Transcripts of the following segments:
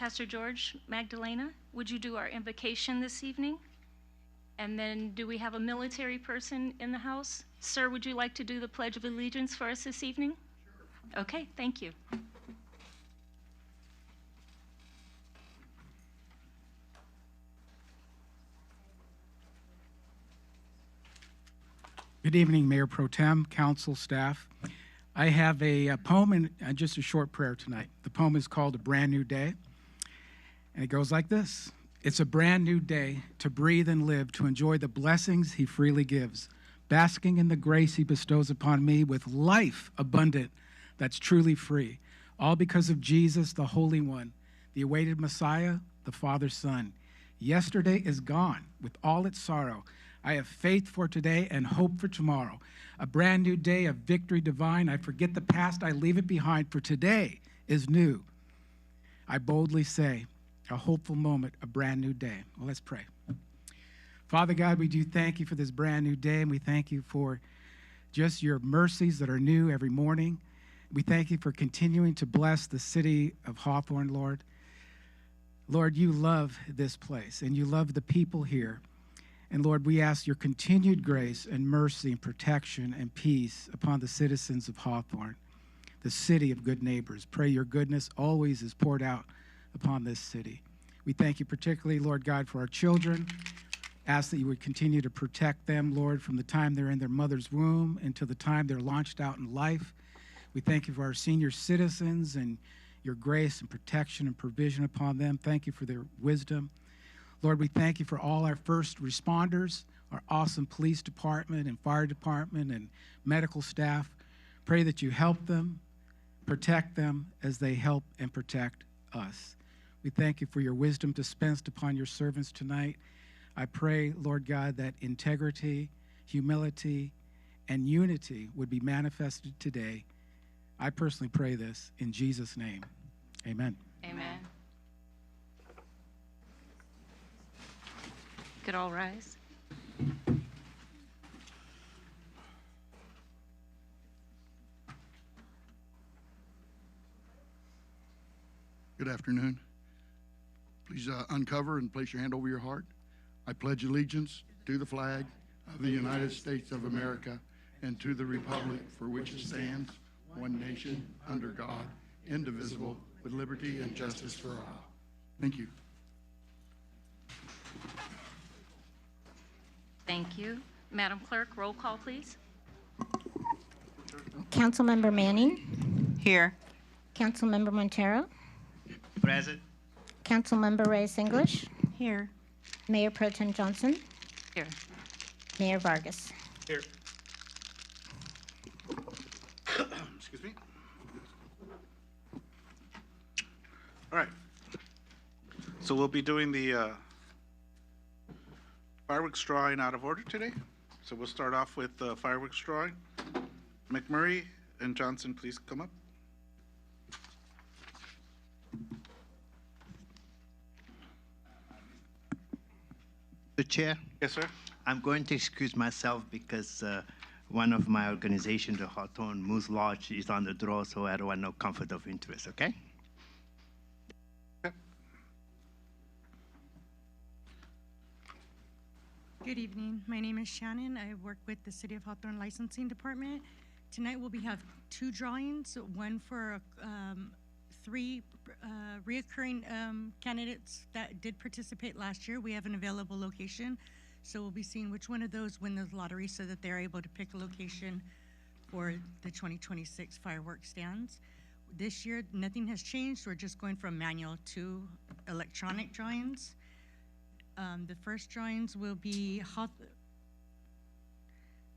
Pastor George Magdalena, would you do our invocation this evening? And then do we have a military person in the house? Sir, would you like to do the Pledge of Allegiance for us this evening? Sure. Okay, thank you. Good evening, Mayor Pro Tem, council, staff. I have a poem and just a short prayer tonight. The poem is called A Brand New Day, and it goes like this. It's a brand new day to breathe and live, to enjoy the blessings he freely gives, basking in the grace he bestows upon me with life abundant that's truly free, all because of Jesus, the Holy One, the awaited Messiah, the Father's Son. Yesterday is gone with all its sorrow. I have faith for today and hope for tomorrow. A brand new day of victory divine. I forget the past, I leave it behind, for today is new. I boldly say, a hopeful moment, a brand new day. Well, let's pray. Father God, we do thank you for this brand new day, and we thank you for just your mercies that are new every morning. We thank you for continuing to bless the city of Hawthorne, Lord. Lord, you love this place, and you love the people here. And Lord, we ask your continued grace and mercy and protection and peace upon the citizens of Hawthorne, the city of good neighbors. Pray your goodness always is poured out upon this city. We thank you particularly, Lord God, for our children. Ask that you would continue to protect them, Lord, from the time they're in their mother's womb until the time they're launched out in life. We thank you for our senior citizens and your grace and protection and provision upon them. Thank you for their wisdom. Lord, we thank you for all our first responders, our awesome police department and fire department and medical staff. Pray that you help them, protect them as they help and protect us. We thank you for your wisdom dispensed upon your servants tonight. I pray, Lord God, that integrity, humility, and unity would be manifested today. I personally pray this in Jesus' name. Amen. Amen. Could all rise? Good afternoon. Please uncover and place your hand over your heart. I pledge allegiance to the flag of the United States of America and to the republic for which it stands, one nation, under God, indivisible, with liberty and justice for all. Thank you. Thank you. Madam Clerk, roll call, please. Councilmember Manning. Here. Councilmember Montero. Present. Councilmember Reyes English. Here. Mayor Pro Tem Johnson. Here. Mayor Vargas. Here. Excuse me. All right. So we'll be doing the fireworks drawing out of order today. So we'll start off with the fireworks drawing. McMurray and Johnson, please come up. The chair, Yes, sir. I'm going to excuse myself because one of my organizations, the Hawthorne Moose Lodge, is on the draw, so I don't want no conflict of interest, okay? Good evening. My name is Shannon. I work with the City of Hawthorne Licensing Department. Tonight we'll have two drawings, one for three reoccurring candidates that did participate last year. We have an available location, so we'll be seeing which one of those win the lottery so that they're able to pick a location for the 2026 fireworks stands. This year, nothing has changed. We're just going from manual to electronic drawings. The first drawings will be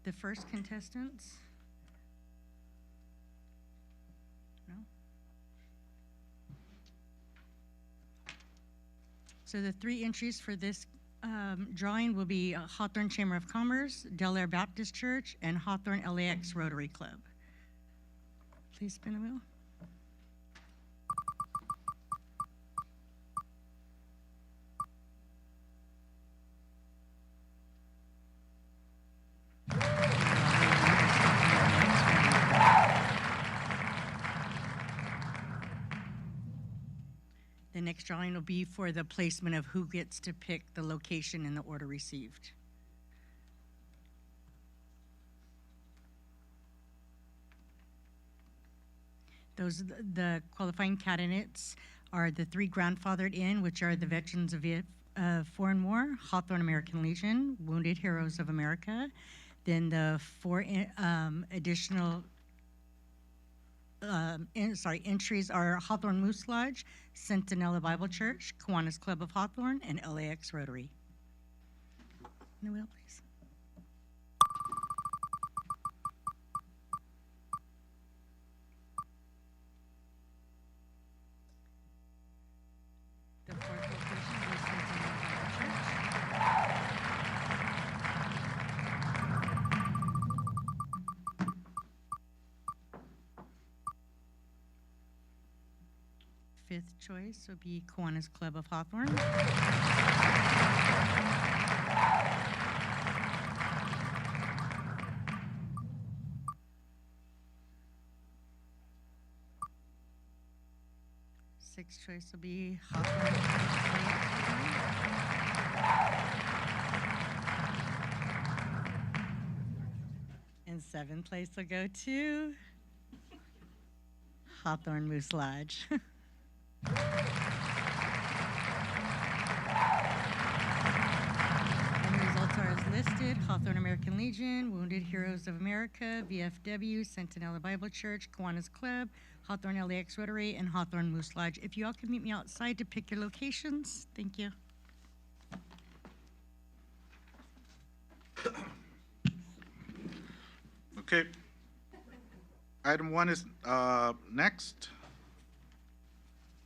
the first contestants. No? So the three entries for this drawing will be Hawthorne Chamber of Commerce, Del Air Baptist Church, and Hawthorne LAX Rotary Club. Please spin the wheel. The next drawing will be for the placement of who gets to pick the location in the order received. The qualifying candidates are the 3 grandfathered in, which are the Veterans of Foreign War, Hawthorne American Legion, Wounded Heroes of America. Then the 4 additional entries are Hawthorne Moose Lodge, Centinela Bible Church, Kiwanis Club of Hawthorne, and LAX Rotary. Noel, please. The 4th location is Centinela Bible Church. Fifth choice would be Kiwanis Club of Hawthorne. Sixth choice will be and 7th place will go to Hawthorne Moose Lodge. And the results are as listed: Hawthorne American Legion, Wounded Heroes of America, VFW, Centinela Bible Church, Kiwanis Club, Hawthorne LAX Rotary, and Hawthorne Moose Lodge. If you all could meet me outside to pick your locations, thank you. Okay. Item 1 is next.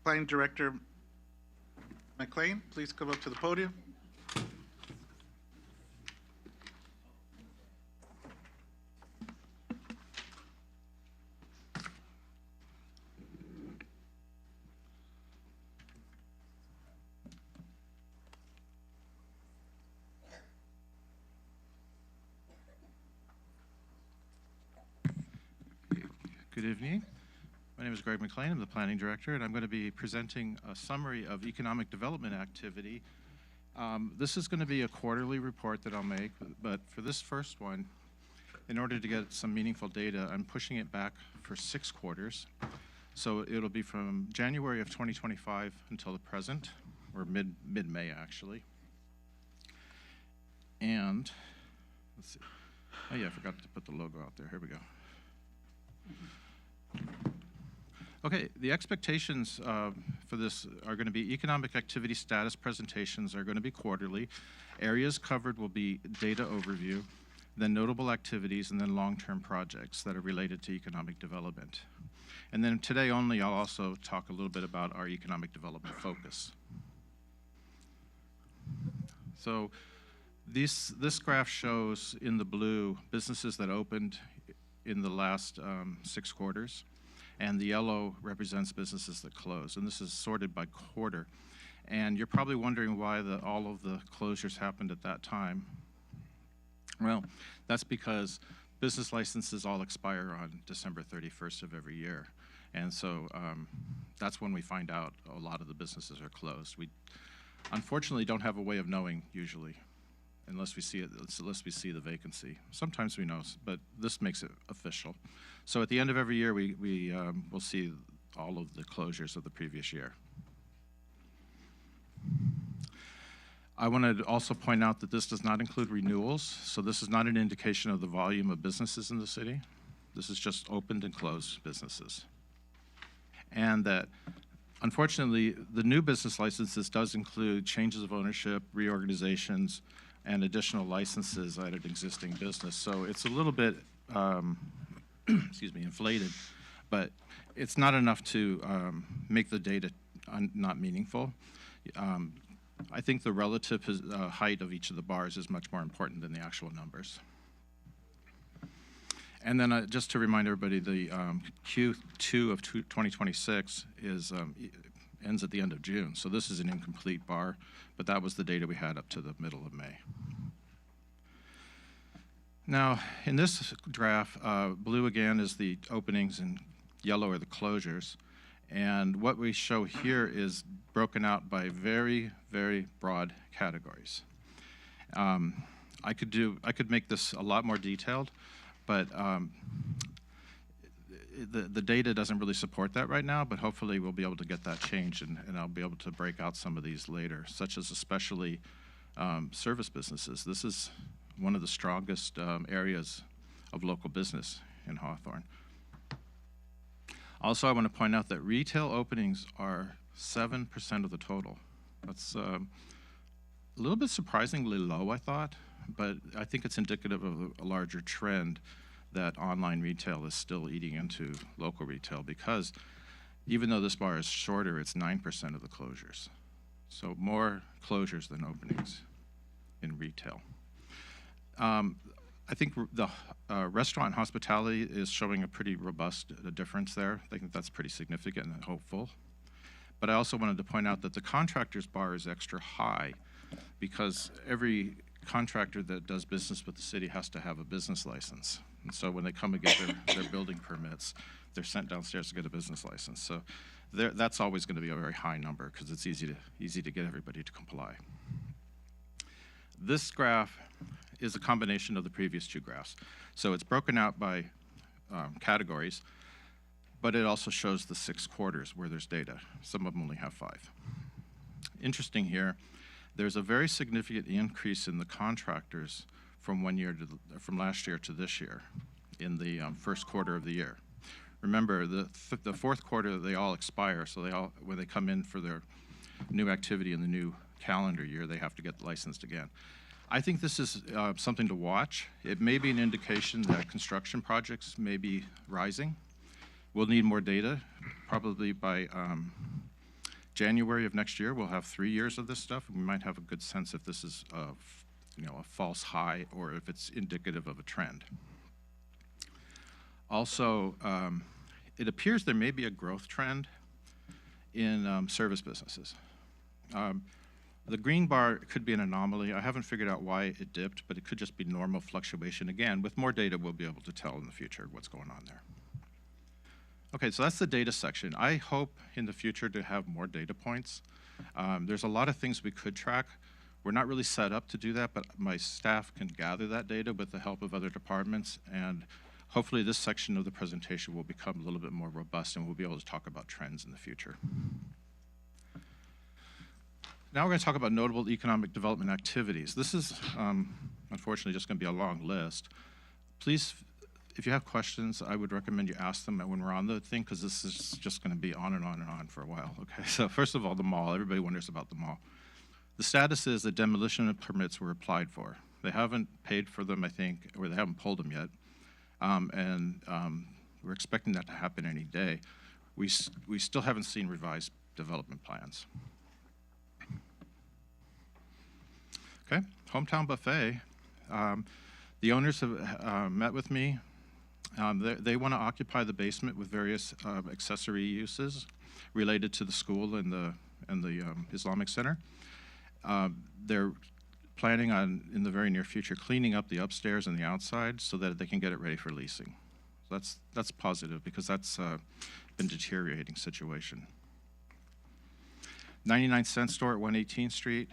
Planning Director McLean, please come up to the podium. Good evening. My name is Greg McLean. I'm the Planning Director, and I'm going to be presenting a summary of economic development activity. This is going to be a quarterly report that I'll make, but for this first one, in order to get some meaningful data, I'm pushing it back for 6 quarters. So it'll be from January of 2025 until the present, or mid-May actually. And, let's see. Oh yeah, I forgot to put the logo out there. Here we go. Okay, the expectations for this are going to be economic activity status presentations are going to be quarterly. Areas covered will be data overview, then notable activities, and then long-term projects that are related to economic development. And then today only, I'll also talk a little bit about our economic development focus. So this graph shows in the blue businesses that opened in the last 6 quarters. And the yellow represents businesses that closed. And this is sorted by quarter. And you're probably wondering why all of the closures happened at that time. Well, that's because business licenses all expire on December 31st of every year. And so that's when we find out a lot of the businesses are closed. We unfortunately don't have a way of knowing usually, unless we see the vacancy. Sometimes we know, but this makes it official. So at the end of every year, we will see all of the closures of the previous year. I want to also point out that this does not include renewals, so this is not an indication of the volume of businesses in the city. This is just opened and closed businesses. And that, unfortunately, the new business licenses does include changes of ownership, reorganizations, and additional licenses at an existing business. So it's a little bit, excuse me, inflated, but it's not enough to make the data not meaningful. I think the relative height of each of the bars is much more important than the actual numbers. And then just to remind everybody, the Q2 of 2026 ends at the end of June. So this is an incomplete bar, but that was the data we had up to the middle of May. Now, in this graph, blue again is the openings and yellow are the closures. And what we show here is broken out by very, very broad categories. I could make this a lot more detailed, but the data doesn't really support that right now, but hopefully we'll be able to get that changed, and I'll be able to break out some of these later, such as especially service businesses. This is one of the strongest areas of local business in Hawthorne. Also, I want to point out that retail openings are 7% of the total. That's a little bit surprisingly low, I thought, but I think it's indicative of a larger trend that online retail is still eating into local retail, because even though this bar is shorter, it's 9% of the closures. So more closures than openings in retail. I think the restaurant and hospitality is showing a pretty robust difference there. I think that's pretty significant and hopeful. But I also wanted to point out that the contractor's bar is extra high, because every contractor that does business with the city has to have a business license. And so when they come and get their building permits, they're sent downstairs to get a business license. So that's always going to be a very high number, because it's easy to get everybody to comply. This graph is a combination of the previous two graphs. So it's broken out by categories, but it also shows the 6 quarters where there's data. Some of them only have 5. Interesting here, there's a very significant increase in the contractors from last year to this year in the first quarter of the year. Remember, the fourth quarter, they all expire, so when they come in for their new activity in the new calendar year, they have to get licensed again. I think this is something to watch. It may be an indication that construction projects may be rising. We'll need more data. Probably by January of next year, we'll have 3 years of this stuff, and we might have a good sense if this is a false high or if it's indicative of a trend. Also, it appears there may be a growth trend in service businesses. The green bar could be an anomaly. I haven't figured out why it dipped, but it could just be normal fluctuation. Again, with more data, we'll be able to tell in the future what's going on there. Okay, so that's the data section. I hope in the future to have more data points. There's a lot of things we could track. We're not really set up to do that, but my staff can gather that data with the help of other departments, and hopefully this section of the presentation will become a little bit more robust, and we'll be able to talk about trends in the future. Now we're going to talk about notable economic development activities. This is unfortunately just going to be a long list. Please, if you have questions, I would recommend you ask them when we're on the thing, because this is just going to be on and on and on for a while. Okay, so first of all, the mall. Everybody wonders about the mall. The status is that demolition permits were applied for. They haven't paid for them, I think, or they haven't pulled them yet. We're expecting that to happen any day. We still haven't seen revised development plans. Okay, Hometown Buffet. The owners have met with me. They want to occupy the basement with various accessory uses related to the school and the Islamic Center. They're planning on, in the very near future, cleaning up the upstairs and the outside so that they can get it ready for leasing. So that's positive, because that's been a deteriorating situation. 99-cent store at 118th Street.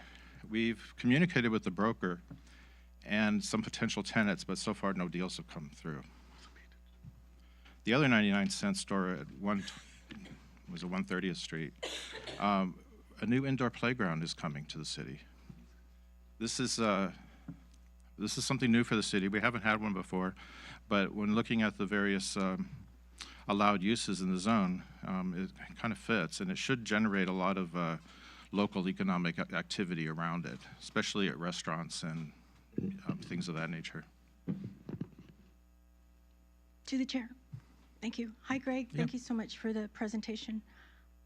We've communicated with the broker and some potential tenants, but so far no deals have come through. The other 99-cent store at 130th Street. A new indoor playground is coming to the city. This is something new for the city. We haven't had one before, but when looking at the various allowed uses in the zone, it kind of fits, and it should generate a lot of local economic activity around it, especially at restaurants and things of that nature. To the chair. Thank you. Hi, Greg. Thank you so much for the presentation.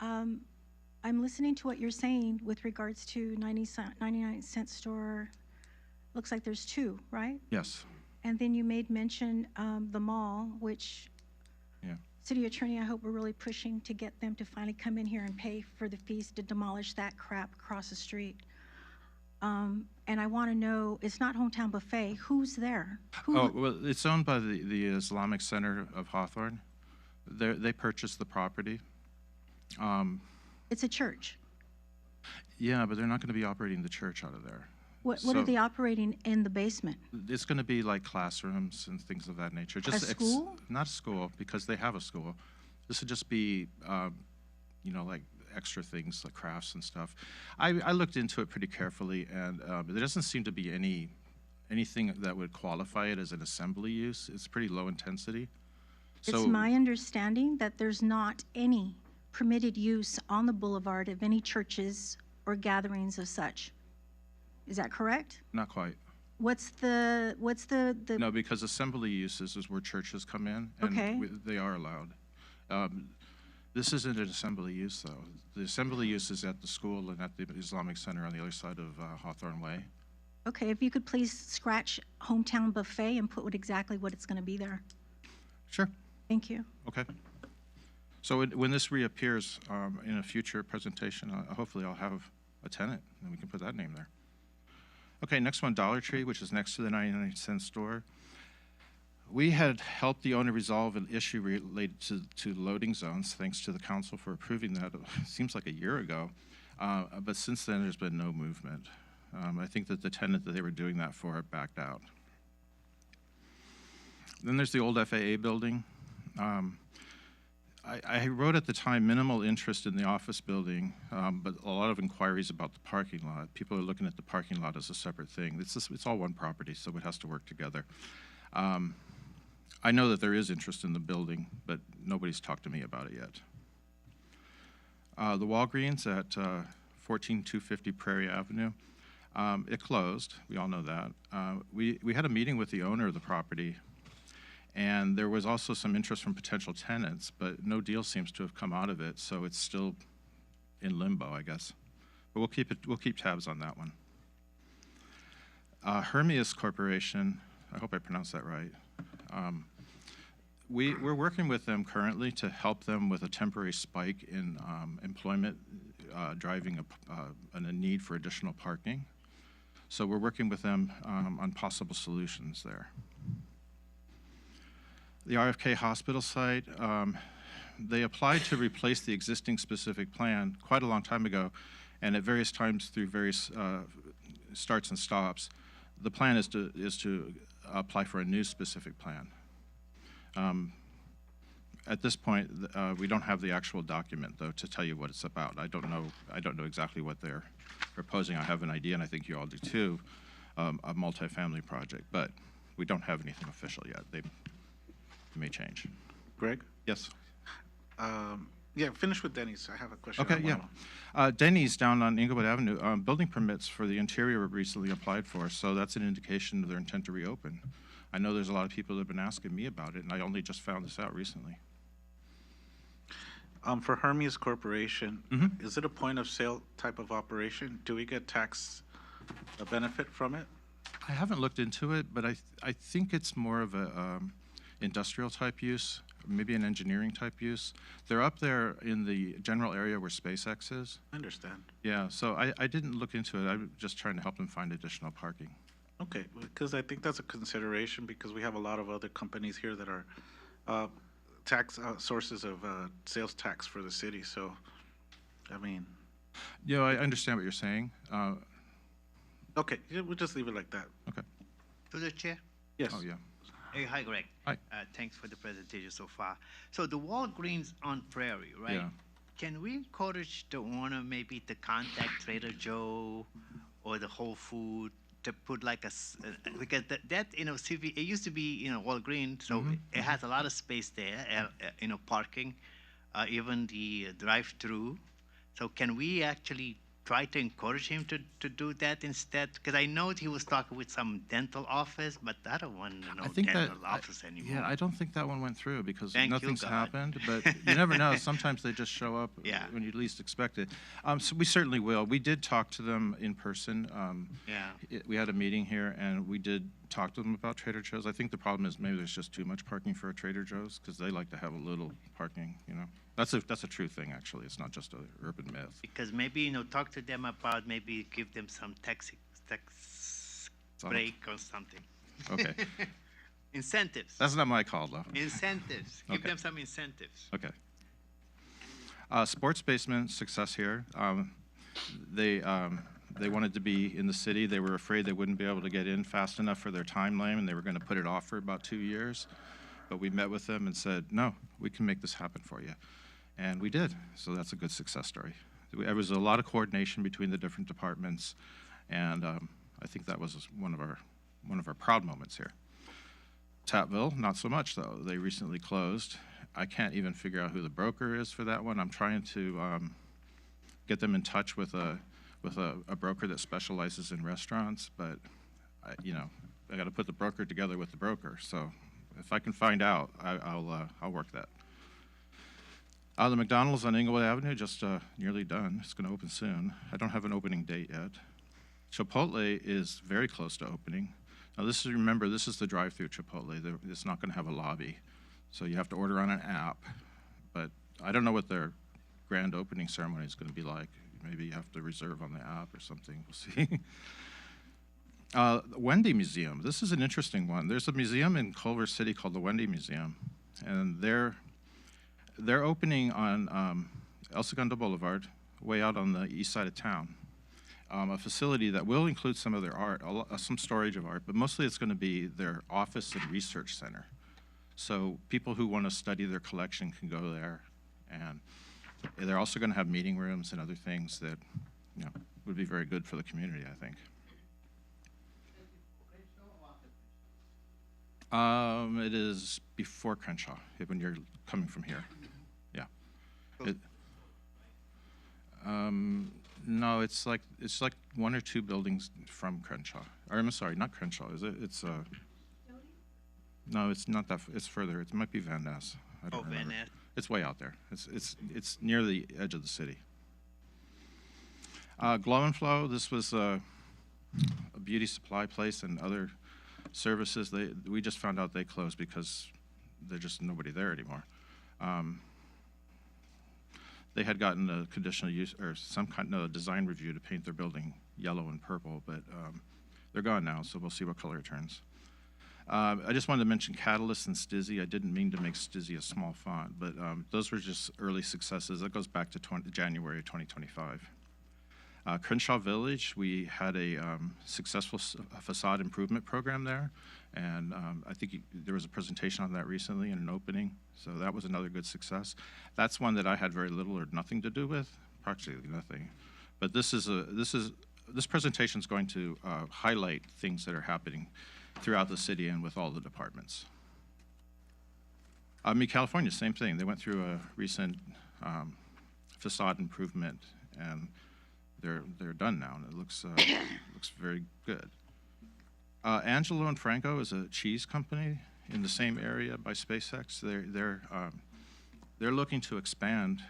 I'm listening to what you're saying with regards to 99-cent store. Looks like there's 2, right? Yes. And then you made mention the mall, which City Attorney, I hope we're really pushing to get them to finally come in here and pay for the fees to demolish that crap across the street. And I want to know, it's not Hometown Buffet. Who's there? Well, it's owned by the Islamic Center of Hawthorne. They purchased the property. It's a church. Yeah, but they're not going to be operating the church out of there. What So- are they operating in the basement? It's going to be like classrooms and things of that nature. school? Not a school, because they have a school. This would just be, like extra things like crafts and stuff. I looked into it pretty carefully, and there doesn't seem to be anything that would qualify it as an assembly use. It's pretty low intensity. It's my understanding that there's not any permitted use on the boulevard of any churches or gatherings of such. Is that correct? Not quite. What's the No, because assembly uses is where churches come in, and Okay. they are allowed. This isn't an assembly use, though. The assembly use is at the school and at the Islamic Center on the other side of Hawthorne Way. Okay, if you could please scratch Hometown Buffet and put exactly what it's going to be there. Sure. Thank you. Okay. So when this reappears in a future presentation, hopefully I'll have a tenant, and we can put that name there. Okay, next one, Dollar Tree, which is next to the 99-cent store. We had helped the owner resolve an issue related to loading zones, thanks to the council for approving that. It seems like a year ago, but since then there's been no movement. I think that the tenant that they were doing that for backed out. Then there's the old FAA building. I wrote at the time minimal interest in the office building, but a lot of inquiries about the parking lot. People are looking at the parking lot as a separate thing. It's all one property, so it has to work together. I know that there is interest in the building, but nobody's talked to me about it yet. The Walgreens at 14250 Prairie Avenue, it closed. We all know that. We had a meeting with the owner of the property, and there was also some interest from potential tenants, but no deal seems to have come out of it, so it's still in limbo, I guess. But we'll keep tabs on that one. Hermes Corporation, I hope I pronounced that right. We're working with them currently to help them with a temporary spike in employment, driving a need for additional parking. So we're working with them on possible solutions there. The RFK Hospital site, they applied to replace the existing specific plan quite a long time ago, and at various times through various starts and stops, the plan is to apply for a new specific plan. At this point, we don't have the actual document, though, to tell you what it's about. I don't know exactly what they're proposing. I have an idea, and I think you all do too, a multifamily project, but we don't have anything official yet. They may change. Greg? Yes. Yeah, finish with Denny's. I have a question. Okay, on one yeah. Denny's down on Inglewood Avenue, building permits for the interior were recently applied for, so that's an indication of their intent to reopen. I know there's a lot of people that have been asking me about it, and I only just found this out recently. For Hermes Corporation, is it a point of sale type of operation? Do we get tax benefit from it? I haven't looked into it, but I think it's more of a industrial type use, maybe an engineering type use. They're up there in the general area where SpaceX is. I understand. Yeah, so I didn't look into it. I'm just trying to help them find additional parking. Okay, because I think that's a consideration, because we have a lot of other companies here that are tax sources of sales tax for the city. So, I mean. Yeah, I understand what you're saying. Okay, yeah, we'll just leave it like that. Okay. To the chair. Yes. Oh, yeah. Hey, hi, Greg. Hi. Thanks for the presentation so far. So the Walgreens on Prairie, right? Yeah. Can we encourage the owner maybe to contact Trader Joe or the Whole Food to put like because that CV, it used to be, Walgreens, so it has a lot of space there, parking, even the drive-through. So can we actually try to encourage him to do that instead? Because I know he was talking with some dental office, but I don't want no dental office anymore. Yeah, I don't think that one went through because Thank you, nothing's God. happened. But you never know. Sometimes they just show up when you least expect it. So we certainly will. We did talk to them in person. We had a meeting here, and we did talk to them about Trader Joe's. I think the problem is maybe there's just too much parking for a Trader Joe's because they like to have a little parking, That's a true thing, actually. It's not just an urban myth. Because maybe, talk to them about maybe give them some tax break or something. Okay. Incentives. That's not my call, though. Incentives. Give Okay. them some incentives. Okay. Sports Basement, success here. They wanted to be in the city. They were afraid they wouldn't be able to get in fast enough for their timeline, and they were going to put it off for about 2 years. But we met with them and said, no, we can make this happen for you. And we did, so that's a good success story. There was a lot of coordination between the different departments, and I think that was one of our proud moments here. Tapville, not so much though. They recently closed. I can't even figure out who the broker is for that one. I'm trying to get them in touch with a broker that specializes in restaurants, but I got to put the broker together with the broker. So if I can find out, I'll work that. The McDonald's on Inglewood Avenue, just nearly done. It's going to open soon. I don't have an opening date yet. Chipotle is very close to opening. Now remember, this is the drive-through Chipotle. It's not going to have a lobby. So you have to order on an app. But I don't know what their grand opening ceremony is going to be like. Maybe you have to reserve on the app or something. We'll see. The Wendy Museum. This is an interesting one. There's a museum in Culver City called the Wendy Museum. And they're opening on El Segundo Boulevard, way out on the east side of town. A facility that will include some of their art, some storage of art, but mostly it's going to be their office and research center. So people who want to study their collection can go there, and they're also going to have meeting rooms and other things that would be very good for the community, I think. It is before Crenshaw, when you're coming from here. Yeah. No, it's like 1 or 2 buildings from Crenshaw. Or I'm sorry, not Crenshaw, is it? It's no, it's not that. It's further. It might be Van Ness. I don't remember. Van Ness. It's way out there. It's near the edge of the city. Glow and Flow. This was a beauty supply place and other services. We just found out they closed because there's just nobody there anymore. They had gotten a conditional use or some kind of design review to paint their building yellow and purple, but they're gone now, so we'll see what color it turns. I just wanted to mention Catalyst and Stizzy. I didn't mean to make Stizzy a small font, but those were just early successes. That goes back to January of 2025. Crenshaw Village, we had a successful facade improvement program there, and I think there was a presentation on that recently in an opening, so that was another good success. That's one that I had very little or nothing to do with, practically nothing. But this presentation is going to highlight things that are happening throughout the city and with all the departments. California, same thing. They went through a recent facade improvement, and they're done now, and it looks very good. Angelo and Franco is a cheese company in the same area by SpaceX. They're looking to expand,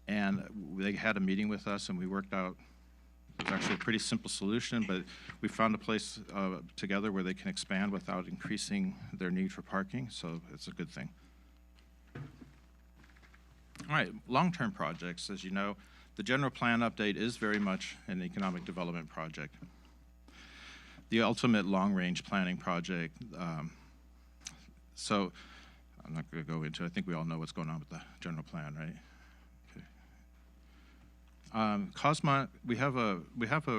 and they had a meeting with us, and we worked out. It was actually a pretty simple solution, but we found a place together where they can expand without increasing their need for parking, so it's a good thing. All right, long-term projects, as you know, the general plan update is very much an economic development project. The ultimate long-range planning project, so I'm not going to go into it. I think we all know what's going on with the general plan, right? Cosmont, we have a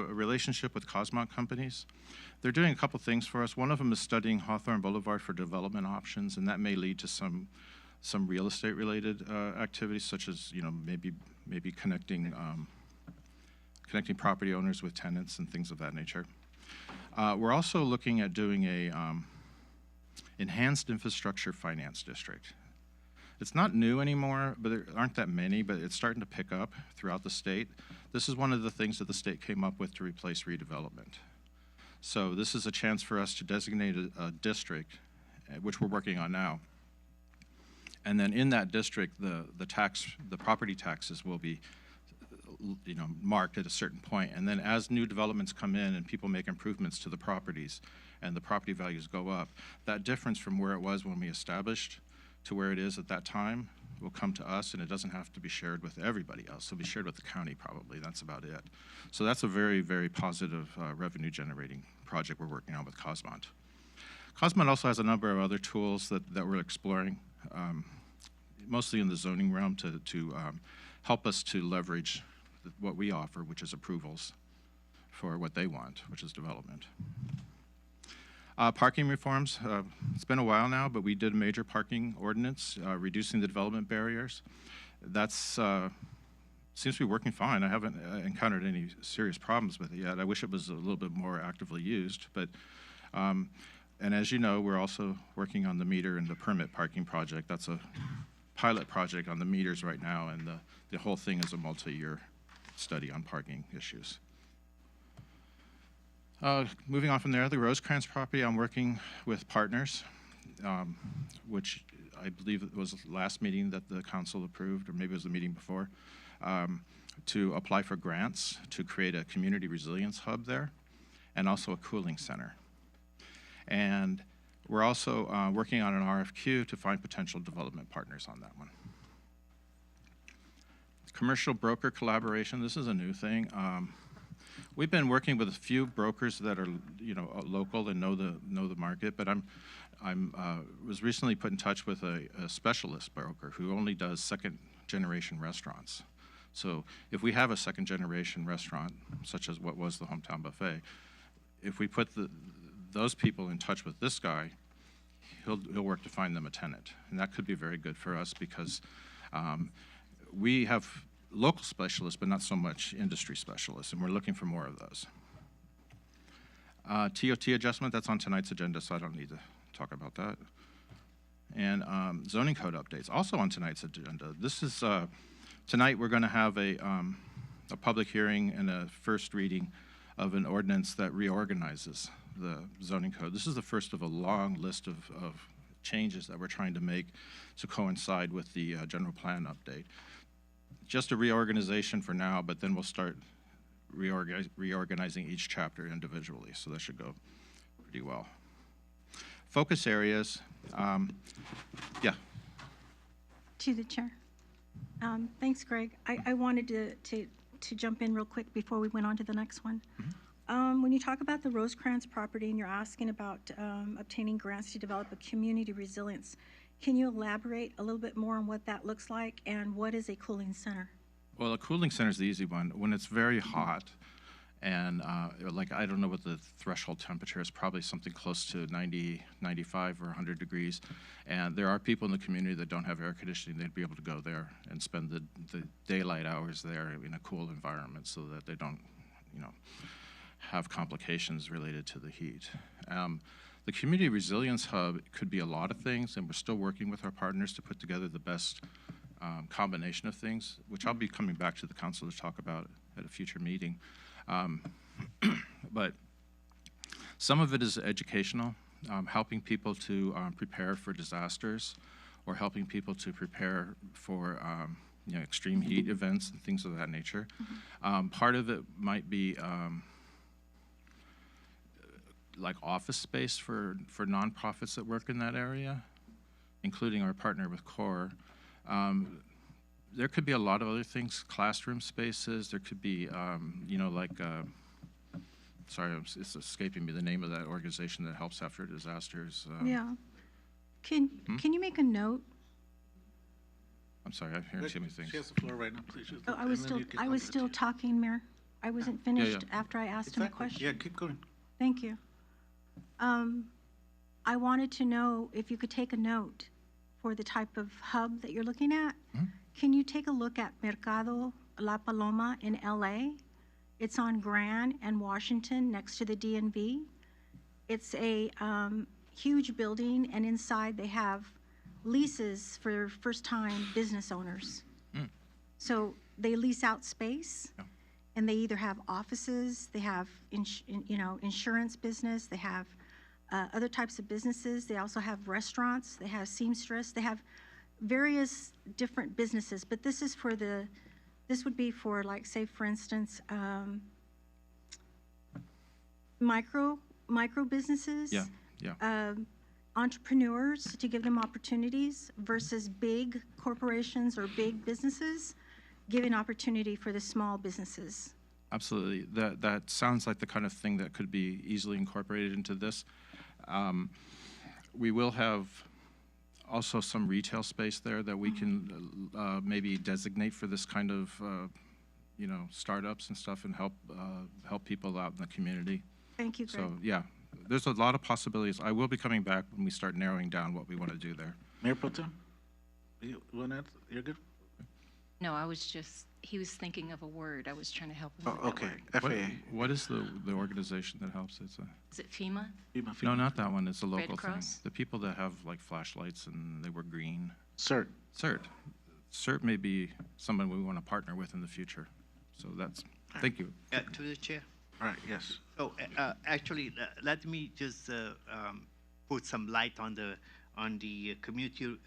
relationship with Cosmont companies. They're doing a couple things for us. One of them is studying Hawthorne Boulevard for development options, and that may lead to some real estate related activities, such as maybe connecting property owners with tenants and things of that nature. We're also looking at doing a enhanced infrastructure finance district. It's not new anymore, but there aren't that many, but it's starting to pick up throughout the state. This is one of the things that the state came up with to replace redevelopment. So this is a chance for us to designate a district, which we're working on now. And then in that district, the property taxes will be marked at a certain point. And then as new developments come in and people make improvements to the properties and the property values go up, that difference from where it was when we established to where it is at that time will come to us, and it doesn't have to be shared with everybody else. It'll be shared with the county probably. That's about it. So that's a very, very positive revenue generating project we're working on with Cosmont. Cosmont also has a number of other tools that we're exploring. mostly in the zoning realm, to help us to leverage what we offer, which is approvals for what they want, which is development. Parking reforms, it's been a while now, but we did a major parking ordinance, reducing the development barriers. That's seems to be working fine. I haven't encountered any serious problems with it yet. I wish it was a little bit more actively used, but and as you know, we're also working on the meter and the permit parking project. That's a pilot project on the meters right now, and the whole thing is a multi-year study on parking issues. Moving on from there, the Rosecrans property, I'm working with partners, which I believe it was the last meeting that the council approved, or maybe it was the meeting before, to apply for grants to create a community resilience hub there, and also a cooling center. And we're also working on an RFQ to find potential development partners on that one. Commercial broker collaboration, this is a new thing. We've been working with a few brokers that are, local and know the market, but was recently put in touch with a specialist broker who only does second-generation restaurants. So if we have a second-generation restaurant, such as what was the Hometown Buffet, if we put those people in touch with this guy, he'll work to find them a tenant, and that could be very good for us because we have local specialists, but not so much industry specialists, and we're looking for more of those. TOT adjustment, that's on tonight's agenda, so I don't need to talk about that. And zoning code updates, also on tonight's agenda. This is, tonight we're gonna have a public hearing and a first reading of an ordinance that reorganizes the zoning code. This is the first of a long list of changes that we're trying to make to coincide with the general plan update. Just a reorganization for now, but then we'll start reorganizing each chapter individually, so that should go pretty well. Focus areas, yeah. To the chair. Thanks, Greg. I wanted to jump in real quick before we went on to the next one. When you talk about the Rosecrans property and you're asking about obtaining grants to develop a community resilience, can you elaborate a little bit more on what that looks like and what is a cooling center? Well, a cooling center is the easy one. When it's very hot and I don't know what the threshold temperature is, probably something close to 90, 95 or 100 degrees. And there are people in the community that don't have air conditioning. They'd be able to go there and spend the daylight hours there in a cool environment so that they don't, have complications related to the heat. The Community Resilience Hub could be a lot of things, and we're still working with our partners to put together the best combination of things, which I'll be coming back to the council to talk about at a future meeting. But some of it is educational, helping people to prepare for disasters, or helping people to prepare for extreme heat events and things of that nature. Part of it might be like office space for nonprofits that work in that area, including our partner with CORE. There could be a lot of other things, classroom spaces. There could be, sorry, it's escaping me the name of that organization that helps after disasters. Yeah. Can you make a note? I'm sorry, I'm hearing too many things. She has the floor right now, please. Oh, I was still talking, Mayor. I wasn't finished after I asked him a question. Yeah, keep going. Thank you. I wanted to know if you could take a note for the type of hub that you're looking at. Can you take a look at Mercado La Paloma in LA? It's on Grand and Washington next to the DNB. It's a huge building, and inside they have leases for first-time business owners. So they lease out space. Yeah. And they either have offices, they have insurance business, they have other types of businesses. They also have restaurants, they have seamstress, they have various different businesses. But this is this would be for, like, say, for instance, micro businesses. Yeah. Entrepreneurs, to give them opportunities versus big corporations or big businesses. Giving opportunity for the small businesses. Absolutely. That sounds like the kind of thing that could be easily incorporated into this. We will have also some retail space there that we can maybe designate for this kind of, startups and stuff and help people out in the community. Thank you, Greg. So, yeah, there's a lot of possibilities. I will be coming back when we start narrowing down what we want to do there. Mayor Pro Tem? You're good? No, he was thinking of a word. I was trying to help him with Oh, that okay, word. FAA. What is the organization that helps? It's a, Is it FEMA? no, not that one. It's a Red local thing. Cross? The people that have like flashlights and they were green. CERT. CERT. CERT may be someone we want to partner with in the future. So thank you. To the chair. All right, yes. So actually, let me just put some light on the community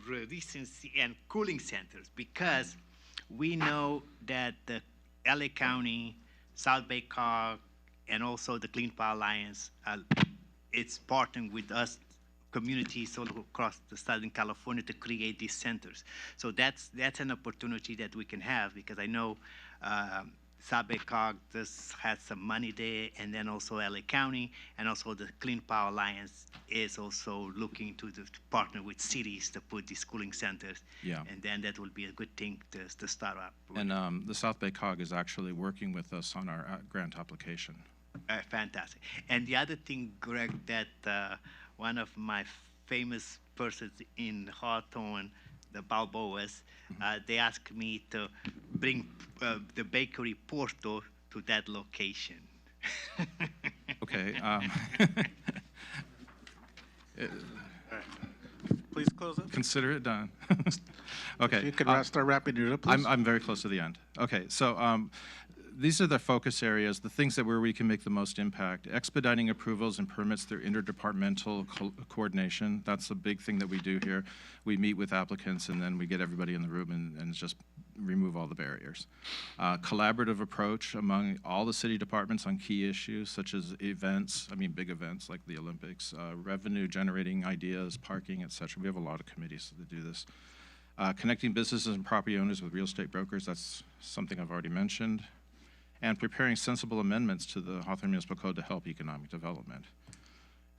recency and cooling centers, because we know that the LA County, South Bay COG, and also the Clean Power Alliance, it's partnering with us communities all across the Southern California to create these centers. So that's an opportunity that we can have, because I know South Bay COG just has some money there, and then also LA County, and also the Clean Power Alliance is also looking to partner with cities to put these cooling centers. Yeah. And then that will be a good thing to start up. And the South Bay COG is actually working with us on our grant application. Fantastic. And the other thing, Greg, that one of my famous persons in Hawthorne, the Balboas, they asked me to bring the bakery Porto to that location. Okay. Please close up. Consider it done. Okay. You can start wrapping it up, please. I'm very close to the end. Okay, so these are the focus areas, the things that where we can make the most impact. Expediting approvals and permits through interdepartmental coordination. That's a big thing that we do here. We meet with applicants and then we get everybody in the room and just remove all the barriers. Collaborative approach among all the city departments on key issues such as events, big events like the Olympics, revenue generating ideas, parking, et cetera. We have a lot of committees that do this. Connecting businesses and property owners with real estate brokers, that's something I've already mentioned. And preparing sensible amendments to the Hawthorne Municipal Code to help economic development.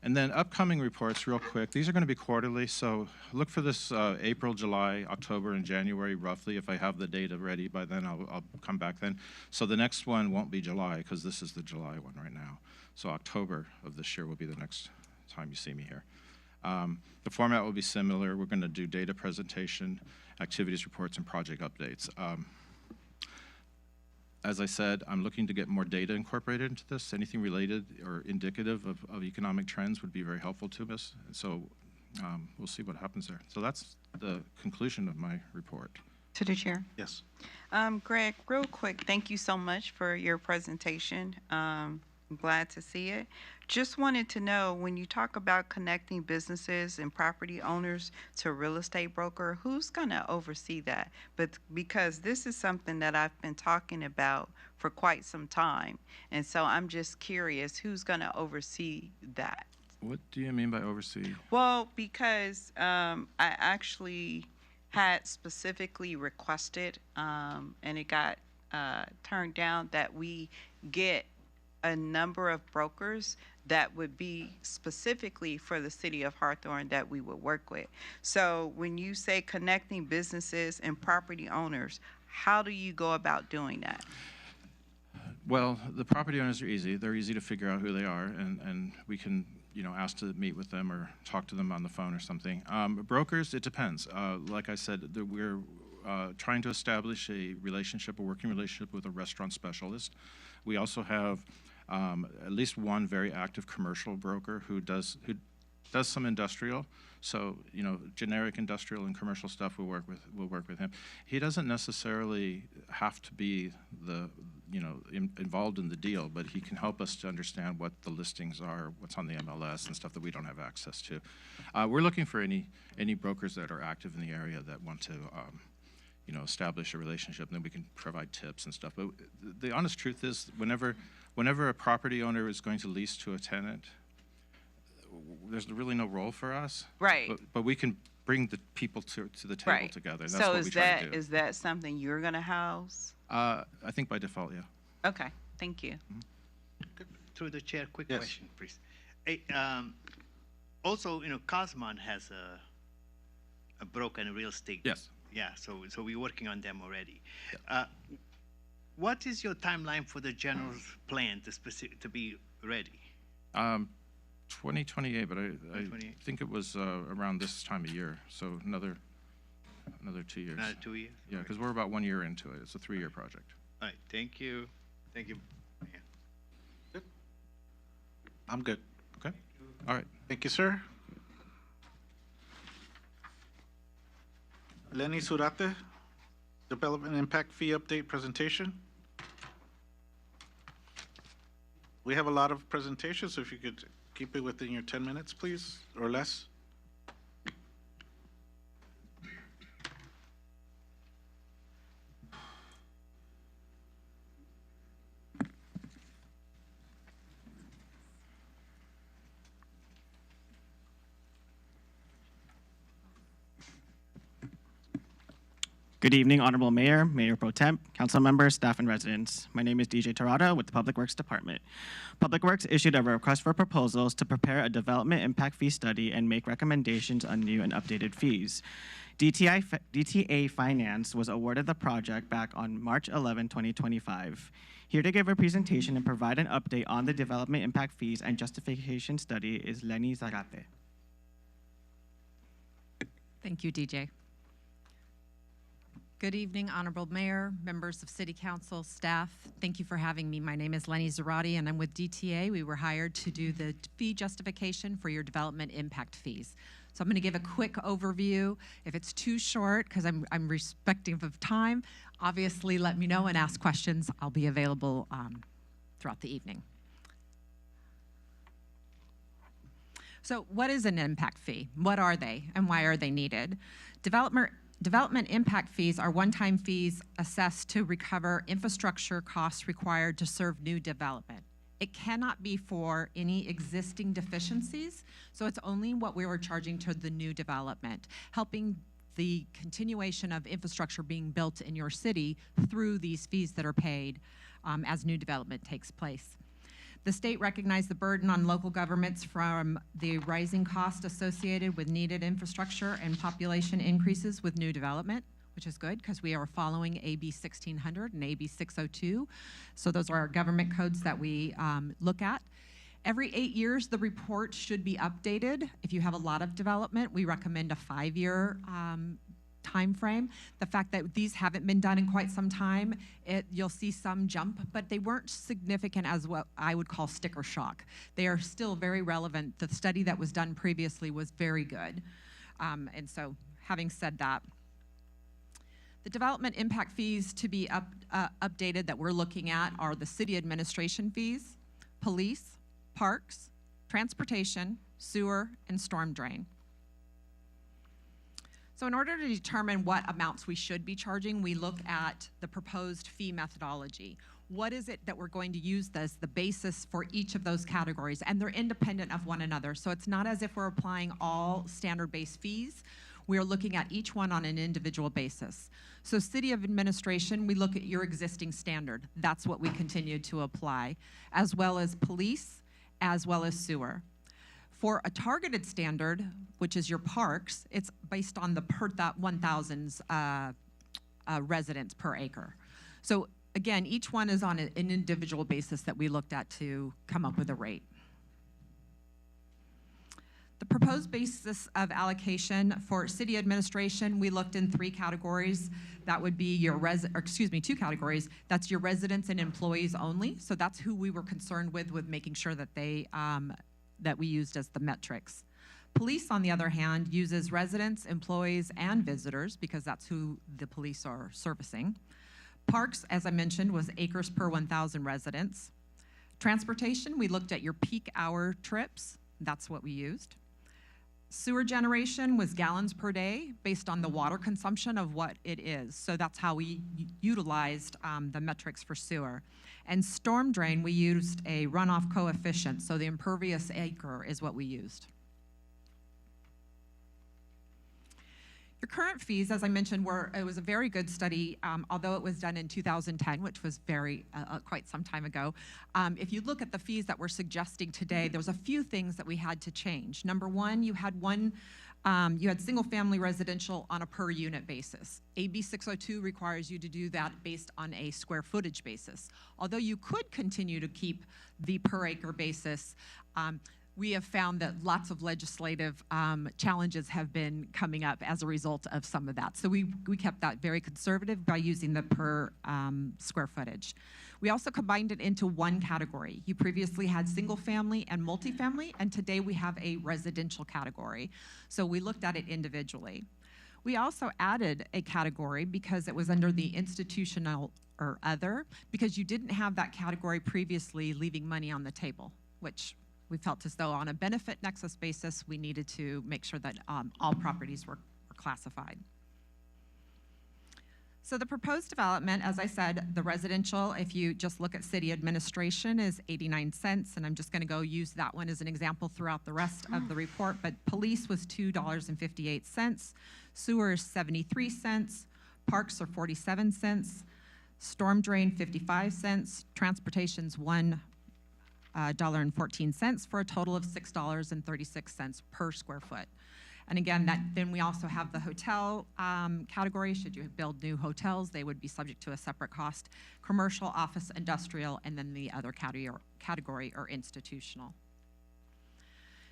And then upcoming reports, real quick. These are going to be quarterly, so look for this April, July, October, and January, roughly. If I have the data ready by then, I'll come back then. So the next one won't be July, because this is the July one right now. So October of this year will be the next time you see me here. The format will be similar. We're going to do data presentation, activities reports, and project updates. As I said, I'm looking to get more data incorporated into this. Anything related or indicative of economic trends would be very helpful to us. So we'll see what happens there. So that's the conclusion of my report. To the chair. Yes. Greg, real quick, thank you so much for your presentation. I'm glad to see it. Just wanted to know, when you talk about connecting businesses and property owners to a real estate broker, who's going to oversee that? But because this is something that I've been talking about for quite some time, and so I'm just curious, who's going to oversee that? What do you mean by oversee? Well, because I actually had specifically requested, and it got turned down, that we get a number of brokers that would be specifically for the city of Hawthorne that we would work with. So when you say connecting businesses and property owners, how do you go about doing that? Well, the property owners are easy. They're easy to figure out who they are, and we can, ask to meet with them or talk to them on the phone or something. Brokers, it depends. Like I said, we're trying to establish a working relationship with a restaurant specialist. We also have at least one very active commercial broker who does some industrial. So, generic industrial and commercial stuff we'll work with him. He doesn't necessarily have to be involved in the deal, but he can help us to understand what the listings are, what's on the MLS and stuff that we don't have access to. We're looking for any brokers that are active in the area that want to establish a relationship, and then we can provide tips and stuff. But the honest truth is, whenever a property owner is going to lease to a tenant, there's really no role for us. Right. But we can bring the people to the table Right. together. And So that's what we try to do. is that something you're going to house? I think by default, yeah. Okay, thank you. Through the chair, quick Yes. question, please. Hey, Also, Cosmon has a broken real estate. Yes. Yeah, so we're working on them already. What is your timeline for the general plan to be ready? 2028, but I 2028. think it was around this time of year, so another 2 years. Another 2 years? Yeah, because we're about 1 year into it. It's a 3-year project. All right, thank you. Thank you. Yeah. I'm good. Okay? All right. Thank you, sir. Lenny Surate, Development Impact Fee Update Presentation. We have a lot of presentations, so if you could keep it within your 10 minutes, please, or less. Good evening, Honorable Mayor, Mayor Pro Temp, council members, staff, and residents. My name is DJ Torada with the Public Works Department. Public Works issued a request for proposals to prepare a development impact fee study and make recommendations on new and updated fees. DTA Finance was awarded the project back on March 11, 2025. Here to give a presentation and provide an update on the development impact fees and justification study is Lenny Zarate. Thank you, DJ. Good evening, Honorable Mayor, members of City Council, staff. Thank you for having me. My name is Lenny Zarate, and I'm with DTA. We were hired to do the fee justification for your development impact fees. So I'm going to give a quick overview. If it's too short, because I'm respective of time, obviously let me know and ask questions. I'll be available throughout the evening. So what is an impact fee? What are they, and why are they needed? Development impact fees are one-time fees assessed to recover infrastructure costs required to serve new development. It cannot be for any existing deficiencies, so it's only what we were charging to the new development, helping the continuation of infrastructure being built in your city through these fees that are paid as new development takes place. The state recognized the burden on local governments from the rising cost associated with needed infrastructure and population increases with new development, which is good because we are following AB 1600 and AB 602. So those are our government codes that we look at. Every 8 years, the report should be updated. If you have a lot of development, we recommend a 5-year time frame. The fact that these haven't been done in quite some time, you'll see some jump, but they weren't significant as what I would call sticker shock. They are still very relevant. The study that was done previously was very good. And so having said that, the development impact fees to be updated that we're looking at are the city administration fees, police, parks, transportation, sewer, and storm drain. So in order to determine what amounts we should be charging, we look at the proposed fee methodology. What is it that we're going to use as the basis for each of those categories? And they're independent of one another. So it's not as if we're applying all standard-based fees. We are looking at each one on an individual basis. So city of administration, we look at your existing standard. That's what we continue to apply, as well as police, as well as sewer. For a targeted standard, which is your parks, it's based on the per 1,000 residents per acre. So again, each one is on an individual basis that we looked at to come up with a rate. The proposed basis of allocation for city administration, we looked in 3 categories. That would be your 2 categories. That's your residents and employees only. So that's who we were concerned with making sure that they that we used as the metrics. Police, on the other hand, uses residents, employees, and visitors because that's who the police are servicing. Parks, as I mentioned, was acres per 1,000 residents. Transportation, we looked at your peak hour trips. That's what we used. Sewer generation was gallons per day based on the water consumption of what it is. So that's how we utilized the metrics for sewer. And storm drain, we used a runoff coefficient. So the impervious acre is what we used. The current fees, as I mentioned, it was a very good study, although it was done in 2010, which was quite some time ago. If you look at the fees that we're suggesting today, there was a few things that we had to change. Number one, you had single-family residential on a per-unit basis. AB 602 requires you to do that based on a square footage basis. Although you could continue to keep the per-acre basis, we have found that lots of legislative challenges have been coming up as a result of some of that. So we kept that very conservative by using the per square footage. We also combined it into one category. You previously had single family and multifamily, and today we have a residential category. So we looked at it individually. We also added a category because it was under the institutional or other, because you didn't have that category previously leaving money on the table, which we felt as though on a benefit nexus basis, we needed to make sure that all properties were classified. So the proposed development, as I said, the residential, if you just look at city administration, is 89 cents, and I'm just gonna go use that one as an example throughout the rest of the report, but police was $2.58, sewer is 73 cents, parks are 47 cents, storm drain 55 cents, transportation's $1.14 for a total of $6.36 per square foot. And again, then we also have the hotel category. Should you build new hotels, they would be subject to a separate cost. Commercial, office, industrial, and then the other category or institutional.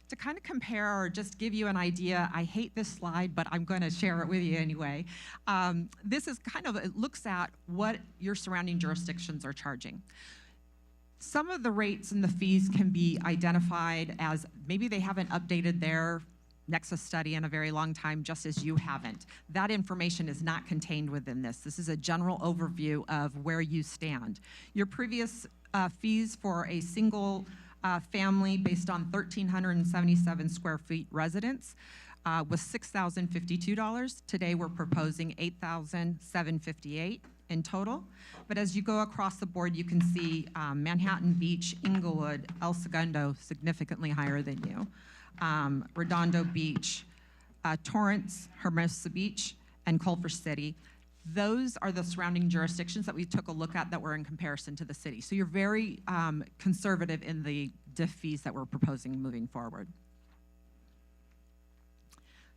To kind of compare or just give you an idea, I hate this slide, but I'm going to share it with you anyway. This is it looks at what your surrounding jurisdictions are charging. Some of the rates and the fees can be identified as maybe they haven't updated their Nexus study in a very long time, just as you haven't. That information is not contained within this. This is a general overview of where you stand. Your previous fees for a single family based on 1,377 square feet residence was $6,052. Today we're proposing $8,758 in total. But as you go across the board, you can see Manhattan Beach, Inglewood, El Segundo, significantly higher than you. Redondo Beach, Torrance, Hermosa Beach, and Culver City. Those are the surrounding jurisdictions that we took a look at that were in comparison to the city. So you're very conservative in the diff fees that we're proposing moving forward.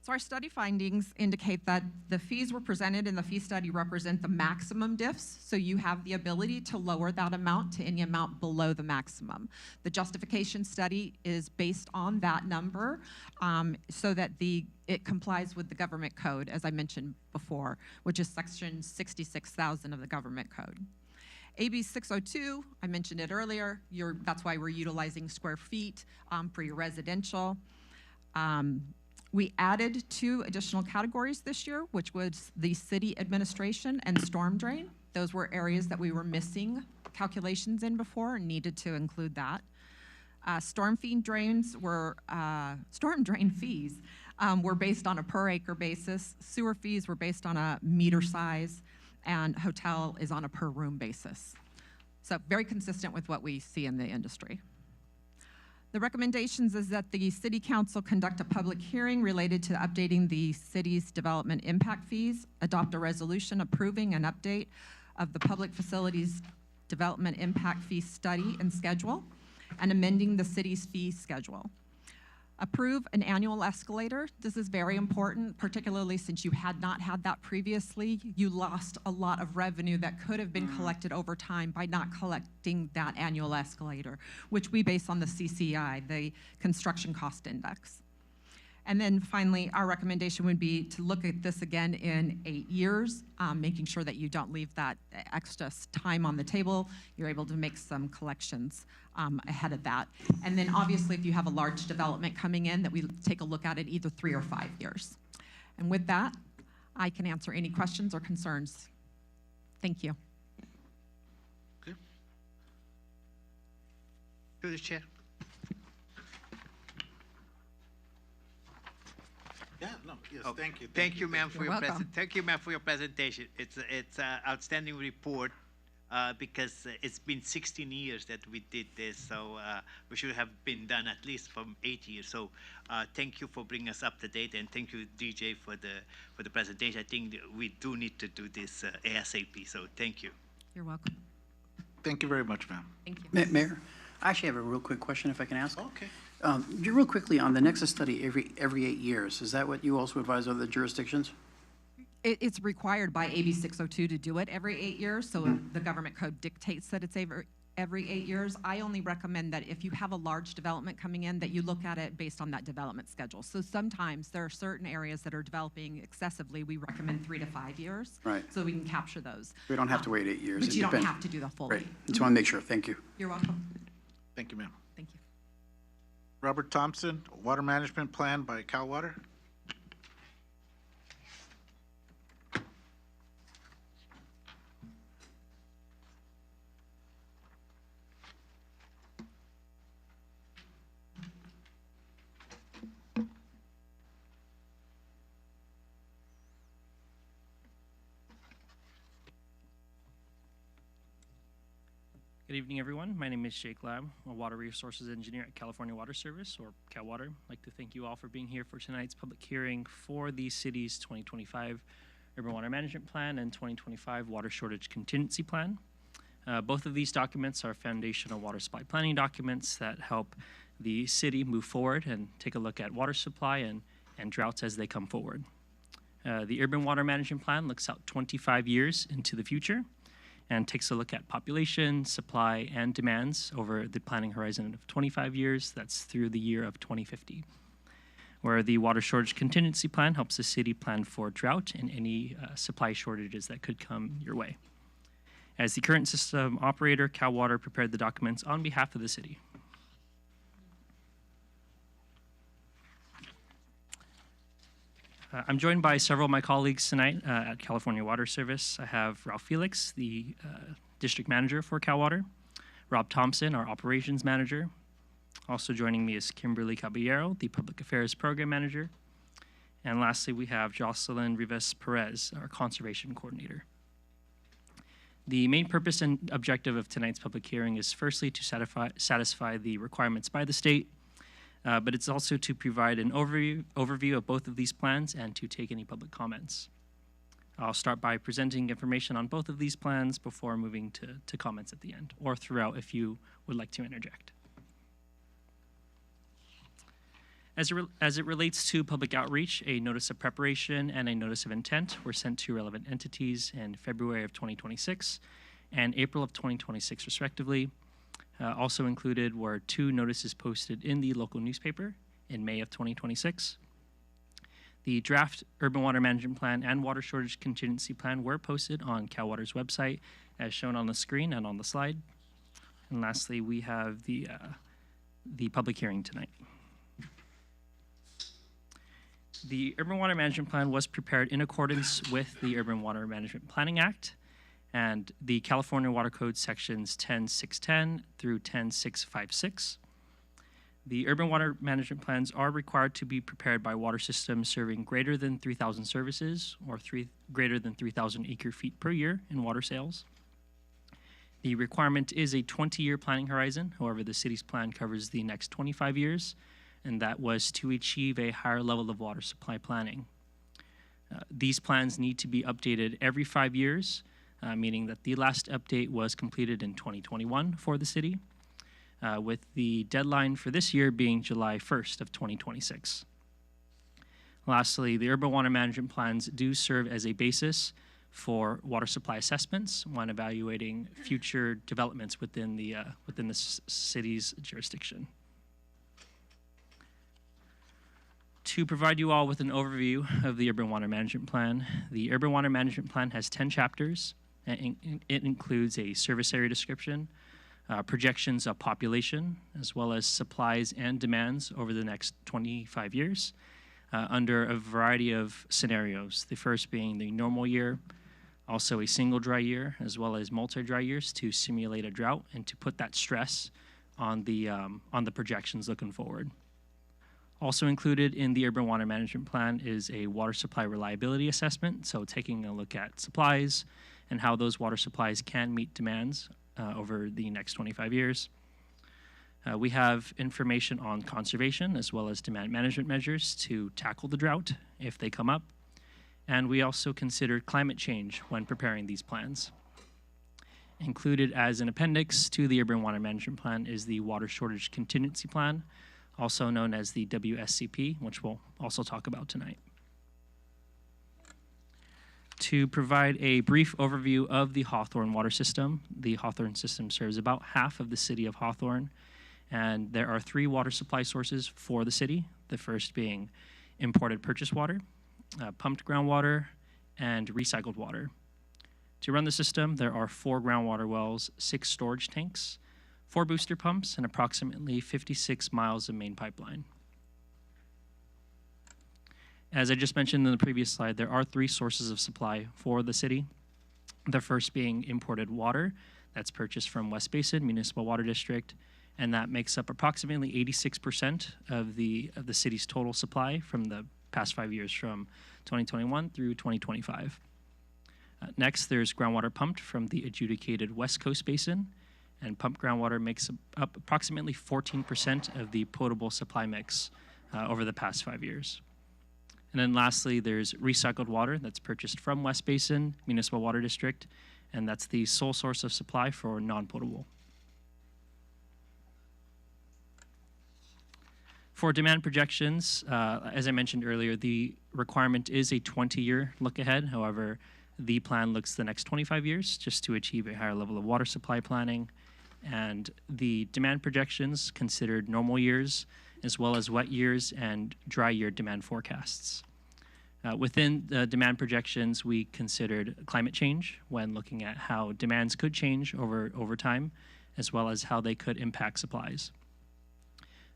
So our study findings indicate that the fees were presented in the fee study represent the maximum diffs, so you have the ability to lower that amount to any amount below the maximum. The justification study is based on that number so that it complies with the government code, as I mentioned before, which is section 66,000 of the government code. AB 602, I mentioned it earlier, that's why we're utilizing square feet for your residential. We added 2 additional categories this year, which was the city administration and storm drain. Those were areas that we were missing calculations in before and needed to include that. Storm drain fees were based on a per acre basis. Sewer fees were based on a meter size, and hotel is on a per room basis. So very consistent with what we see in the industry. The recommendations is that the City Council conduct a public hearing related to updating the city's development impact fees, adopt a resolution approving an update of the public facilities development impact fee study and schedule, and amending the city's fee schedule. Approve an annual escalator. This is very important, particularly since you had not had that previously. You lost a lot of revenue that could have been collected over time by not collecting that annual escalator, which we base on the CCI, the Construction Cost Index. And then finally, our recommendation would be to look at this again in 8 years, making sure that you don't leave that extra time on the table. You're able to make some collections ahead of that. And then obviously, if you have a large development coming in, that we take a look at it either 3 or 5 years. And with that, I can answer any questions or concerns. Thank you. Okay. To the chair. Yeah, no, yes, Okay. thank you. Thank you, ma'am, for You're your welcome. thank you, ma'am, for your presentation. It's an outstanding report because it's been 16 years that we did this, so we should have been done at least from 8 years. So thank you for bringing us up to date, and thank you, DJ, for the presentation. I think that we do need to do this ASAP, so thank you. You're welcome. Thank you very much, ma'am. Thank you. Mayor, I actually have a real quick question, if I can ask. Okay. Real quickly, on the Nexus study every 8 years, is that what you also advise other jurisdictions? It's required by AB 602 to do it every 8 years, so the government code dictates that it's every 8 years. I only recommend that if you have a large development coming in, that you look at it based on that development schedule. So sometimes there are certain areas that are developing excessively. We recommend 3 to 5 years. Right. So we can capture those. We don't have to wait 8 years. But It you don't depends. have to do the full Right. 8. Just want to make sure. Thank you. You're welcome. Thank you, ma'am. Thank you. Robert Thompson, Water Management Plan by Cal Water. Good evening, everyone. My name is Jake Lab, a Water Resources Engineer at California Water Service, or Cal Water. I'd like to thank you all for being here for tonight's public hearing for the city's 2025 Urban Water Management Plan and 2025 Water Shortage Contingency Plan. Both of these documents are foundational water supply planning documents that help the city move forward and take a look at water supply and droughts as they come forward. The Urban Water Management Plan looks out 25 years into the future and takes a look at population, supply, and demands over the planning horizon of 25 years. That's through the year of 2050. Where the Water Shortage Contingency Plan helps the city plan for drought and any supply shortages that could come your way. As the current system operator, Cal Water prepared the documents on behalf of the city. I'm joined by several of my colleagues tonight at California Water Service. I have Ralph Felix, the District Manager for Cal Water, Rob Thompson, our Operations Manager. Also joining me is Kimberly Caballero, the Public Affairs Program Manager. And lastly, we have Jocelyn Rivas Perez, our Conservation Coordinator. The main purpose and objective of tonight's public hearing is firstly to satisfy the requirements by the state, but it's also to provide an overview of both of these plans and to take any public comments. I'll start by presenting information on both of these plans before moving to comments at the end, or throughout if you would like to interject. As it relates to public outreach, a notice of preparation and a notice of intent were sent to relevant entities in February of 2026 and April of 2026, respectively. Also included were 2 notices posted in the local newspaper in May of 2026. The draft Urban Water Management Plan and Water Shortage Contingency Plan were posted on Cal Water's website, as shown on the screen and on the slide. And lastly, we have the public hearing tonight. The Urban Water Management Plan was prepared in accordance with the Urban Water Management Planning Act and the California Water Code sections 10610 through 10656. The urban water management plans are required to be prepared by water systems serving greater than 3,000 services or greater than 3,000 acre-feet per year in water sales. The requirement is a 20-year planning horizon. However, the city's plan covers the next 25 years, and that was to achieve a higher level of water supply planning. These plans need to be updated every 5 years, meaning that the last update was completed in 2021 for the city, with the deadline for this year being July 1st of 2026. Lastly, the urban water management plans do serve as a basis for water supply assessments when evaluating future developments within the city's jurisdiction. To provide you all with an overview of the Urban Water Management Plan, the Urban Water Management Plan has 10 chapters. It includes a service area description, projections of population, as well as supplies and demands over the next 25 years under a variety of scenarios. The first being the normal year, also a single dry year, as well as multi-dry years to simulate a drought and to put that stress on the projections looking forward. Also included in the Urban Water Management Plan is a water supply reliability assessment, so taking a look at supplies and how those water supplies can meet demands over the next 25 years. We have information on conservation as well as demand management measures to tackle the drought if they come up. And we also considered climate change when preparing these plans. Included as an appendix to the Urban Water Management Plan is the Water Shortage Contingency Plan, also known as the WSCP, which we'll also talk about tonight. To provide a brief overview of the Hawthorne water system, the Hawthorne system serves about half of the city of Hawthorne, and there are 3 water supply sources for the city, the first being imported purchased water, pumped groundwater, and recycled water. To run the system, there are 4 groundwater wells, 6 storage tanks, 4 booster pumps, and approximately 56 miles of main pipeline. As I just mentioned in the previous slide, there are 3 sources of supply for the city. The first being imported water that's purchased from West Basin Municipal Water District, and that makes up approximately 86% of the city's total supply from the past 5 years, from 2021 through 2025. Next, there's groundwater pumped from the adjudicated West Coast Basin, and pumped groundwater makes up approximately 14% of the potable supply mix over the past 5 years. And then lastly, there's recycled water that's purchased from West Basin Municipal Water District, and that's the sole source of supply for non-potable. For demand projections, as I mentioned earlier, the requirement is a 20-year look ahead. However, the plan looks the next 25 years just to achieve a higher level of water supply planning. And the demand projections considered normal years, as well as wet years and dry year demand forecasts. Within the demand projections, we considered climate change when looking at how demands could change over time, as well as how they could impact supplies.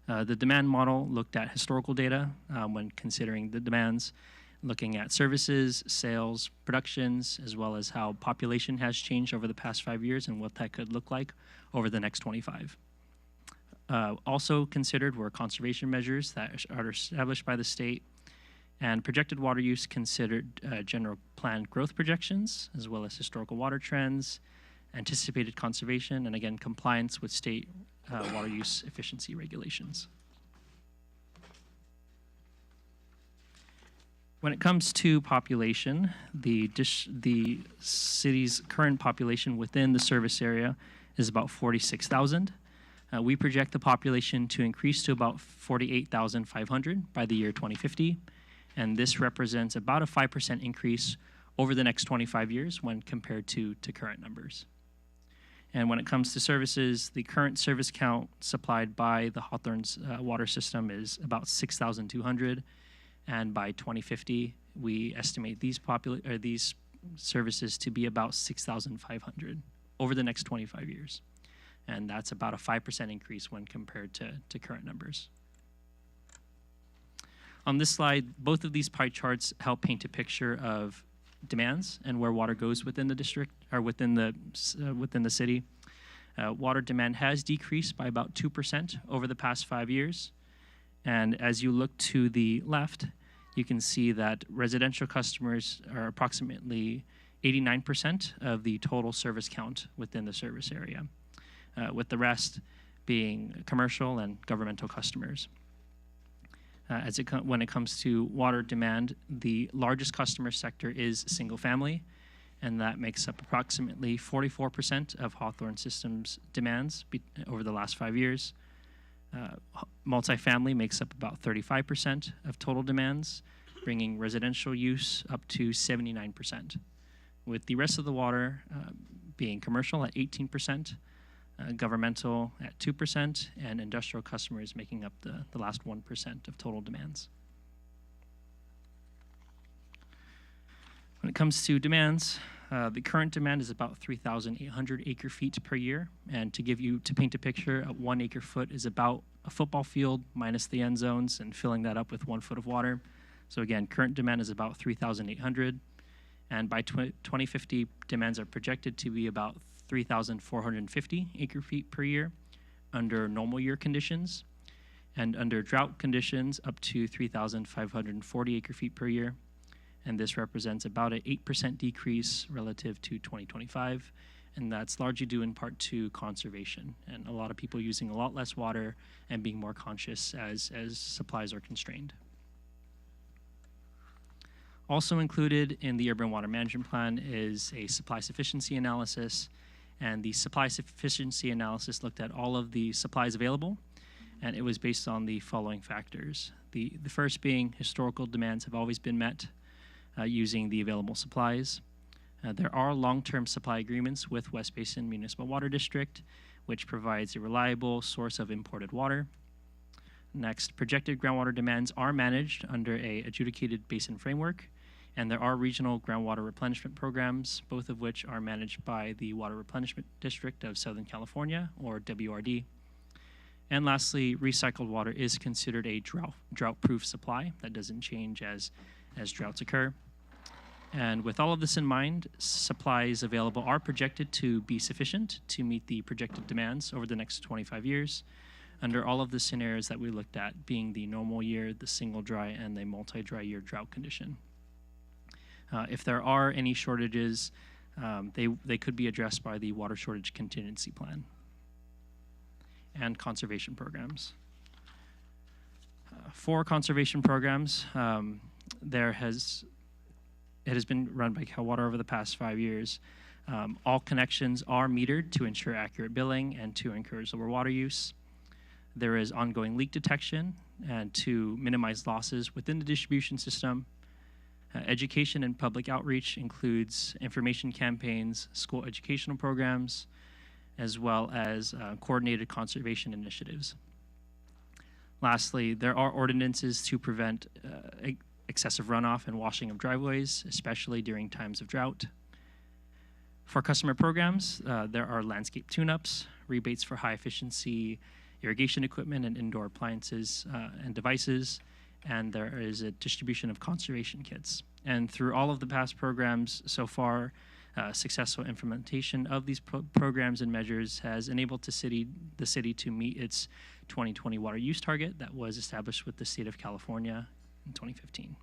The demand model looked at historical data when considering the demands, looking at services, sales, productions, as well as how population has changed over the past 5 years and what that could look like over the next 25. Also considered were conservation measures that are established by the state, and projected water use considered general plan growth projections, as well as historical water trends, anticipated conservation, and again, compliance with state water use efficiency regulations. When it comes to population, the city's current population within the service area is about 46,000. We project the population to increase to about 48,500 by the year 2050, and this represents about a 5% increase over the next 25 years when compared to current numbers. And when it comes to services, the current service count supplied by the Hawthorne's water system is about 6,200. And by 2050, we estimate these services to be about 6,500 over the next 25 years. And that's about a 5% increase when compared to current numbers. On this slide, both of these pie charts help paint a picture of demands and where water goes within the district or within the city. Water demand has decreased by about 2% over the past 5 years. And as you look to the left, you can see that residential customers are approximately 89% of the total service count within the service area, with the rest being commercial and governmental customers. When it comes to water demand, the largest customer sector is single family, and that makes up approximately 44% of Hawthorne System's demands over the last 5 years. Multifamily makes up about 35% of total demands, bringing residential use up to 79%, with the rest of the water being commercial at 18%, governmental at 2%, and industrial customers making up the last 1% of total demands. When it comes to demands, the current demand is about 3,800 acre feet per year. And to paint a picture, 1 acre foot is about a football field minus the end zones and filling that up with 1 foot of water. So again, current demand is about 3,800. And by 2050, demands are projected to be about 3,450 acre feet per year under normal year conditions, and under drought conditions up to 3,540 acre feet per year. and this represents about an 8% decrease relative to 2025, and that's largely due in part to conservation and a lot of people using a lot less water and being more conscious as supplies are constrained. Also included in the Urban Water Management Plan is a supply sufficiency analysis, and the supply sufficiency analysis looked at all of the supplies available, and it was based on the following factors. The first being historical demands have always been met using the available supplies. There are long-term supply agreements with West Basin Municipal Water District, which provides a reliable source of imported water. Next, projected groundwater demands are managed under a adjudicated basin framework, and there are regional groundwater replenishment programs, both of which are managed by the Water Replenishment District of Southern California, or WRD. And lastly, recycled water is considered a drought-proof supply that doesn't change as droughts occur. And with all of this in mind, supplies available are projected to be sufficient to meet the projected demands over the next 25 years under all of the scenarios that we looked at, being the normal year, the single dry, and the multi-dry year drought condition. If there are any shortages, they could be addressed by the Water Shortage Contingency Plan and conservation programs. For conservation programs, it has been run by Cal Water over the past 5 years. All connections are metered to ensure accurate billing and to encourage lower water use. There is ongoing leak detection and to minimize losses within the distribution system. Education and public outreach includes information campaigns, school educational programs, as well as coordinated conservation initiatives. Lastly, there are ordinances to prevent excessive runoff and washing of driveways, especially during times of drought. For customer programs, there are landscape tune-ups, rebates for high-efficiency irrigation equipment and indoor appliances and devices, and there is a distribution of conservation kits. And through all of the past programs so far, successful implementation of these programs and measures has enabled the city to meet its 2020 water use target that was established with the state of California in 2015.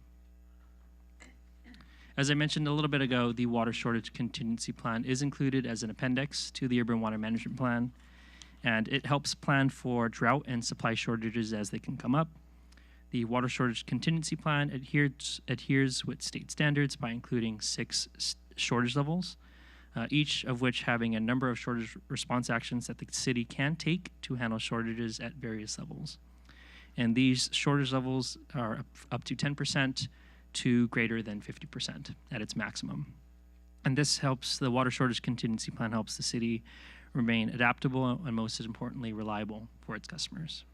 As I mentioned a little bit ago, the Water Shortage Contingency Plan is included as an appendix to the Urban Water Management Plan, and it helps plan for drought and supply shortages as they can come up. The Water Shortage Contingency Plan adheres with state standards by including 6 shortage levels, each of which having a number of shortage response actions that the city can take to handle shortages at various levels. And these shortage levels are up to 10% to greater than 50% at its maximum. And this helps, the Water Shortage Contingency Plan helps the city remain adaptable and most importantly, reliable for its customers.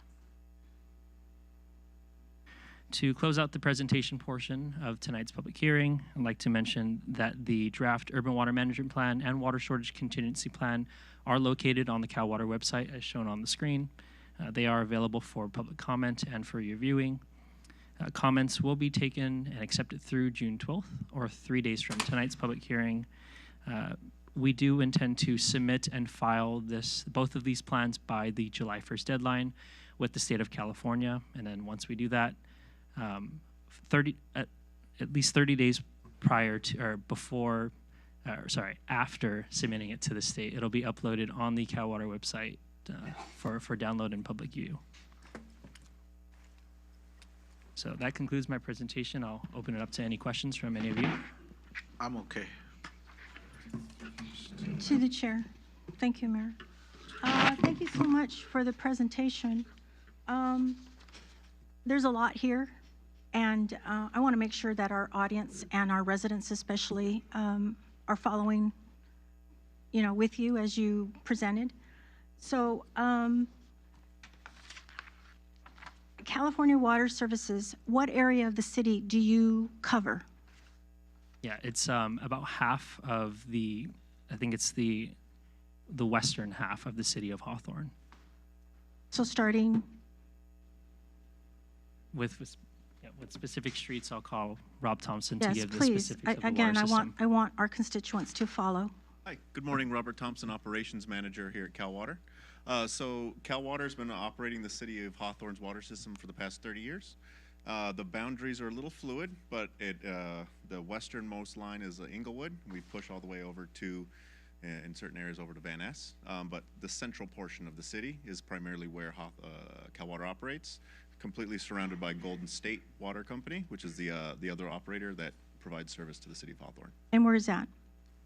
To close out the presentation portion of tonight's public hearing, I'd like to mention that the draft Urban Water Management Plan and Water Shortage Contingency Plan are located on the Cal Water website as shown on the screen. They are available for public comment and for your viewing. Comments will be taken and accepted through June 12th, or 3 days from tonight's public hearing. We do intend to submit and file both of these plans by the July 1st deadline with the state of California, and then once we do that, at least 30 days prior to or before, after submitting it to the state, it'll be uploaded on the Cal Water website for download and public view. So that concludes my presentation. I'll open it up to any questions from any of you. I'm okay. To the chair. Thank you, Mayor. Thank you so much for the presentation. There's a lot here, and I want to make sure that our audience and our residents especially are following, with you as you presented. So California Water Services, what area of the city do you cover? Yeah, it's about half of I think it's the western half of the city of Hawthorne. So starting? With specific streets, I'll call Rob Thompson to give the please. specifics of the Again, water system. I want our constituents to follow. Hi, good morning. Robert Thompson, Operations Manager here at Cal Water. So Cal Water has been operating the city of Hawthorne's water system for the past 30 years. The boundaries are a little fluid, but the westernmost line is Inglewood. We push all the way over to, in certain areas, over to Van Ness. But the central portion of the city is primarily where Cal Water operates, completely surrounded by Golden State Water Company, which is the other operator that provides service to the city of Hawthorne. And where is that?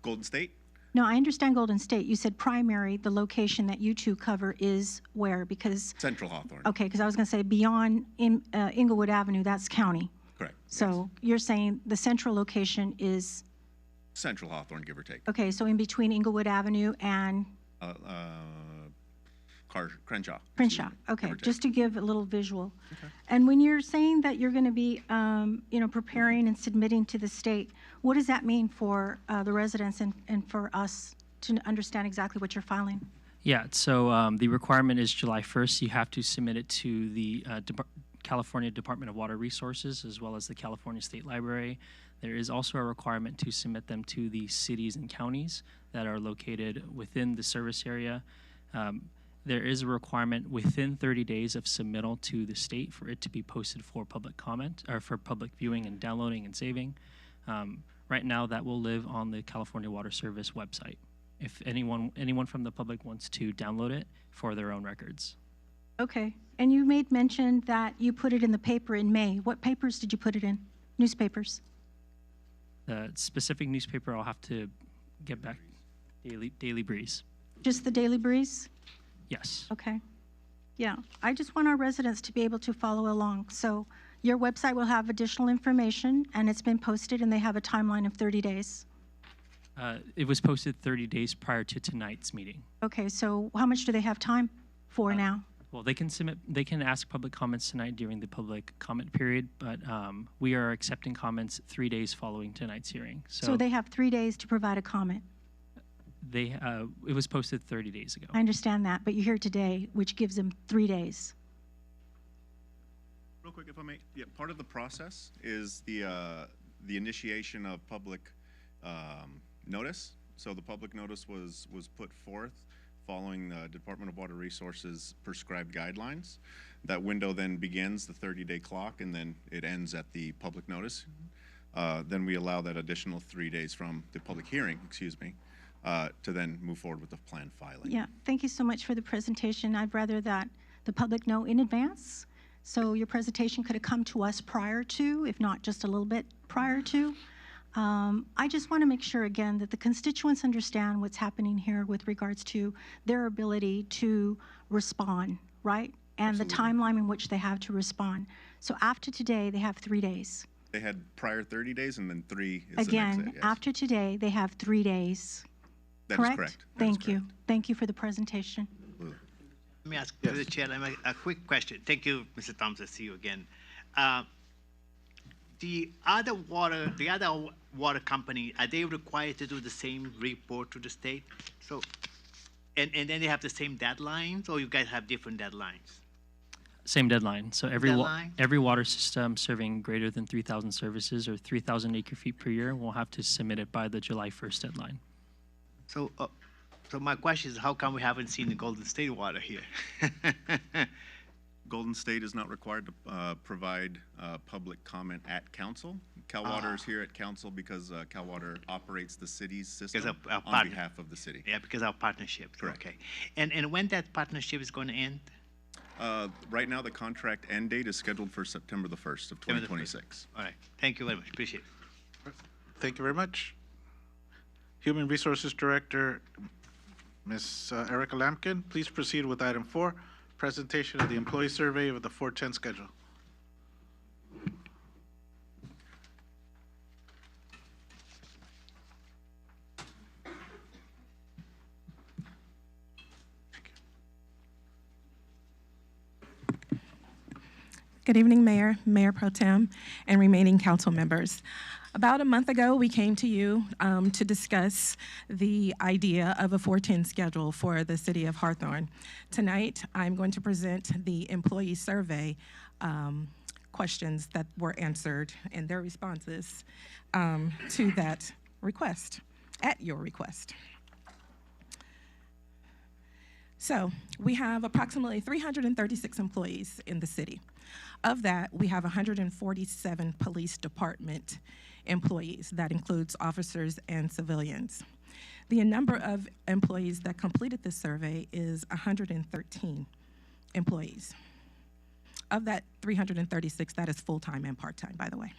Golden State? No, I understand Golden State. You said primary, the location that you two cover is where? Because, Central Hawthorne. okay, because I was going to say beyond Inglewood Avenue, that's county. Correct. So you're saying the central location is, Central Hawthorne, give or take. okay, so in between Inglewood Avenue and Crenshaw. Crenshaw. Okay, just to give a little visual. And when you're saying that you're going to be, preparing and submitting to the state, what does that mean for the residents and for us to understand exactly what you're filing? Yeah, so the requirement is July 1st. You have to submit it to the California Department of Water Resources as well as the California State Library. There is also a requirement to submit them to the cities and counties that are located within the service area. There is a requirement within 30 days of submittal to the state for it to be posted for public comment or for public viewing and downloading and saving. Right now, that will live on the California Water Service website if anyone from the public wants to download it for their own records. Okay, and you made mention that you put it in the paper in May. What papers did you put it in? Newspapers? The specific newspaper I'll have to get back. Daily Breeze. Just the Daily Breeze? Yes. Okay. Yeah, I just want our residents to be able to follow along. So your website will have additional information, and it's been posted, and they have a timeline of 30 days. It was posted 30 days prior to tonight's meeting. Okay, so how much do they have time for now? Well, they can ask public comments tonight during the public comment period, but we are accepting comments 3 days following tonight's hearing. So they have 3 days to provide a comment. It was posted 30 days ago. I understand that, but you're here today, which gives them 3 days. Real quick, if I may, yeah, part of the process is the initiation of public notice. So the public notice was put forth following the Department of Water Resources prescribed guidelines. That window then begins the 30-day clock, and then it ends at the public notice. Then we allow that additional 3 days from the public hearing, to then move forward with the plan filing. Yeah, thank you so much for the presentation. I'd rather that the public know in advance, so your presentation could have come to us prior to, if not just a little bit prior to. I just want to make sure, again, that the constituents understand what's happening here with regards to their ability to respond, right? And Absolutely. The timeline in which they have to respond. So after today, they have 3 days. They had prior 30 days, and then 3 is Again, the next day. Yes. after today, they have 3 days. That is correct. That is Thank you. Thank you for the presentation. Let me ask the chair a quick question. Thank you, Mr. Thompson. See you again. The other water company, are they required to do the same report to the state? So, and then they have the same deadlines, or you guys have different deadlines? Same deadline. So every Deadline? every water system serving greater than 3,000 services or 3,000 acre-feet per year will have to submit it by the July 1st deadline. So, so my question is, how come we haven't seen the Golden State Water here? Golden State is not required to provide public comment at council. Cal Water is here at council because Cal Water operates the city's system on behalf of the city. Yeah, because of our partnership. Correct. Okay. And when that partnership is going to end? Right now, the contract end date is scheduled for September the 1st of 2026. All right. Thank you very much. Appreciate it. Thank you very much. Human Resources Director, Ms. Erica Lampkin, please proceed with item 4, presentation of the employee survey of the 410 schedule. Good evening, Mayor, Mayor Pro Tem, and remaining council members. About a month ago, we came to you to discuss the idea of a 410 schedule for the city of Hawthorne. Tonight, I'm going to present the employee survey questions that were answered and their responses to that request, at your request. So we have approximately 336 employees in the city. Of that, we have 147 police department employees. That includes officers and civilians. The number of employees that completed this survey is 113 employees. Of that 336, that is full-time and part-time, by the way.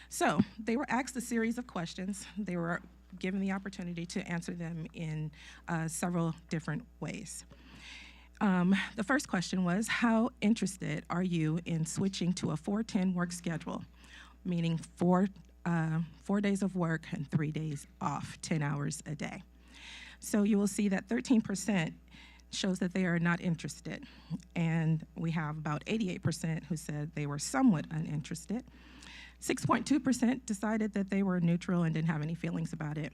So they were asked a series of questions. They were given the opportunity to answer them in several different ways. The first question was, how interested are you in switching to a 4-10 work schedule, meaning 4 days of work and 3 days off, 10 hours a day? So you will see that 13% shows that they are not interested, and we have about 88% who said they were somewhat uninterested. 6.2% decided that they were neutral and didn't have any feelings about it.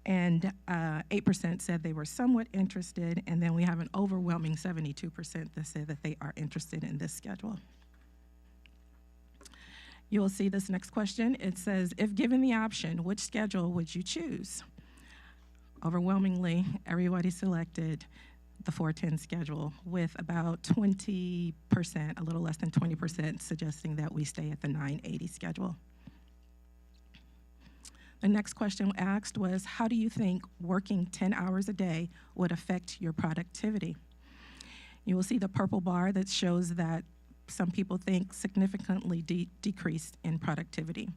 And 8% said they were somewhat interested, and then we have an overwhelming 72% that said that they are interested in this schedule. You will see this next question. It says, if given the option, which schedule would you choose? Overwhelmingly, everybody selected the 4-10 schedule, with about 20%, a little less than 20%, suggesting that we stay at the 9/80 schedule. The next question asked was, how do you think working 10 hours a day would affect your productivity? You will see the purple bar that shows that some people think significantly decreased in productivity.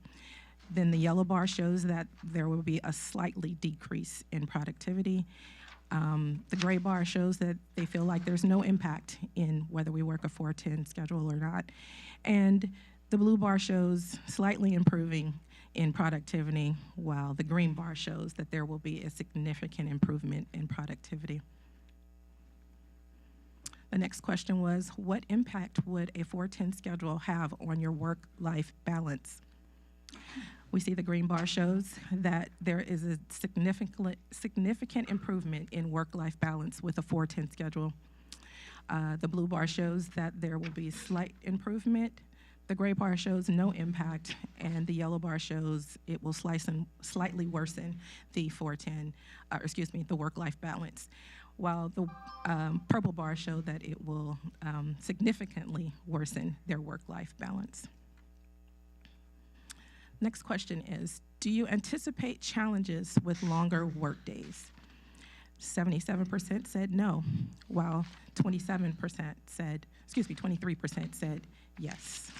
Then the yellow bar shows that there will be a slightly decrease in productivity. The gray bar shows that they feel like there's no impact in whether we work a 4-10 schedule or not. And the blue bar shows slightly improving in productivity, while the green bar shows that there will be a significant improvement in productivity. The next question was, what impact would a 4-10 schedule have on your work-life balance? We see the green bar shows that there is a significant improvement in work-life balance with a 4-10 schedule. The blue bar shows that there will be slight improvement. The gray bar shows no impact, and the yellow bar shows it will slightly worsen the the work-life balance, while the purple bar show that it will significantly worsen their work-life balance. Next question is, do you anticipate challenges with longer work days? 77% said no, while 23% said yes.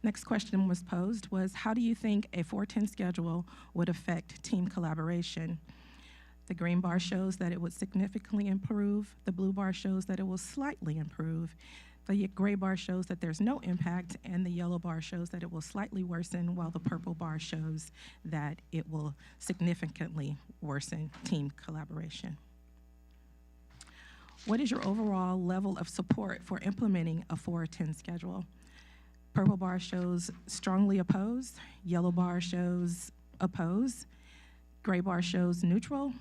Next question was posed was, how do you think a 4-10 schedule would affect team collaboration? The green bar shows that it would significantly improve. The blue bar shows that it will slightly improve. The gray bar shows that there's no impact, and the yellow bar shows that it will slightly worsen, while the purple bar shows that it will significantly worsen team collaboration. What is your overall level of support for implementing a 4-10 schedule? Purple bar shows strongly opposed, yellow bar shows oppose, gray bar shows neutral,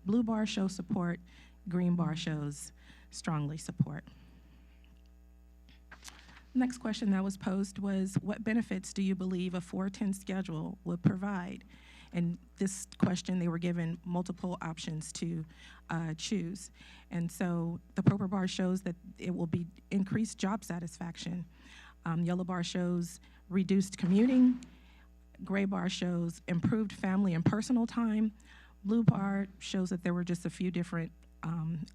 blue bar shows support, green bar shows strongly support. Next question that was posed was, what benefits do you believe a 4-10 schedule would provide? And this question, they were given multiple options to choose. And so the purple bar shows that it will be increased job satisfaction. Yellow bar shows reduced commuting. Gray bar shows improved family and personal time. Blue bar shows that there were just a few different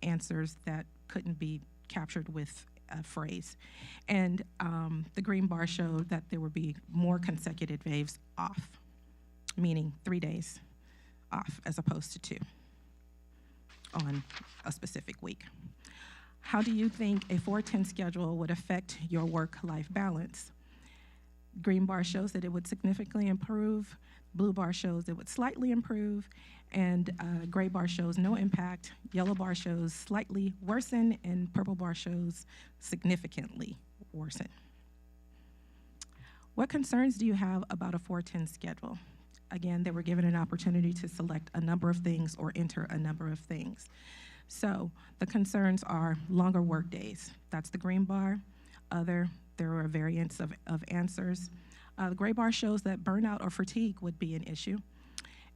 answers that couldn't be captured with a phrase. And the green bar showed that there would be more consecutive days off, meaning 3 days off as opposed to 2 on a specific week. How do you think a 4-10 schedule would affect your work-life balance? Green bar shows that it would significantly improve. Blue bar shows it would slightly improve. And gray bar shows no impact. Yellow bar shows slightly worsen, and purple bar shows significantly worsen. What concerns do you have about a 4-10 schedule? Again, they were given an opportunity to select a number of things or enter a number of things. So the concerns are longer work days. That's the green bar. There are variants of answers. The gray bar shows that burnout or fatigue would be an issue.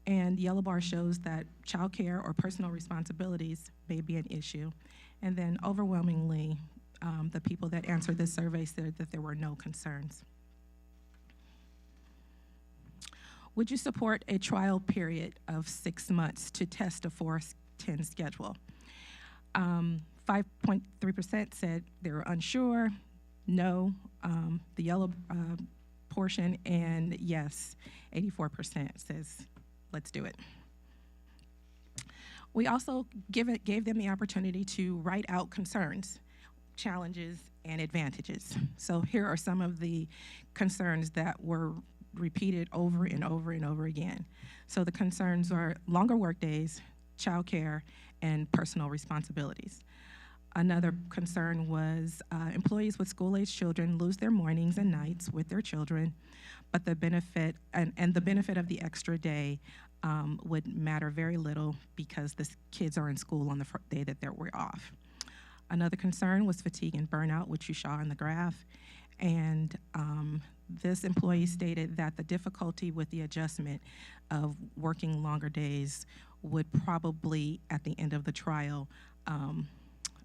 And yellow bar shows that childcare or personal responsibilities may be an issue. And then overwhelmingly, the people that answered this survey said that there were no concerns. Would you support a trial period of 6 months to test a 410 schedule? 5.3% said they were unsure, no, the yellow portion, and yes, 84% says, let's do it. We also gave them the opportunity to write out concerns, challenges, and advantages. So here are some of the concerns that were repeated over and over and over again. So the concerns are longer work days, childcare, and personal responsibilities. Another concern was employees with school-age children lose their mornings and nights with their children, but the benefit and the benefit of the extra day would matter very little because the kids are in school on the day that we're off. Another concern was fatigue and burnout, which you saw in the graph, and this employee stated that the difficulty with the adjustment of working longer days would probably, at the end of the trial,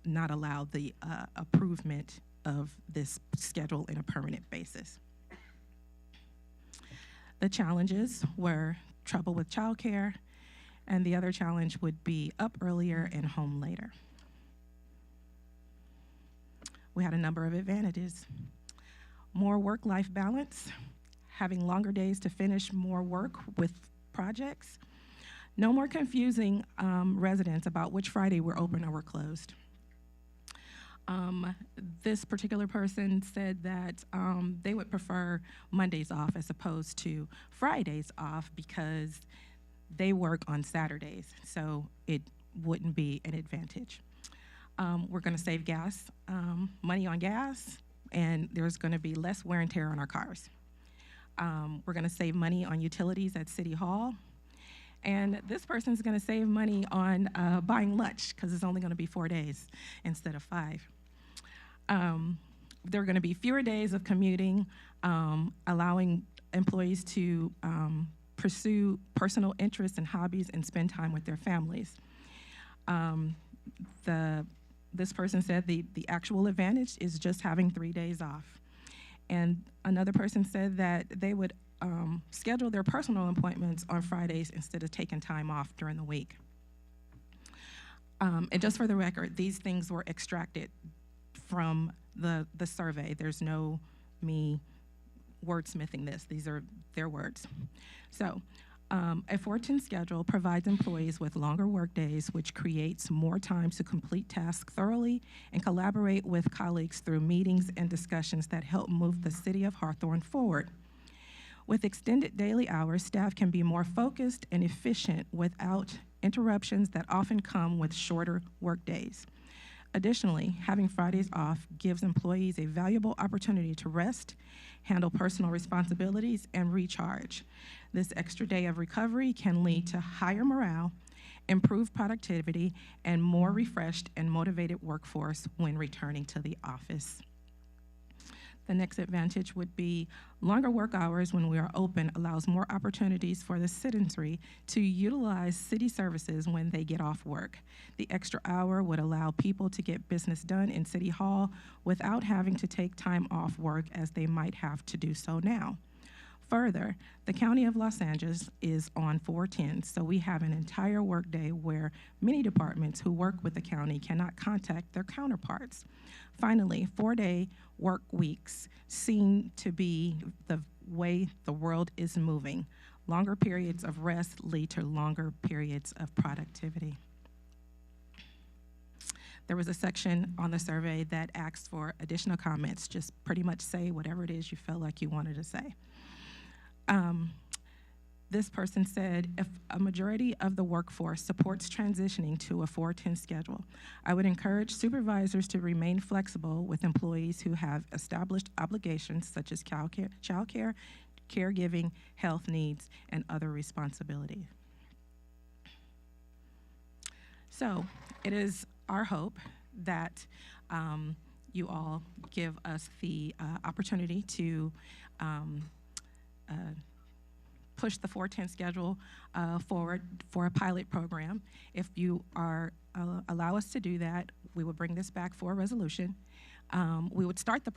not allow the improvement of this schedule in a permanent basis. The challenges were trouble with childcare, and the other challenge would be up earlier and home later. We had a number of advantages. More work-life balance, having longer days to finish more work with projects. No more confusing residents about which Friday we're open or we're closed. This particular person said that they would prefer Mondays off as opposed to Fridays off because they work on Saturdays, so it wouldn't be an advantage. We're gonna save gas, money on gas, and there's gonna be less wear and tear on our cars. We're gonna save money on utilities at City Hall. And this person's gonna save money on buying lunch because it's only gonna be 4 days instead of 5. There are gonna be fewer days of commuting, allowing employees to pursue personal interests and hobbies and spend time with their families. This person said the actual advantage is just having 3 days off. And another person said that they would schedule their personal appointments on Fridays instead of taking time off during the week. And just for the record, these things were extracted from the survey. There's no me wordsmithing this. These are their words. So a 410 schedule provides employees with longer work days, which creates more time to complete tasks thoroughly and collaborate with colleagues through meetings and discussions that help move the city of Hawthorne forward. With extended daily hours, staff can be more focused and efficient without interruptions that often come with shorter work days. Additionally, having Fridays off gives employees a valuable opportunity to rest, handle personal responsibilities, and recharge. This extra day of recovery can lead to higher morale, improved productivity, and more refreshed and motivated workforce when returning to the office. The next advantage would be longer work hours when we are open allows more opportunities for the citizenry to utilize city services when they get off work. The extra hour would allow people to get business done in City Hall without having to take time off work as they might have to do so now. Further, the County of Los Angeles is on 410, so we have an entire workday where many departments who work with the county cannot contact their counterparts. Finally, 4-day work weeks seem to be the way the world is moving. Longer periods of rest lead to longer periods of productivity. There was a section on the survey that asked for additional comments. Just pretty much say whatever it is you felt like you wanted to say. This person said, if a majority of the workforce supports transitioning to a 410 schedule, I would encourage supervisors to remain flexible with employees who have established obligations such as childcare, caregiving, health needs, and other responsibilities. So it is our hope that you all give us the opportunity to push the 410 schedule forward for a pilot program. If you are allow us to do that, we will bring this back for a resolution. We would start the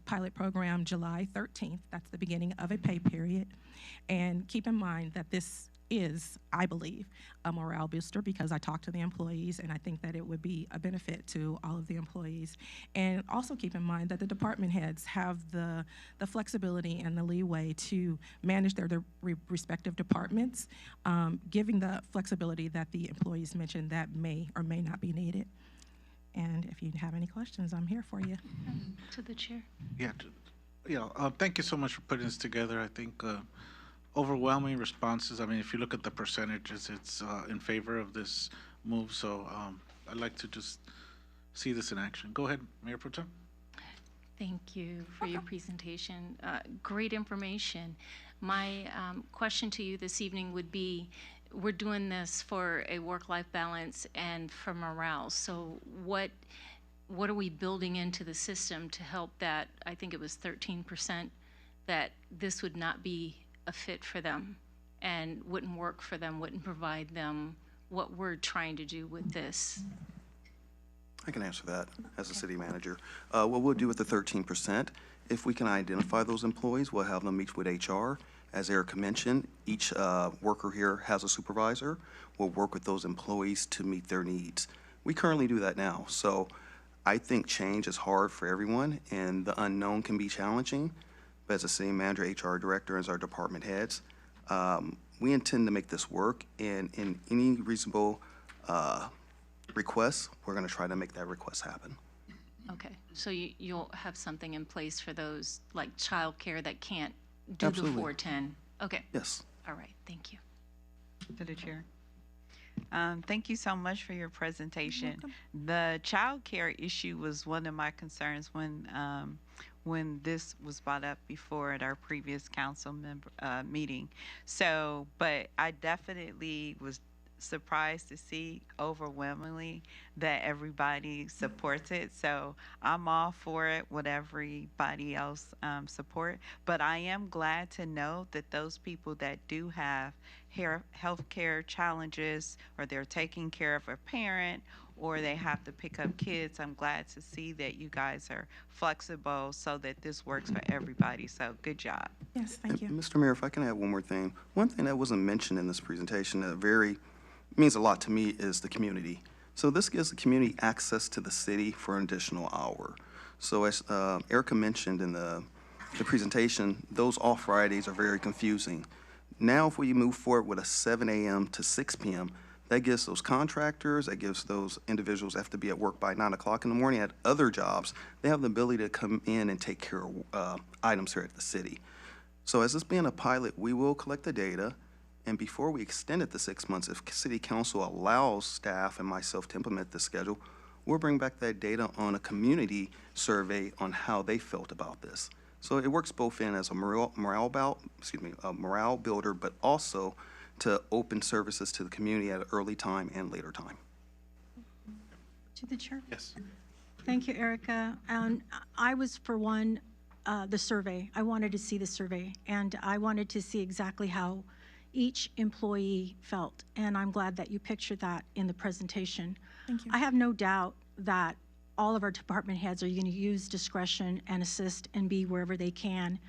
pilot program July 13th. That's the beginning of a pay period. And keep in mind that this is, I believe, a morale booster because I talked to the employees and I think that it would be a benefit to all of the employees. And also keep in mind that the department heads have the flexibility and the leeway to manage their respective departments, giving the flexibility that the employees mentioned that may or may not be needed. And if you have any questions, I'm here for you. To the chair. Thank you so much for putting this together. I think overwhelming responses. I mean, if you look at the percentages, it's in favor of this move. So I'd like to just see this in action. Go ahead, Mayor Pro Tem. Thank you for your presentation. Great information. My question to you this evening would be, we're doing this for a work-life balance and for morale. So what are we building into the system to help that? I think it was 13%, that this would not be a fit for them and wouldn't work for them, wouldn't provide them what we're trying to do with this. I can answer that as a city manager. What we'll do with the 13%, if we can identify those employees, we'll have them meet with HR. As Erica mentioned, each worker here has a supervisor. We'll work with those employees to meet their needs. We currently do that now. So I think change is hard for everyone, and the unknown can be challenging. But as a city manager, HR director, as our department heads, we intend to make this work. And in any reasonable requests, we're going to try to make that request happen. Okay, so you'll have something in place for those, like childcare that can't do Absolutely. the 410? Okay. Yes. All right, thank you. To the chair. Thank you so much for your presentation. The child care issue was one of my concerns when this was brought up before at our previous council member meeting. So, but I definitely was surprised to see overwhelmingly that everybody supports it. So I'm all for it, what everybody else support. But I am glad to know that those people that do have health care challenges, or they're taking care of a parent, or they have to pick up kids, I'm glad to see that you guys are flexible so that this works for everybody. So good job. Yes, thank you. Mr. Mayor, if I can add one more thing. One thing that wasn't mentioned in this presentation that means a lot to me is the community. So this gives the community access to the city for an additional hour. So as Erica mentioned in the presentation, those off Fridays are very confusing. Now if we move forward with a 7 a.m. to 6 p.m., that gives those contractors, that gives those individuals that have to be at work by 9 o'clock in the morning at other jobs, they have the ability to come in and take care of items here at the city. So as this being a pilot, we will collect the data. And before we extend it to 6 months, if City Council allows staff and myself to implement this schedule, we'll bring back that data on a community survey on how they felt about this. So it works both in as a morale builder, but also to open services to the community at an early time and later time. To the chair. Yes. Thank you, Erica. And I was, for one, the survey. I wanted to see the survey, and I wanted to see exactly how each employee felt, and I'm glad that you pictured that in the presentation. Thank you. I have no doubt that all of our department heads are going to use discretion and assist and be wherever they can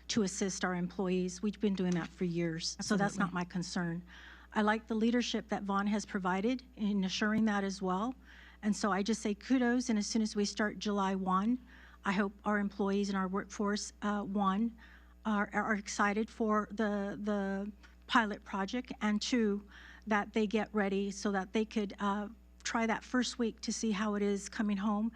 to assist our employees. We've been doing that for years, so that's not my concern. I like the leadership that Vaughn has provided in assuring that as well, and so I just say kudos, and as soon as we start July 1, I hope our employees and our workforce, are excited for the pilot project, and 2, that they get ready so that they could try that first week to see how it is coming home.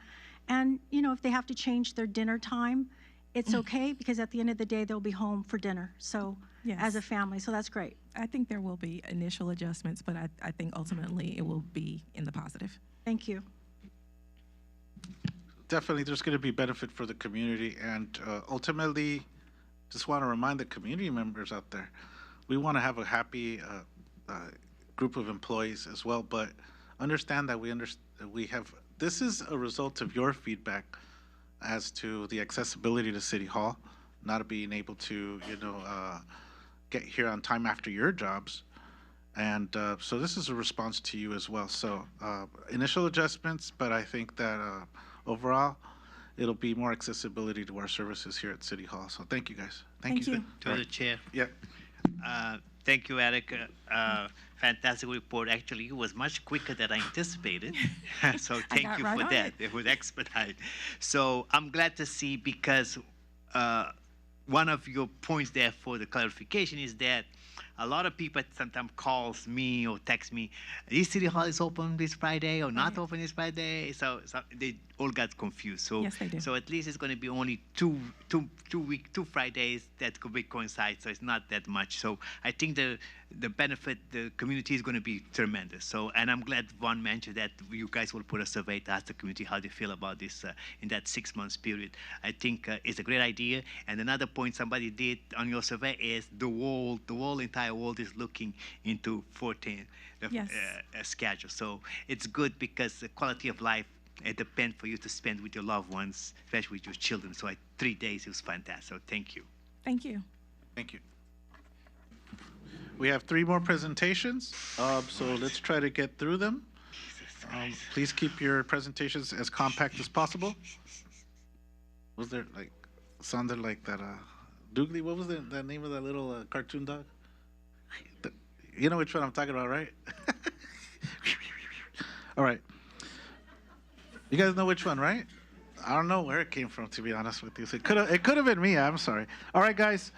And, you know, if they have to change their dinner time, it's okay, because at the end of the day, they'll be home for dinner, so Yes. as a family, so that's great. I think there will be initial adjustments, but I think ultimately it will be in the positive. Thank you. Definitely, there's going to be benefit for the community, and ultimately, just want to remind the community members out there, we want to have a happy group of employees as well, but understand that we have, this is a result of your feedback as to the accessibility to City Hall, not being able to, get here on time after your jobs. And so this is a response to you as well. So initial adjustments, but I think that overall, it'll be more accessibility to our services here at City Hall. So thank you guys. Thank you. To the chair. Yeah. Thank you, Eric. Fantastic report. Actually, it was much quicker than I anticipated. So thank got you right for on that. it. It was expedited. So I'm glad to see, because one of your points there for the clarification is that a lot of people sometimes calls me or text me, is City Hall is open this Friday or not open this Friday? So they all got confused. So Yes, they do. so at least it's going to be only two Fridays that could be coincide. So it's not that much. So I think the benefit the community is going to be tremendous. So, and I'm glad Vaughn mentioned that you guys will put a survey to ask the community how they feel about this in that 6 months period. I think it's a great idea. And another point somebody did on your survey is the entire world is looking into 14 Yes. schedule. So it's good because the quality of life, it depends for you to spend with your loved ones, especially with your children. So 3 days, it was fantastic. So thank you. Thank you. Thank you. We have 3 more presentations, so let's try to get through them. Please keep your presentations as compact as possible. Was there sounded like that, Doogly, what was the name of that little cartoon dog? You know which one I'm talking about, right? All right. You guys know which one, right? I don't know where it came from, to be honest with you. So it could have been me. I'm sorry. All right, guys.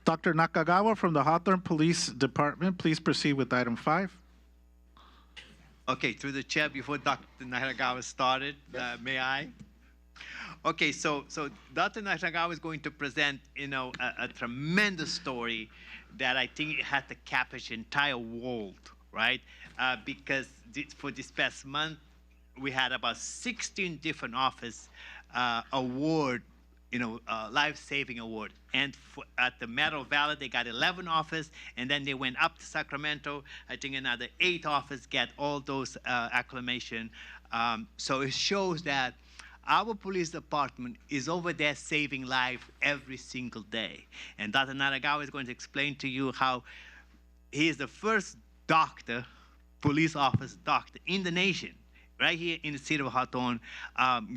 Dr. Nakagawa from the Hawthorne Police Department, please proceed with item 5. Okay, through the chair, before Dr. Nakagawa started, may I? Okay, so Dr. Nakagawa is going to present, a tremendous story that I think it had to capture the entire world, right? Because for this past month, we had about 16 different office award, life-saving award. And at the Meadow Valley, they got 11 office, and then they went up to Sacramento. I think another 8 office get all those acclamation. So it shows that our police department is over there saving life every single day. And Dr. Nakagawa is going to explain to you how he is the first police officer doctor in the nation, right here in the city of Hawthorne,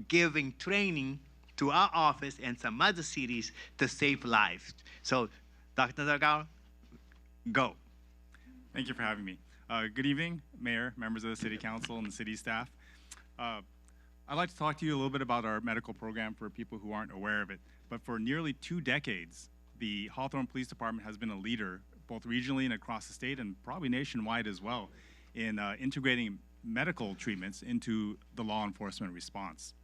giving training to our office and some other cities to save lives. So, Dr. Nakagawa, go. Thank you for having me. Good evening, Mayor, members of the City Council, and the city staff. I'd like to talk to you a little bit about our medical program for people who aren't aware of it. But for nearly 2 decades, the Hawthorne Police Department has been a leader, both regionally and across the state, and probably nationwide as well, in integrating medical treatments into the law enforcement response.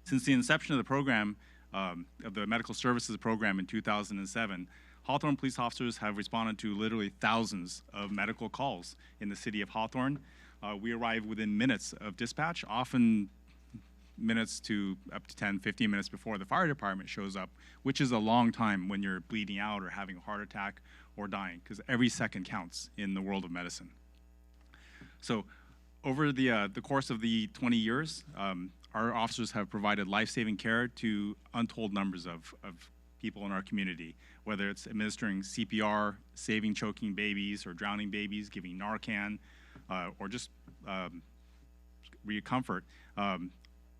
Since the inception of the program, of the medical services program in 2007, Hawthorne police officers have responded to literally thousands of medical calls in the city of Hawthorne. We arrive within minutes of dispatch, often minutes to up to 10, 15 minutes before the fire department shows up, which is a long time when you're bleeding out or having a heart attack or dying, because every second counts in the world of medicine. So over the course of the 20 years, our officers have provided life-saving care to untold numbers of people in our community, whether it's administering CPR, saving choking babies or drowning babies, giving Narcan, or just comfort.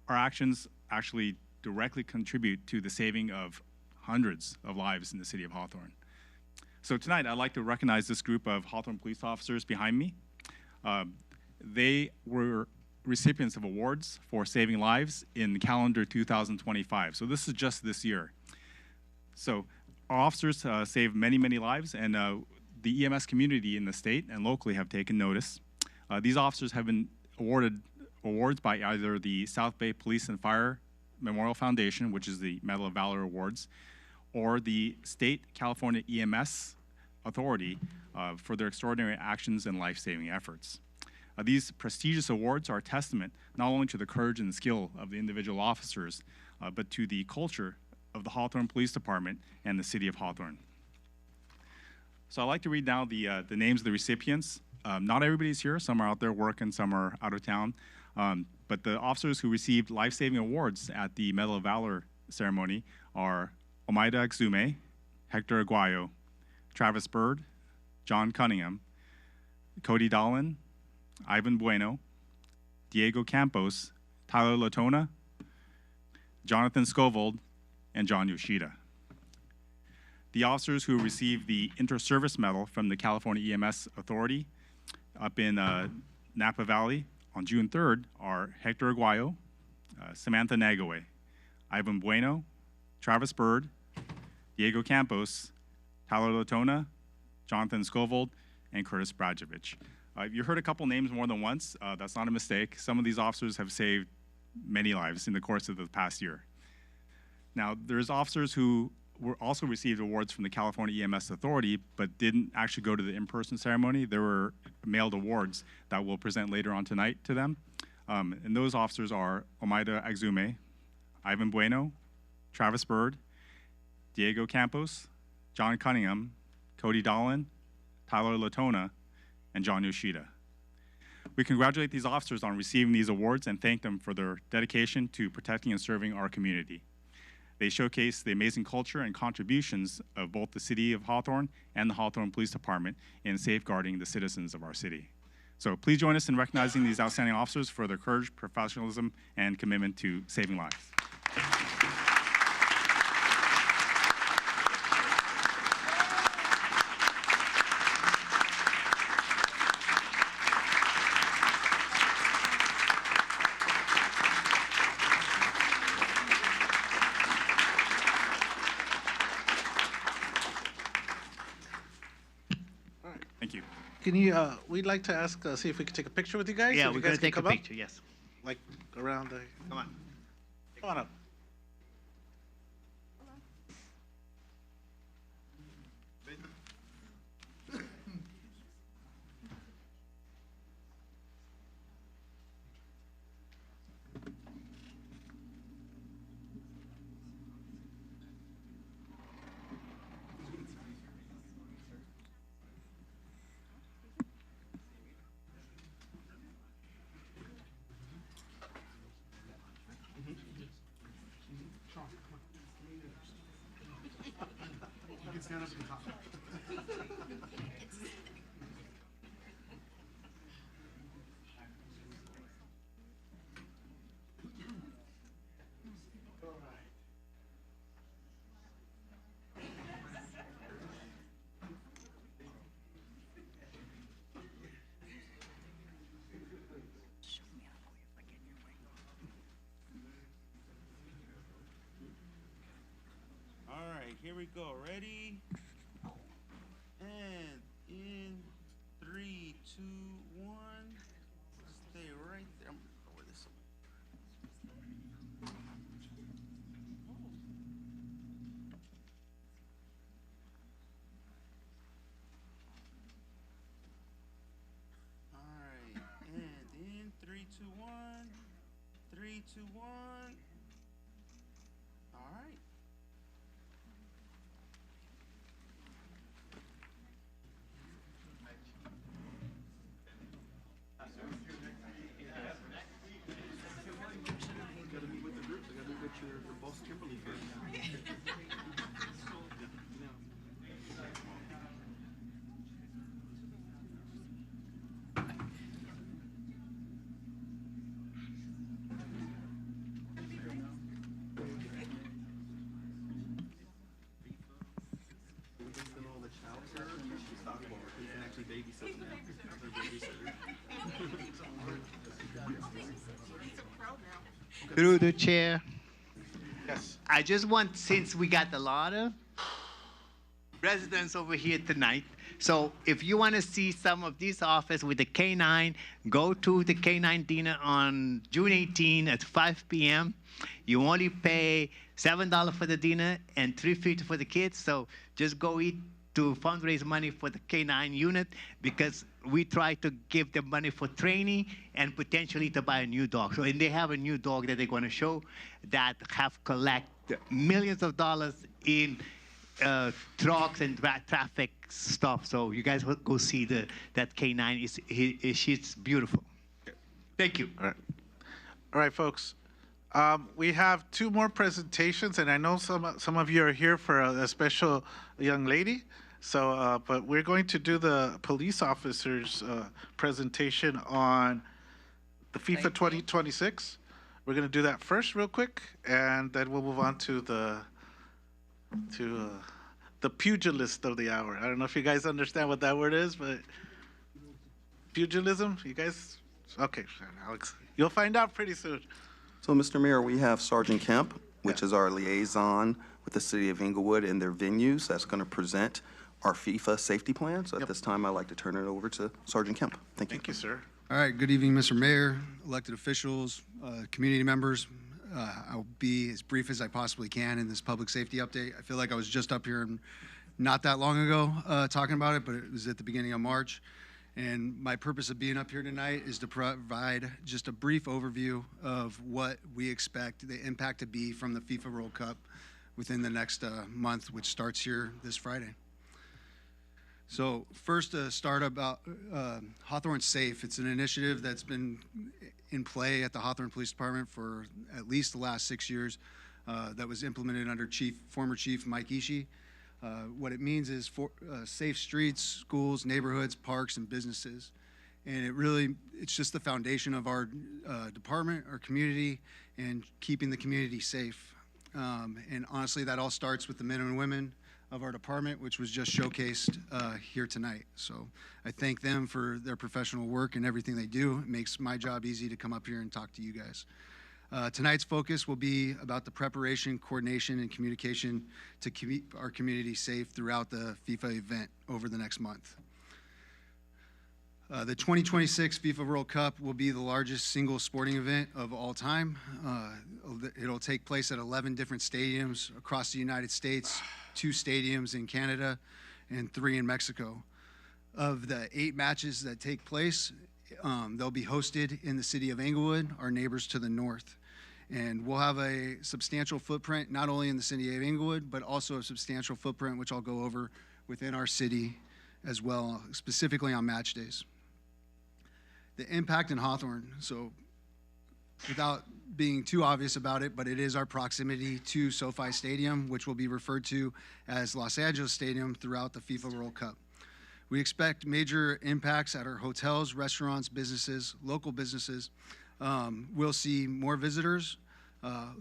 Our actions actually directly contribute to the saving of hundreds of lives in the city of Hawthorne. So tonight, I'd like to recognize this group of Hawthorne police officers behind me. They were recipients of awards for saving lives in calendar 2025. So this is just this year. So our officers saved many, many lives, and the EMS community in the state and locally have taken notice. These officers have been awarded awards by either the South Bay Police and Fire Memorial Foundation, which is the Medal of Valor Awards, or the State California EMS Authority for their extraordinary actions and life-saving efforts. These prestigious awards are a testament not only to the courage and skill of the individual officers, but to the culture of the Hawthorne Police Department and the city of Hawthorne. So I'd like to read now the names of the recipients. Not everybody's here. Some are out there working, some are out of town. But the officers who received life-saving awards at the Medal of Valor ceremony are Omaida Exume, Hector Aguayo, Travis Bird, John Cunningham, Cody Dolan, Ivan Bueno, Diego Campos, Tyler Latona, Jonathan Scovold, and John Yoshida. The officers who received the Inter-Service Medal from the California EMS Authority up in Napa Valley on June 3rd are Hector Aguayo, Samantha Nagaway, Ivan Bueno, Travis Bird, Diego Campos, Tyler Latona, Jonathan Scovold, and Curtis Bradjevich. You heard a couple names more than once. That's not a mistake. Some of these officers have saved many lives in the course of the past year. Now, there's officers who also received awards from the California EMS Authority, but didn't actually go to the in-person ceremony. There were mailed awards that we'll present later on tonight to them. And those officers are Omaida Agzume, Ivan Bueno, Travis Bird, Diego Campos, John Cunningham, Cody Dolan, Tyler Latona, and John Yoshida. We congratulate these officers on receiving these awards and thank them for their dedication to protecting and serving our community. They showcase the amazing culture and contributions of both the City of Hawthorne and the Hawthorne Police Department in safeguarding the citizens of our city. So please join us in recognizing these outstanding officers for their courage, professionalism, and commitment to saving lives. Thank you. Can you, we'd like to ask, see if we could take a picture with you guys? Yeah, If we're you going guys to can take a come up, picture, yes. Like around the, Come on. come on up. All right, here we go. Ready? And in 3, 2, 1. Stay right there. I'm gonna lower this up. All right, and in 3, 2, 1. 3, 2, 1. All right. Through the chair. Yes. I just want, since we got a lot of residents over here tonight, so if you want to see some of these officers with the K9, go to the K9 dinner on June 18 at 5 p.m. You only pay $7 for the dinner and $3.50 for the kids. So just go eat to fundraise money for the K9 unit, because we try to give them money for training and potentially to buy a new dog. So, and they have a new dog that they're going to show that have collected millions of dollars in trucks and traffic stuff. So you guys will go see that K9. She's beautiful. Thank you. All right, folks. We have 2 more presentations, and I know some of you are here for a special young lady. So, but we're going to do the police officers' presentation on the FIFA 2026. we're going to do that first real quick, and then we'll move on to the pugilist of the hour. I don't know if you guys understand what that word is, but pugilism, you guys? Okay, Alex, you'll find out pretty soon. So, Mr. Mayor, we have Sergeant Kemp, which is our liaison with the city of Inglewood and their venues, that's going to present our FIFA safety plan. So at this time, I'd like to turn it over to Sergeant Kemp. Thank you. Thank you, sir. All right, good evening, Mr. Mayor, elected officials, community members. I'll be as brief as I possibly can in this public safety update. I feel like I was just up here not that long ago talking about it, but it was at the beginning of March. And my purpose of being up here tonight is to provide just a brief overview of what we expect the impact to be from the FIFA World Cup within the next month, which starts here this Friday. So first, to start about Hawthorne Safe. It's an initiative that's been in play at the Hawthorne Police Department for at least the last 6 years. That was implemented under former Chief Mike Ishii. What it means is safe streets, schools, neighborhoods, parks, and businesses. And it's just the foundation of our department, our community, and keeping the community safe. And honestly, that all starts with the men and women of our department, which was just showcased here tonight. So I thank them for their professional work and everything they do. It makes my job easy to come up here and talk to you guys. Tonight's focus will be about the preparation, coordination, and communication to keep our community safe throughout the FIFA event over the next month. The 2026 FIFA World Cup will be the largest single sporting event of all time. It'll take place at 11 different stadiums across the United States, 2 stadiums in Canada, and 3 in Mexico. Of the 8 matches that take place, they'll be hosted in the city of Inglewood, our neighbors to the north. And we'll have a substantial footprint, not only in the city of Inglewood, but also a substantial footprint, which I'll go over within our city as well, specifically on match days. The impact in Hawthorne, so without being too obvious about it, but it is our proximity to SoFi Stadium, which will be referred to as Los Angeles Stadium throughout the FIFA World Cup. We expect major impacts at our hotels, restaurants, businesses, local businesses. We'll see more visitors.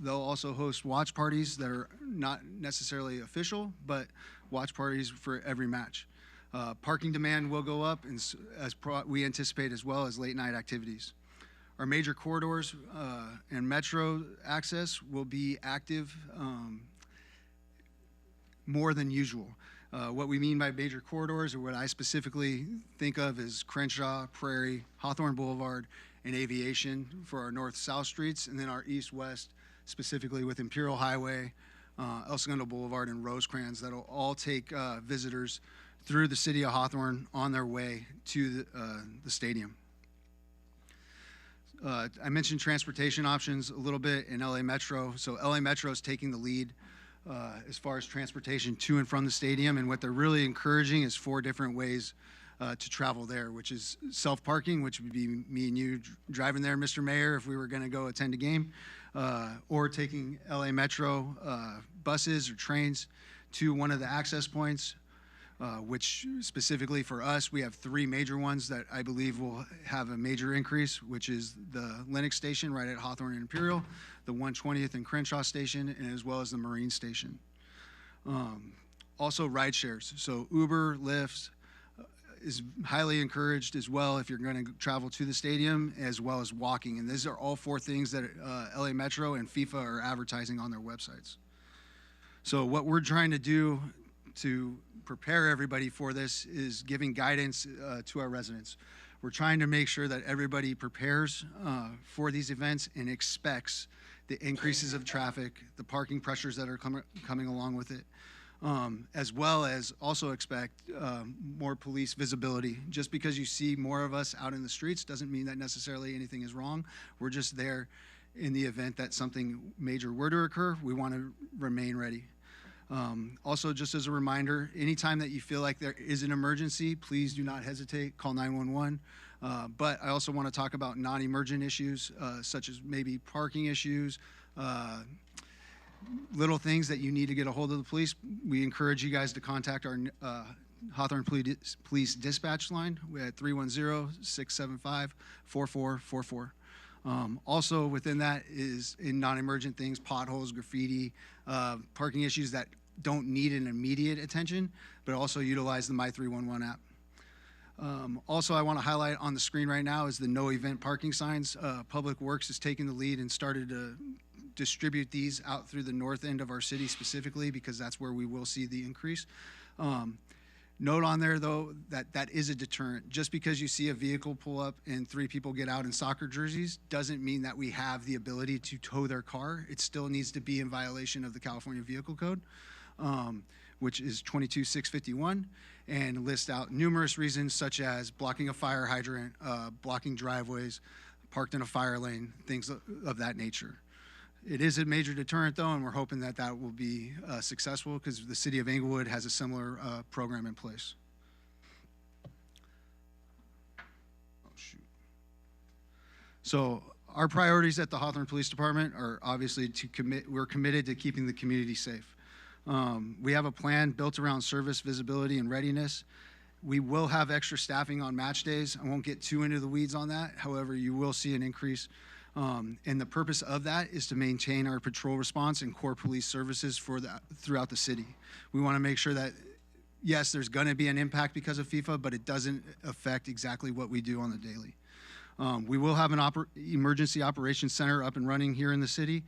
They'll also host watch parties that are not necessarily official, but watch parties for every match. Parking demand will go up, and we anticipate, as well as late night activities. Our major corridors and metro access will be active more than usual. What we mean by major corridors, or what I specifically think of, is Crenshaw, Prairie, Hawthorne Boulevard, and Aviation for our north-south streets, and then our east-west, specifically with Imperial Highway, El Segundo Boulevard, and Rosecrans. That'll all take visitors through the city of Hawthorne on their way to the stadium. I mentioned transportation options a little bit in LA Metro. So LA Metro is taking the lead as far as transportation to and from the stadium, and what they're really encouraging is 4 different ways to travel there, which is self-parking, which would be me and you driving there, Mr. Mayor, if we were going to go attend a game, or taking LA Metro buses or trains to one of the access points, which specifically for us, we have 3 major ones that I believe will have a major increase, which is the Lenox Station right at Hawthorne and Imperial, the 120th and Crenshaw Station, and as well as the Marine Station. Also ride shares, so Uber, Lyft is highly encouraged as well if you're going to travel to the stadium, as well as walking. And these are all 4 things that LA Metro and FIFA are advertising on their websites. So what we're trying to do to prepare everybody for this is giving guidance to our residents. We're trying to make sure that everybody prepares for these events and expects the increases of traffic, the parking pressures that are coming along with it, as well as also expect more police visibility. Just because you see more of us out in the streets doesn't mean that necessarily anything is wrong. We're just there in the event that something major were to occur. We want to remain ready. Also, just as a reminder, anytime that you feel like there is an emergency, please do not hesitate, call 911. But I also want to talk about non-emergent issues, such as maybe parking issues, little things that you need to get a hold of the police. We encourage you guys to contact our Hawthorne Police Dispatch line at 310-675-4444. Also within that is in non-emergent things, potholes, graffiti, parking issues that don't need an immediate attention, but also utilize the My 311 app. Also, I want to highlight on the screen right now is the no event parking signs. Public Works has taken the lead and started to distribute these out through the north end of our city specifically because that's where we will see the increase. Note on there, though, that is a deterrent. Just because you see a vehicle pull up and 3 people get out in soccer jerseys doesn't mean that we have the ability to tow their car. It still needs to be in violation of the California Vehicle Code, which is 22651, and lists out numerous reasons such as blocking a fire hydrant, blocking driveways, parked in a fire lane, things of that nature. It is a major deterrent, though, and we're hoping that that will be successful because the city of Inglewood has a similar program in place. Oh, shoot. So our priorities at the Hawthorne Police Department are obviously we're committed to keeping the community safe. We have a plan built around service, visibility, and readiness. We will have extra staffing on match days. I won't get too into the weeds on that. However, you will see an increase. And the purpose of that is to maintain our patrol response and core police services throughout the city. We want to make sure that, yes, there's going to be an impact because of FIFA, but it doesn't affect exactly what we do on the daily. We will have an emergency operations center up and running here in the city.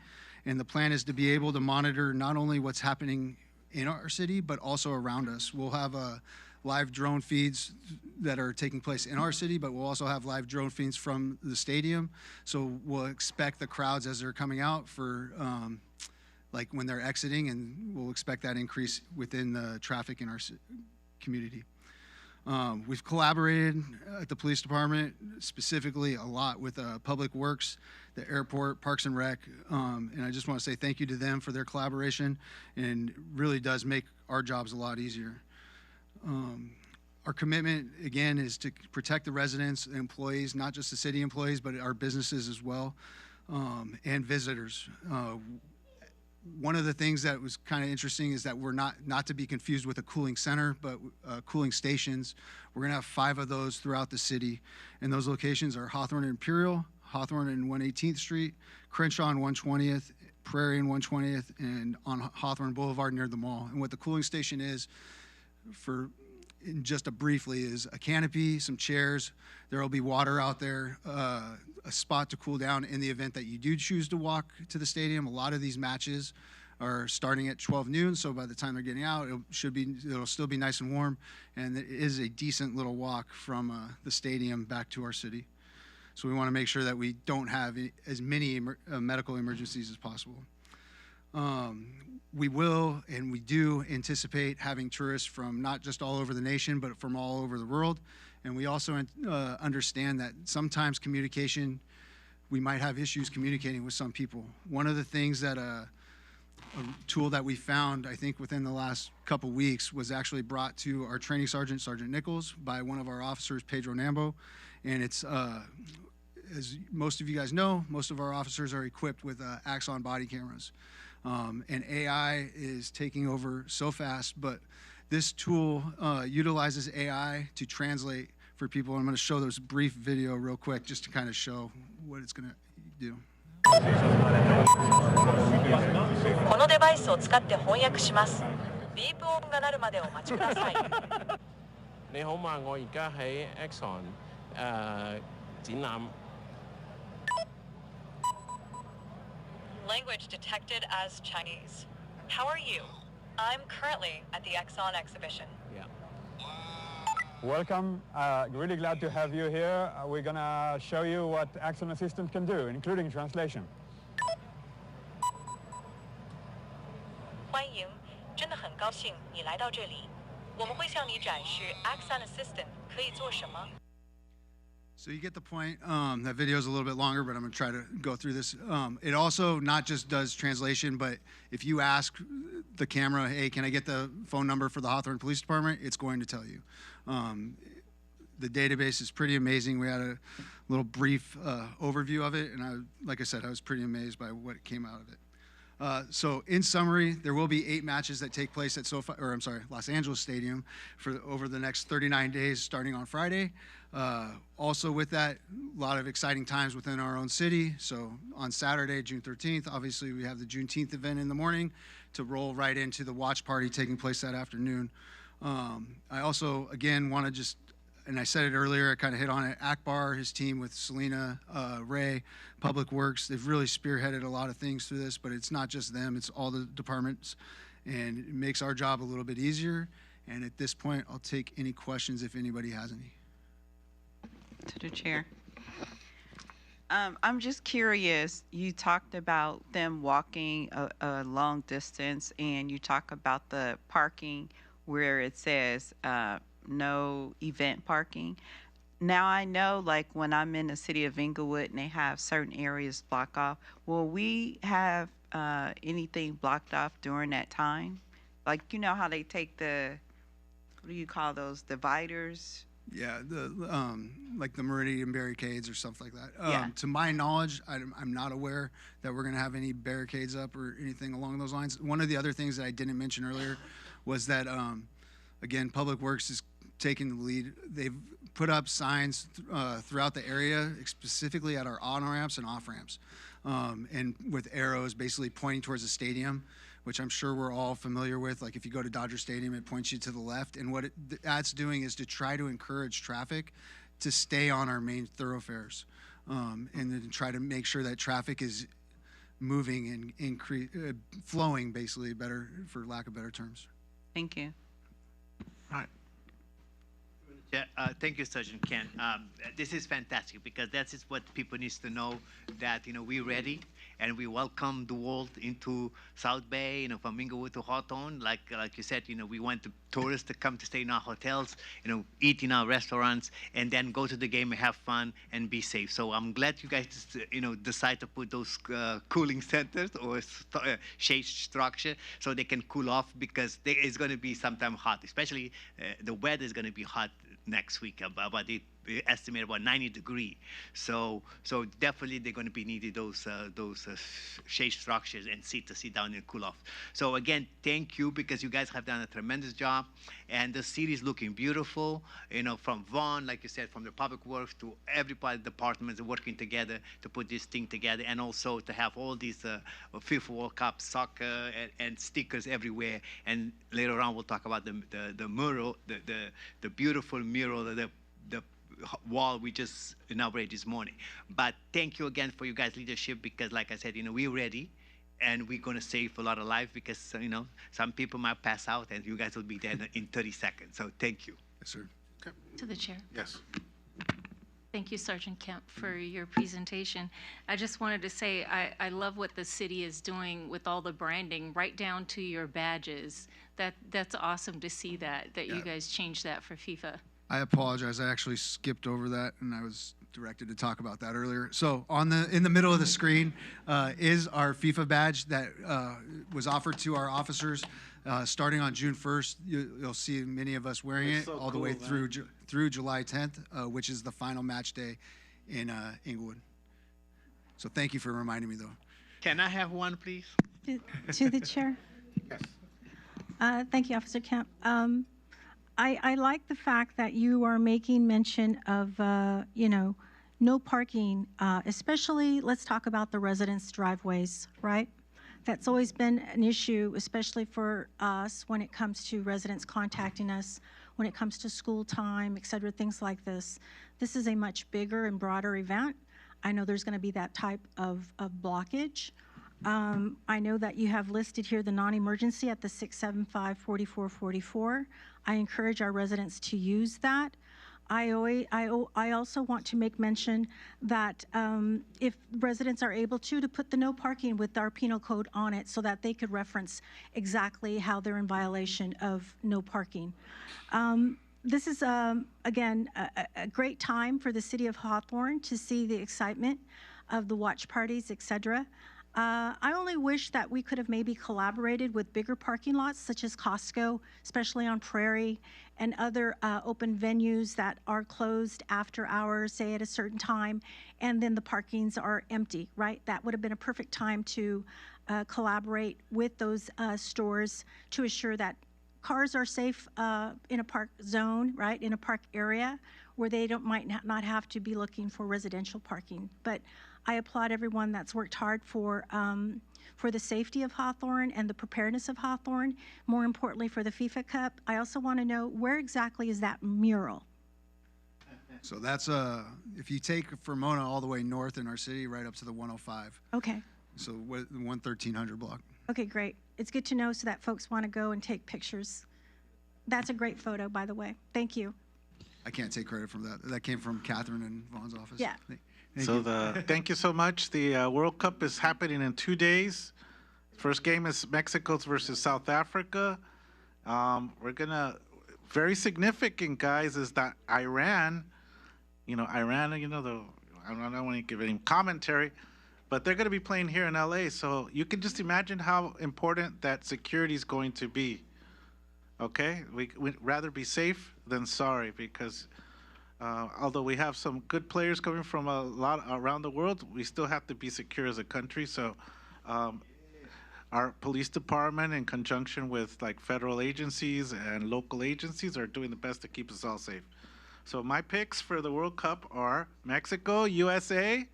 And the plan is to be able to monitor not only what's happening in our city, but also around us. We'll have live drone feeds that are taking place in our city, but we'll also have live drone feeds from the stadium. So we'll expect the crowds as they're coming out for like when they're exiting, and we'll expect that increase within the traffic in our community. We've collaborated at the police department specifically a lot with Public Works, the airport, Parks and Rec, and I just want to say thank you to them for their collaboration, and really does make our jobs a lot easier. Our commitment, again, is to protect the residents and employees, not just the city employees, but our businesses as well, and visitors. One of the things that was kind of interesting is that we're not to be confused with a cooling center, but cooling stations. We're going to have 5 of those throughout the city, and those locations are Hawthorne and Imperial, Hawthorne and 118th Street, Crenshaw and 120th, Prairie and 120th, and on Hawthorne Boulevard near the mall. And what the cooling station is, in just briefly, is a canopy, some chairs. There will be water out there, a spot to cool down in the event that you do choose to walk to the stadium. A lot of these matches are starting at 12 noon, so by the time they're getting out, it'll still be nice and warm, and it is a decent little walk from the stadium back to our city. So we want to make sure that we don't have as many medical emergencies as possible. We will, and we do anticipate having tourists from not just all over the nation, but from all over the world. And we also understand that sometimes communication, we might have issues communicating with some people. One of the things that a tool that we found, I think within the last couple weeks, was actually brought to our training sergeant, Sergeant Nichols, by one of our officers, Pedro Nambo. And it's, as most of you guys know, most of our officers are equipped with Axon body cameras. And AI is taking over so fast, but this tool utilizes AI to translate for people. I'm going to show this brief video real quick just to kind of show what it's going to do. このデバイスを使って翻訳します。ビープ音が鳴るまでお待ちください。你好嘛，我而家喺 Exxon 展覽。 Language detected as Chinese. How are you? I'm currently at the Exxon exhibition. Yeah. Welcome. Really glad to have you here. We're gonna show you what Axon Assistant can do, including translation. 欢迎，真的很高兴你来到这里。我们会向你展示 Axon Assistant 可以做什么。 So you get the point. That video is a little bit longer, but I'm going to try to go through this. It also not just does translation, but if you ask the camera, hey, can I get the phone number for the Hawthorne Police Department, it's going to tell you. The database is pretty amazing. We had a little brief overview of it, and like I said, I was pretty amazed by what came out of it. So in summary, there will be 8 matches that take place at Los Angeles Stadium over the next 39 days, starting on Friday. Also with that, a lot of exciting times within our own city. So on Saturday, June 13th, obviously we have the Juneteenth event in the morning to roll right into the watch party taking place that afternoon. I also, again, want to just, and I said it earlier, I kind of hit on it, Akbar, his team with Selena, Ray, Public Works, they've really spearheaded a lot of things through this, but it's not just them, it's all the departments, and it makes our job a little bit easier. And at this point, I'll take any questions if anybody has any. To the chair. I'm just curious, you talked about them walking a long distance, and you talk about the parking where it says no event parking. Now I know, like when I'm in the city of Inglewood and they have certain areas blocked off, will we have anything blocked off during that time? Like, you know how they take the, what do you call those, dividers? Yeah, like the Meridian barricades or stuff like that. Yeah. To my knowledge, I'm not aware that we're going to have any barricades up or anything along those lines. One of the other things that I didn't mention earlier was that, again, Public Works is taking the lead. They've put up signs throughout the area, specifically at our on-ramps and off-ramps, and with arrows basically pointing towards the stadium, which I'm sure we're all familiar with. Like if you go to Dodger Stadium, it points you to the left. And what that's doing is to try to encourage traffic to stay on our main thoroughfares, and then try to make sure that traffic is moving and flowing, basically, better, for lack of better terms. Thank you. All right. Yeah, thank you, Sergeant Kent. This is fantastic because that is what people need to know, that we're ready and we welcome the world into South Bay, from Inglewood to Hawthorne. Like you said, we want the tourists to come to stay in our hotels, eat in our restaurants, and then go to the game and have fun and be safe. So I'm glad you guys, decide to put those cooling centers or shade structure so they can cool off, because it's going to be sometime hot, especially the weather is going to be hot next week, about they estimate about 90 degrees. So definitely they're going to be needing those shade structures and seat to sit down and cool off. So again, thank you, because you guys have done a tremendous job, and the city is looking beautiful. From Vaughn, like you said, from the Public Works to everybody, departments working together to put this thing together, and also to have all these FIFA World Cup soccer and stickers everywhere. And later on, we'll talk about the mural, the beautiful mural, the wall we just inaugurated this morning. But thank you again for you guys' leadership, because like I said, we're ready and we're going to save a lot of lives, because some people might pass out and you guys will be there in 30 seconds. So thank you. Yes, sir. Okay. To the chair. Yes. Thank you, Sergeant Kemp, for your presentation. I just wanted to say I love what the city is doing with all the branding, right down to your badges. That's awesome to see that you guys changed that for FIFA. I apologize. I actually skipped over that, and I was directed to talk about that earlier. So in the middle of the screen is our FIFA badge that was offered to our officers starting on June 1st. You'll see many of us wearing it all the way through July 10th, which is the final match day in Inglewood. So thank you for reminding me, though. Can I have one, please? To the chair. Yes. Thank you, Officer Kemp. I like the fact that you are making mention of, no parking, especially, let's talk about the residents' driveways, right? That's always been an issue, especially for us when it comes to residents contacting us, when it comes to school time, et cetera, things like this. This is a much bigger and broader event. I know there's going to be that type of blockage. I know that you have listed here the non-emergency at the 675-4444. I encourage our residents to use that. I also want to make mention that if residents are able to put the no parking with our penal code on it, so that they could reference exactly how they're in violation of no parking. This is, again, a great time for the city of Hawthorne to see the excitement of the watch parties, et cetera. I only wish that we could have maybe collaborated with bigger parking lots, such as Costco, especially on Prairie, and other open venues that are closed after hours, say at a certain time, and then the parkings are empty, right? That would have been a perfect time to collaborate with those stores to assure that cars are safe in a park zone, right, in a park area where they might not have to be looking for residential parking. But I applaud everyone that's worked hard for the safety of Hawthorne and the preparedness of Hawthorne, more importantly for the FIFA Cup. I also want to know, where exactly is that mural? So that's if you take Fermona all the way north in our city, right up to the 105. Okay. So the 1300 block. Okay, great. It's good to know so that folks want to go and take pictures. That's a great photo, by the way. Thank you. I can't take credit from that. That came from Catherine and Vaughn's office. Yeah. Thank you so much. The World Cup is happening in 2 days. First game is Mexico versus South Africa. Very significant, guys, is that Iran, I don't want to give any commentary, but they're going to be playing here in LA. So you can just imagine how important that security is going to be. Okay? We'd rather be safe than sorry, because although we have some good players coming from a lot around the world, we still have to be secure as a country. So our police department, in conjunction with like federal agencies and local agencies, are doing the best to keep us all safe. So my picks for the World Cup are Mexico, USA,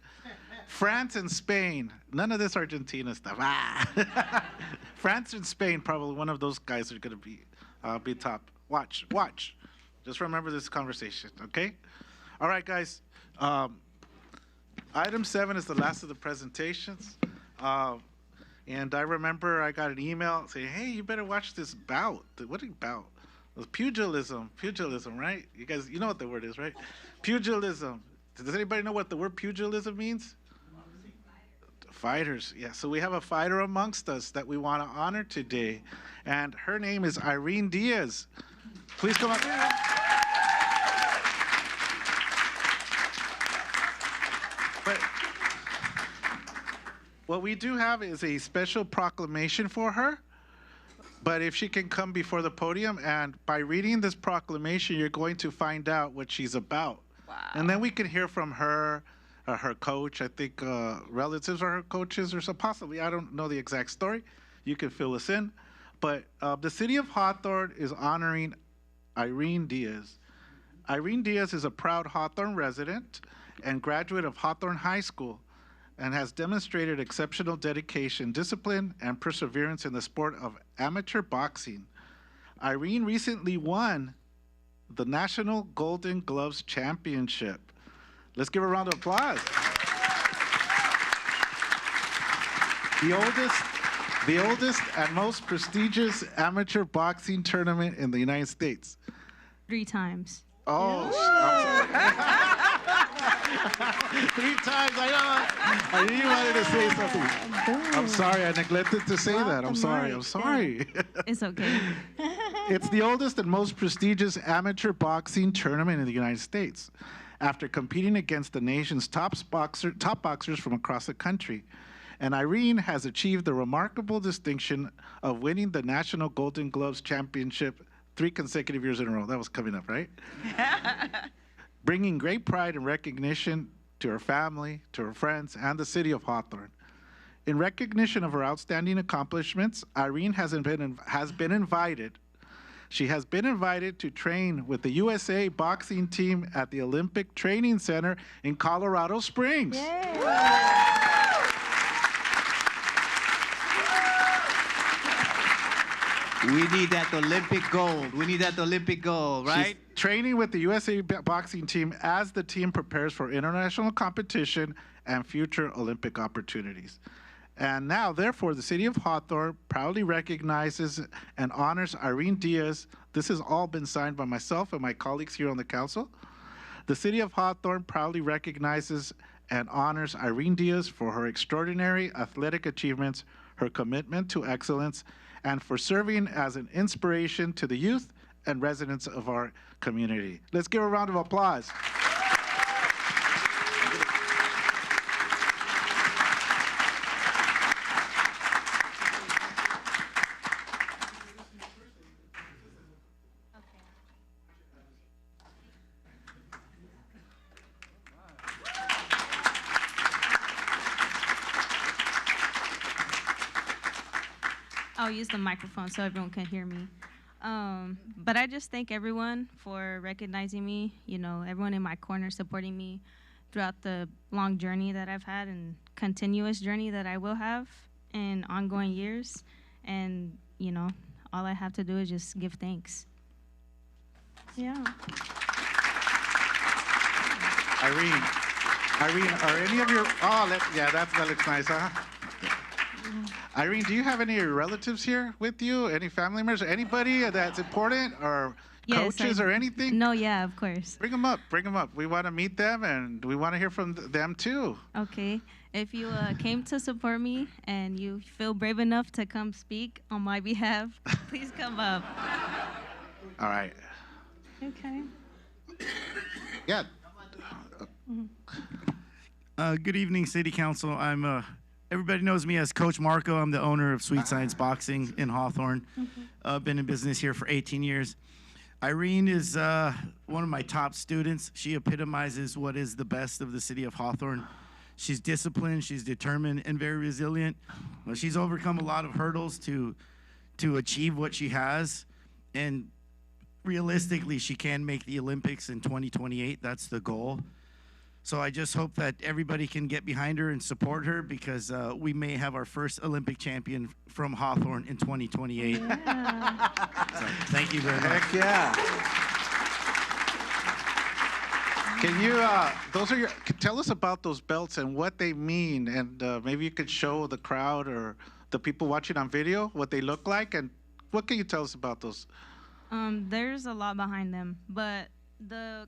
France, and Spain. None of this Argentina stuff. France and Spain, probably one of those guys are going to be top. Watch. Just remember this conversation, okay? All right, guys. Item 7 is the last of the presentations. And I remember I got an email saying, hey, you better watch this bout. What bout? It was pugilism, right? You guys, you know what the word is, right? Pugilism. Does anybody know what the word pugilism means? Fighters, yeah. So we have a fighter amongst us that we want to honor today. And her name is Irene Diaz. Please come up. But what we do have is a special proclamation for her. But if she can come before the podium, and by reading this proclamation, you're going to find out what she's about. Wow. And then we can hear from her, her coach. I think relatives are her coaches, or so possibly. I don't know the exact story. You can fill us in. But the city of Hawthorne is honoring Irene Diaz. Irene Diaz is a proud Hawthorne resident and graduate of Hawthorne High School, and has demonstrated exceptional dedication, discipline, and perseverance in the sport of amateur boxing. Irene recently won the National Golden Gloves Championship. Let's give her a round of applause. The oldest and most prestigious amateur boxing tournament in the United States. 3 times. Oh, 3 times, I knew you wanted to say something. I'm sorry, I neglected to say that. I'm sorry. It's okay. It's the oldest and most prestigious amateur boxing tournament in the United States, after competing against the nation's top boxers from across the country. And Irene has achieved the remarkable distinction of winning the National Golden Gloves Championship 3 consecutive years in a row. That was coming up, right? Bringing great pride and recognition to her family, to her friends, and the city of Hawthorne. In recognition of her outstanding accomplishments, Irene has been invited. She has been invited to train with the USA boxing team at the Olympic Training Center in Colorado Springs. We need that Olympic gold. We need that Olympic gold, right? She's training with the USA boxing team as the team prepares for international competition and future Olympic opportunities. And now, therefore, the city of Hawthorne proudly recognizes and honors Irene Diaz. This has all been signed by myself and my colleagues here on the council. The city of Hawthorne proudly recognizes and honors Irene Diaz for her extraordinary athletic achievements, her commitment to excellence, and for serving as an inspiration to the youth and residents of our community. Let's give a round of applause. I'll use the microphone so everyone can hear me. But I just thank everyone for recognizing me, you know, everyone in my corner supporting me throughout the long journey that I've had and continuous journey that I will have in ongoing years. And, you know, all I have to do is just give thanks. Yeah. Irene, are any of your, that looks nice, huh? Irene, do you have any relatives here with you? Any family members? Anybody that's important or coaches or anything? No, yeah, of course. Bring them up. We want to meet them and we want to hear from them too. Okay. If you came to support me and you feel brave enough to come speak on my behalf, please come up. All right. Okay. Yeah. Good evening, City Council. I'm everybody knows me as Coach Marco. I'm the owner of Sweet Science Boxing in Hawthorne. Been in business here for 18 years. Irene is one of my top students. She epitomizes what is the best of the city of Hawthorne. She's disciplined, she's determined, and very resilient. She's overcome a lot of hurdles to achieve what she has, and realistically, she can make the Olympics in 2028. That's the goal. So I just hope that everybody can get behind her and support her, because we may have our first Olympic champion from Hawthorne in 2028. Yeah. So, thank you very much. Heck yeah. Can you, tell us about those belts and what they mean, and maybe you could show the crowd or the people watching on video what they look like, and what can you tell us about those? There's a lot behind them, but the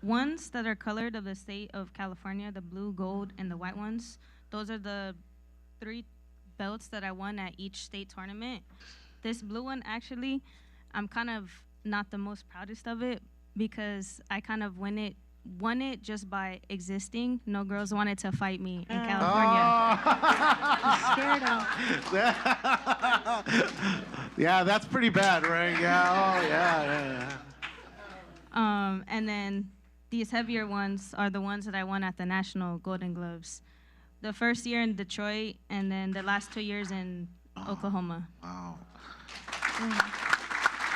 ones that are colored of the state of California, the blue, gold, and the white ones, those are the 3 belts that I won at each state tournament. This blue one, actually, I'm kind of not the most proudest of it, because I kind of won it just by existing. No girls wanted to fight me in California. Scared Yeah, that's pretty bad, right? Yeah, And then these heavier ones are the ones that I won at the National Golden Gloves. The first year in Detroit, and then the last 2 years in Oklahoma. Wow.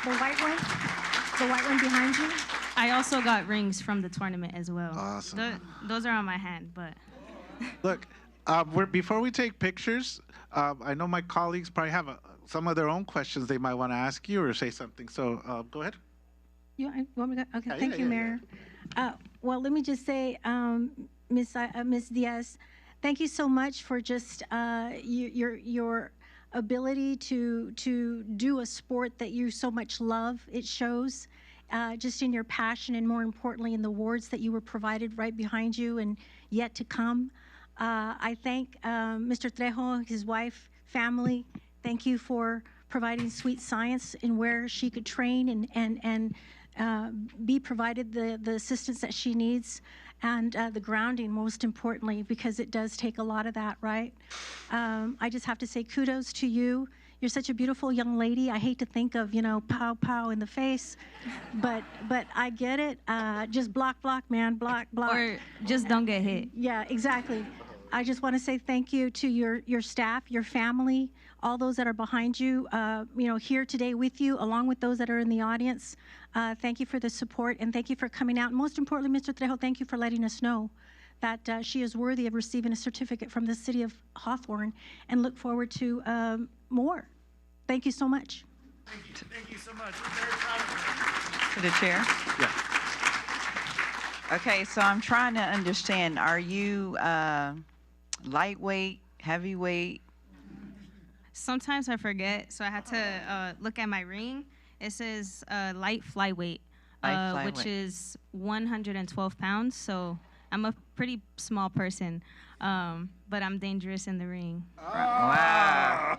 The white one behind you? I also got rings from the tournament as well. Awesome. Those are on my hand, but. Look, before we take pictures, I know my colleagues probably have some of their own questions they might want to ask you or say something. So go ahead. You want me to? Okay, Yeah, thank yeah, you, yeah, Mayor. Well, let me just say, Ms. Diaz, thank you so much for just your ability to do a sport that you so much love. It shows just in your passion, and more importantly in the awards that you were provided right behind you and yet to come. I thank Mr. Trejo, his wife, family. Thank you for providing Sweet Science and where she could train and be provided the assistance that she needs, and the grounding, most importantly, because it does take a lot of that, right? I just have to say kudos to you. You're such a beautiful young lady. I hate to think of, pow, pow in the face, but I get it. Just block, man, block. Or just don't get hit. Yeah, exactly. I just want to say thank you to your staff, your family, all those that are behind you, here today with you, along with those that are in the audience. Thank you for the support, and thank you for coming out. And most importantly, Mr. Trejo, thank you for letting us know that she is worthy of receiving a certificate from the city of Hawthorne, and look forward to more. Thank you so much. Thank you so much. We're very proud of you. To the chair? Yeah. Okay, so I'm trying to understand, are you lightweight, heavyweight? Sometimes I forget, so I had to look at my ring. It says light flyweight, which is 112 pounds. So I'm a pretty small person, but I'm dangerous in the ring. Wow.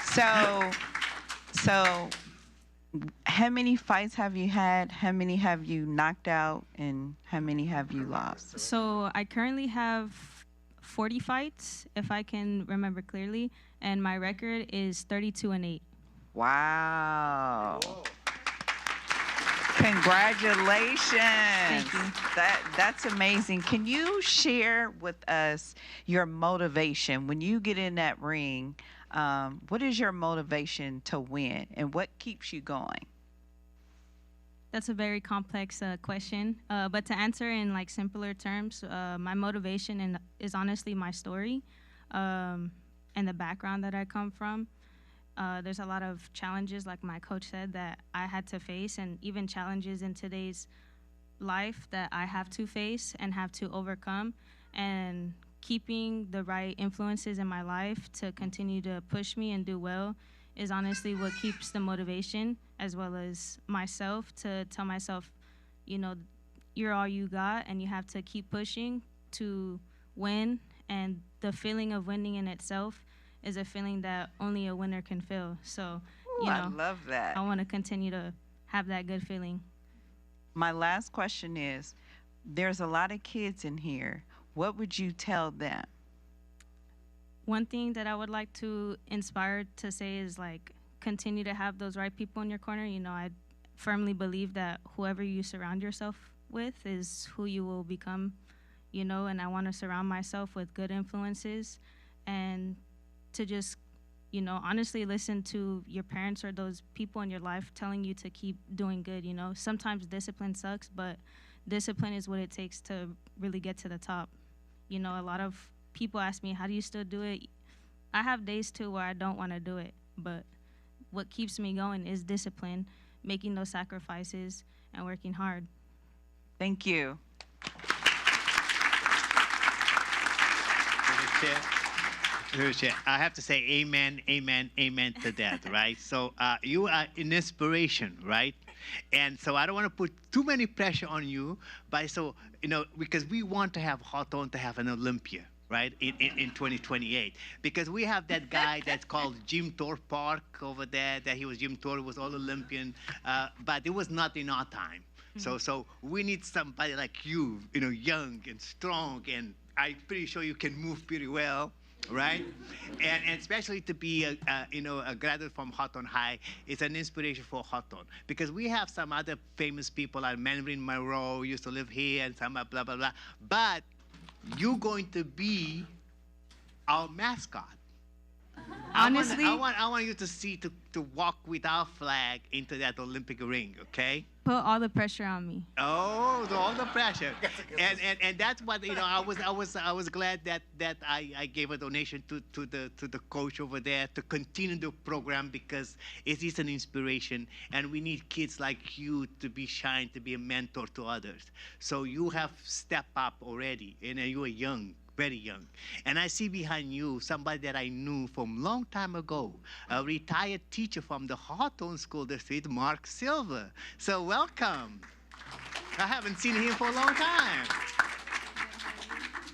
So how many fights have you had? How many have you knocked out? And how many have you lost? So I currently have 40 fights, if I can remember clearly, and my record is 32-8. Wow. Congratulations. Thank you. That's amazing. Can you share with us your motivation when you get in that ring? What is your motivation to win, and what keeps you going? That's a very complex question, but to answer in like simpler terms, my motivation is honestly my story and the background that I come from. There's a lot of challenges, like my coach said, that I had to face, and even challenges in today's life that I have to face and have to overcome. And keeping the right influences in my life to continue to push me and do well is honestly what keeps the motivation, as well as myself, to tell myself, you know, you're all you got and you have to keep pushing to win. And the feeling of winning in itself is a feeling that only a winner can feel. So, Ooh, I love that. I want to continue to have that good feeling. My last question is, there's a lot of kids in here. What would you tell them? One thing that I would like to inspire to say is like, continue to have those right people in your corner. You know, I firmly believe that whoever you surround yourself with is who you will become, you know, and I want to surround myself with good influences and to just, you know, honestly listen to your parents or those people in your life telling you to keep doing good, you know. Sometimes discipline sucks, but discipline is what it takes to really get to the top. You know, a lot of people ask me, how do you still do it? I have days too where I don't want to do it, but what keeps me going is discipline, making those sacrifices, and working hard. Thank you. I have to say amen, amen, amen to that, right? So you are an inspiration, right? And so I don't want to put too many pressure on you, but so, you know, because we want to have Hawthorne to have an Olympia, right, in 2028. Because we have that guy that's called Jim Thorpe Park over there, that he was Jim Thorpe, was all Olympian, but it was not in our time. So we need somebody like you, you know, young and strong, and I'm pretty sure you can move pretty well, right? And especially to be a graduate from Hawthorne High is an inspiration for Hawthorne, because we have some other famous people like Marilyn Monroe used to live here and some blah blah blah, but you're going to be our mascot. Honestly, I want you to see to walk with our flag into that Olympic ring, okay? Put all the pressure on me. Oh, all the pressure, and that's what, you know. I was glad that I gave a donation to the coach over there to continue the program, because it is an inspiration, and we need kids like you to be shine, to be a mentor to others. So you have stepped up already, and you are young. Very young. And I see behind you somebody that I knew from long time ago, a retired teacher from the Hawthorne School District, Mark Silver. So welcome. I haven't seen him for a long time.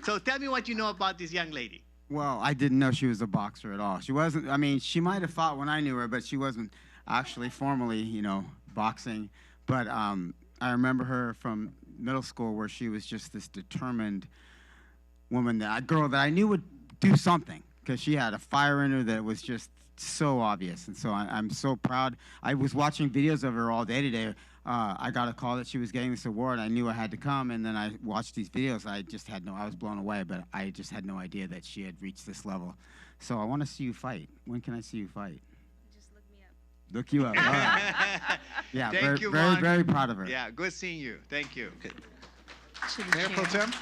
So tell me what you know about this young lady. Well, I didn't know she was a boxer at all. She wasn't, I mean, she might have fought when I knew her, but she wasn't actually formally, you know, boxing. But I remember her from middle school, where she was just this determined woman, a girl that I knew would do something, because she had a fire in her that was just so obvious. And so I'm so proud. I was watching videos of her all day today. I got a call that she was getting this award. I knew I had to come, and then I watched these videos. I was blown away, but I just had no idea that she had reached this level. So I want to see you fight. When can I see you fight? Just look me up. Look you up. All right. Yeah, Thank you, very, Mark. very proud of her. Yeah, good seeing you. Thank you. Mayor Pro Tem?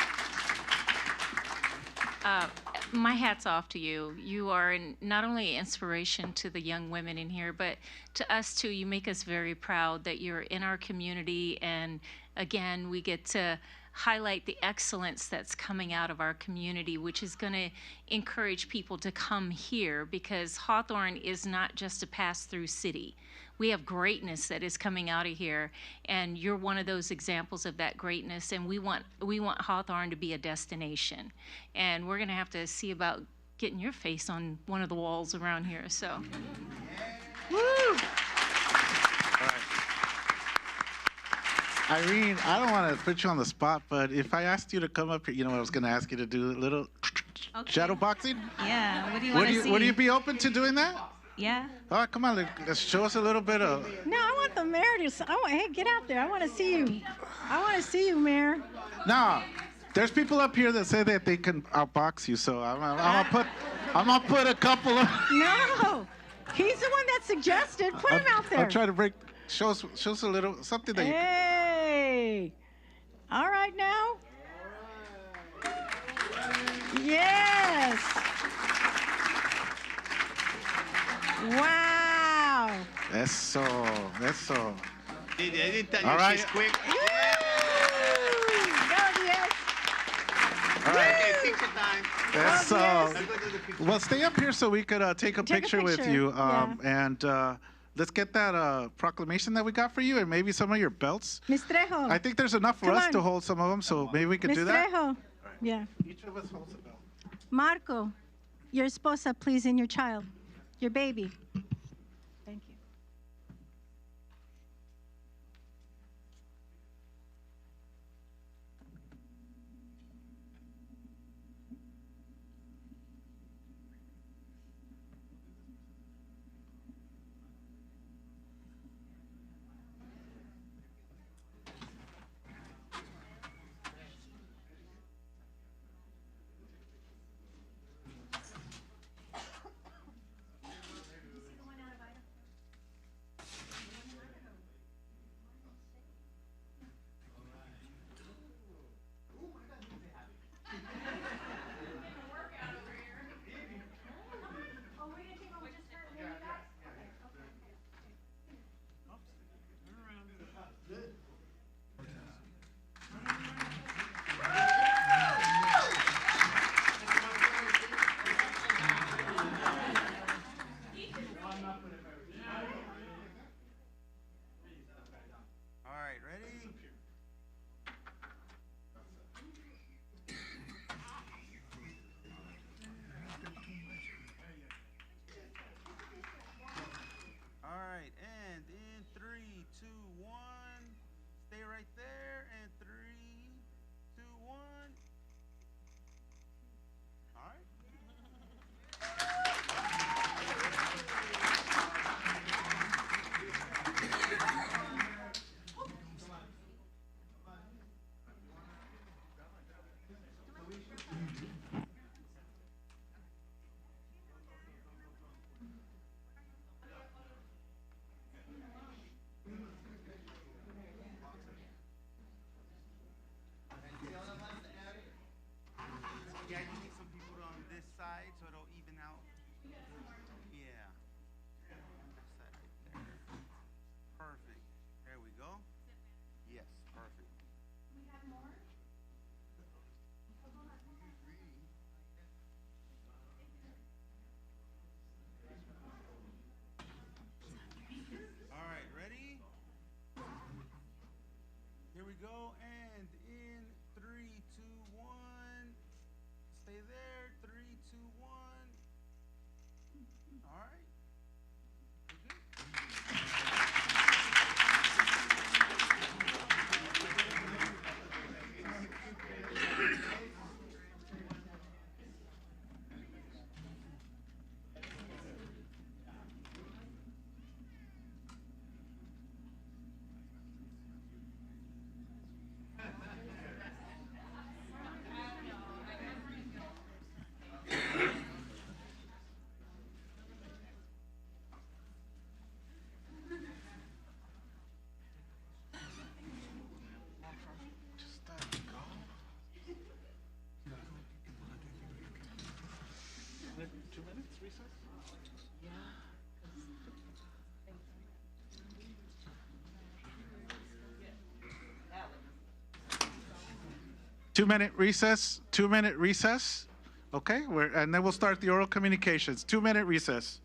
My hat's off to you. You are not only an inspiration to the young women in here, but to us too. You make us very proud that you're in our community, and again, we get to highlight the excellence that's coming out of our community, which is going to encourage people to come here, because Hawthorne is not just a pass-through city. We have greatness that is coming out of here, and you're one of those examples of that greatness, and we want Hawthorne to be a destination. And we're going to have to see about getting your face on one of the walls around here, so. Woo! All right. Irene, I don't want to put you on the spot, but if I asked you to come up here, you know what I was going to ask you to do? A little shadow boxing? Yeah, what do you want to see? Would you be open to doing that? Yeah. All right, come on, let's show us a little bit of. No, I want the mayor to. Hey, get out there. I want to see you. I want to see you, Mayor. No, there's people up here that say that they can outbox you, so I'm gonna put. I'm gonna put a couple of. No, he's the one that suggested. Put him out there. I'm trying to show us a little something that you. Hey, all right now. Yes. Wow. Eso. I didn't tell you All right. she's quick. Woo! Go, Diaz. All right. Okay, picture time. Eso. yes. Let's go to the picture. Well, stay up here so we could take a picture with picture, you. yeah. And let's get that proclamation that we got for you, and maybe some of your belts. Miss Trejo. I think there's enough for Come us on. to hold some of them, so maybe we could Miss do that. Trejo. Yeah. Each of us holds a belt. Marco, your esposa, please, and your child, your baby. Thank you. All right, ready? All right, and in 3, 2, 1, stay right there, and 3, 2, 1. All right. Yeah, you need some people on this side so it'll even out. Yeah. That side right there. Perfect. There we go. Yes, perfect. All right, ready? Here we go, and in 3, 2, 1. Stay there. 3, 2, 1. All right. Two-minute recess. 2-minute recess. Okay, and then we'll start the oral communications. 2-minute recess.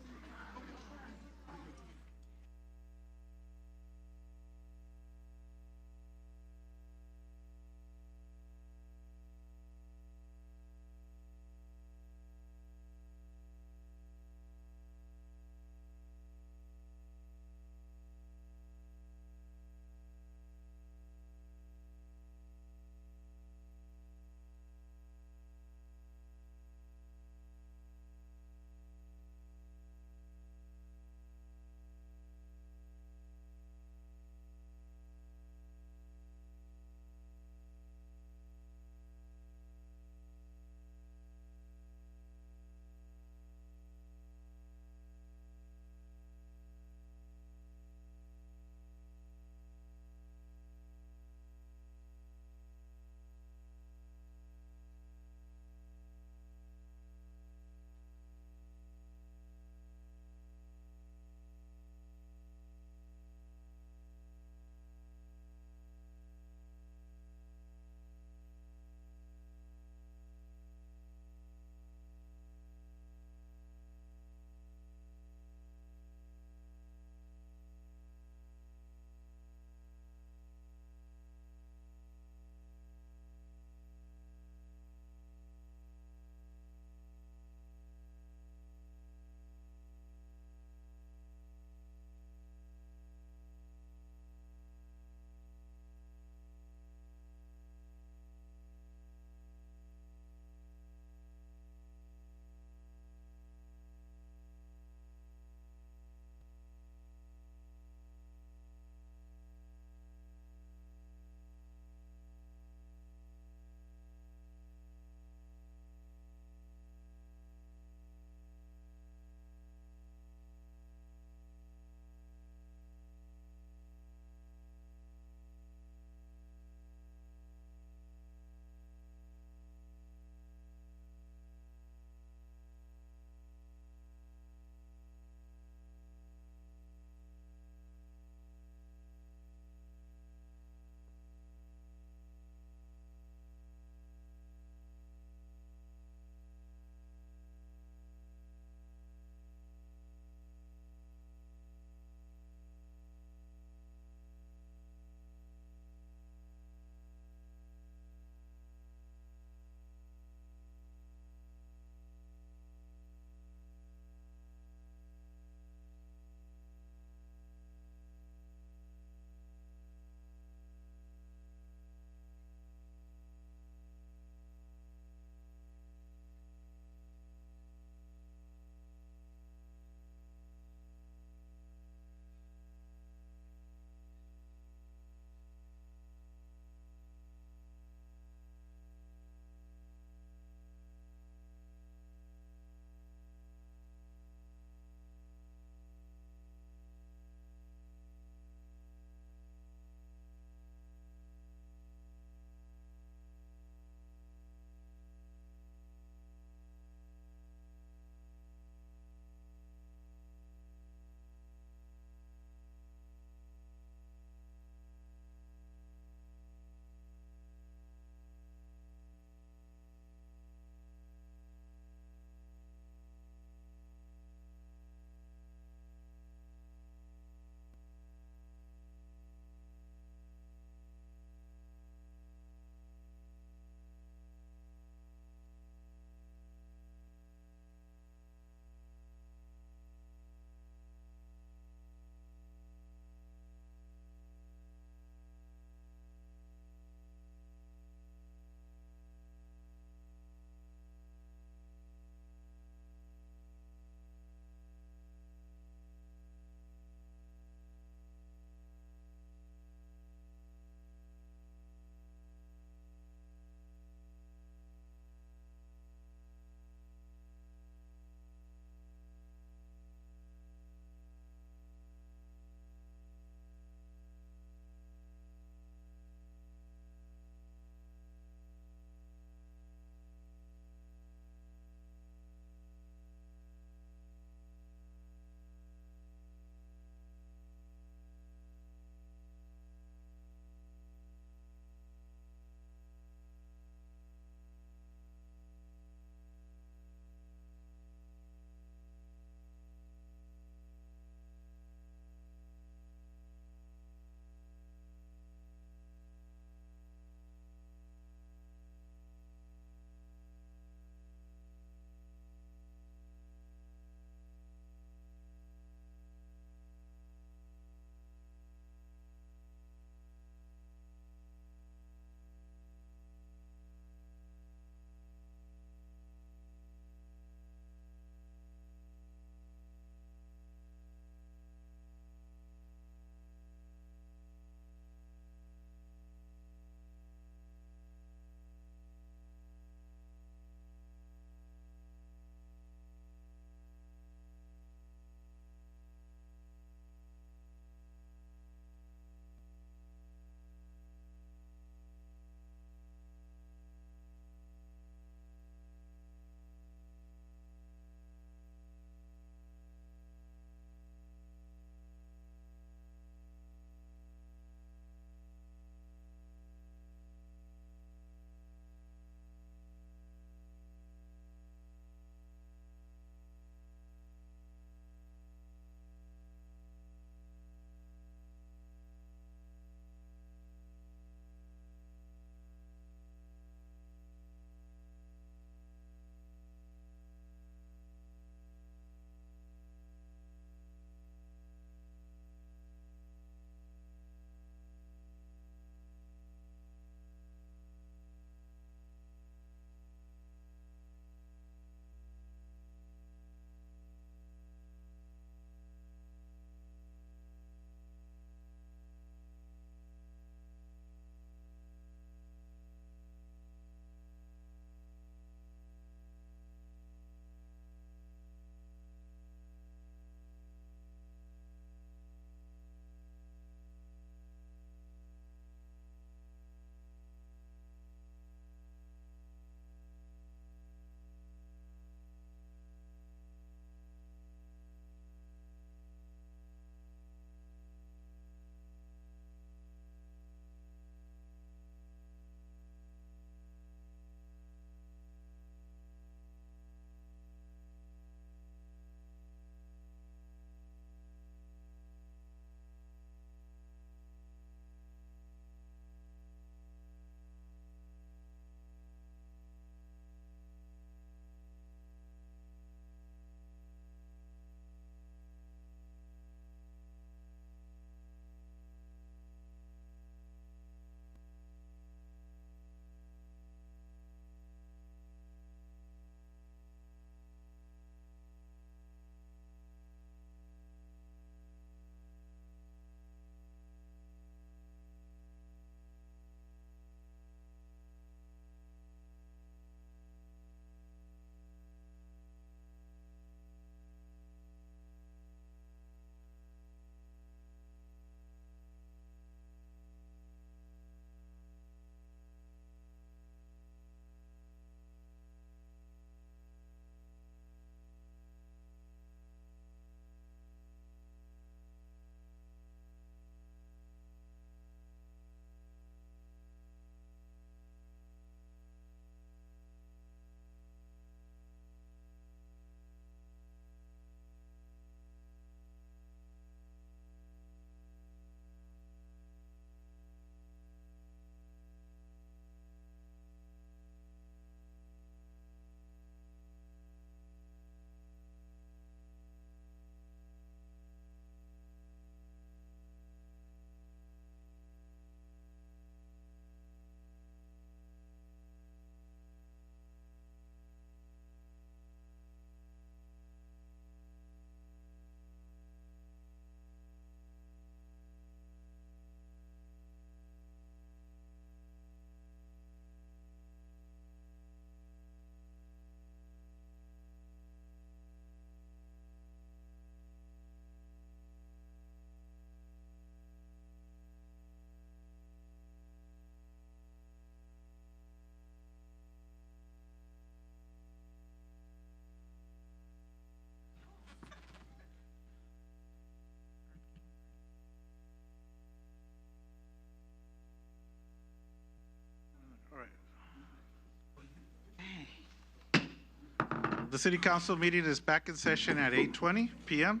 The city council meeting is back in session at 8:20 p.m.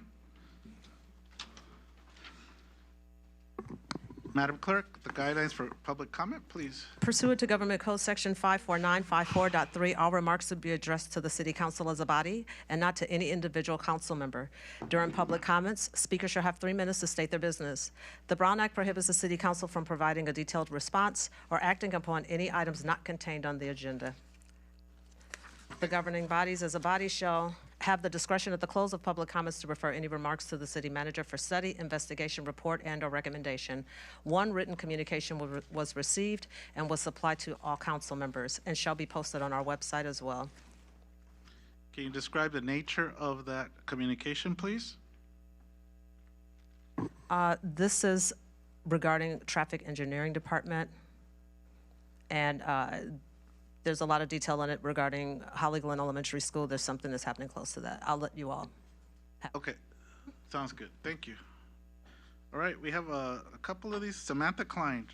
Madam Clerk, the guidelines for public comment, please. Pursuant to Government Code Section 54954.3, all remarks should be addressed to the City Council as a body and not to any individual council member. During public comments, speakers shall have 3 minutes to state their business. The Brown Act prohibits the City Council from providing a detailed response or acting upon any items not contained on the agenda. The governing bodies as a body shall have the discretion at the close of public comments to refer any remarks to the city manager for study, investigation, report, and/or recommendation. One written communication was received and was supplied to all council members and shall be posted on our website as well. Can you describe the nature of that communication, please? This is regarding traffic engineering department, and there's a lot of detail in it regarding Holly Glen Elementary School. There's something that's happening close to that. I'll let you all. Okay, sounds good. Thank you. All right, we have a couple of these. Samantha Klein.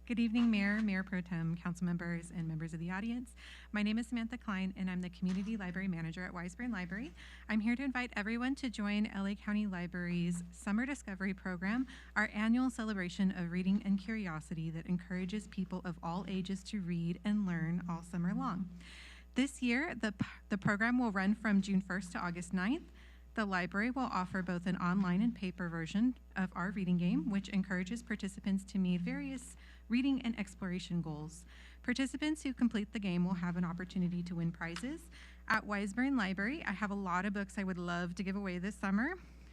Good evening, Mayor, Mayor Pro Tem, council members, and members of the audience. My name is Samantha Klein, and I'm the Community Library Manager at Wiseburn Library. I'm here to invite everyone to join LA County Library's Summer Discovery Program, our annual celebration of reading and curiosity that encourages people of all ages to read and learn all summer long. This year, the program will run from June 1st to August 9th. The library will offer both an online and paper version of our reading game, which encourages participants to meet various reading and exploration goals. Participants who complete the game will have an opportunity to win prizes. At Wiseburn Library, I have a lot of books I would love to give away this summer.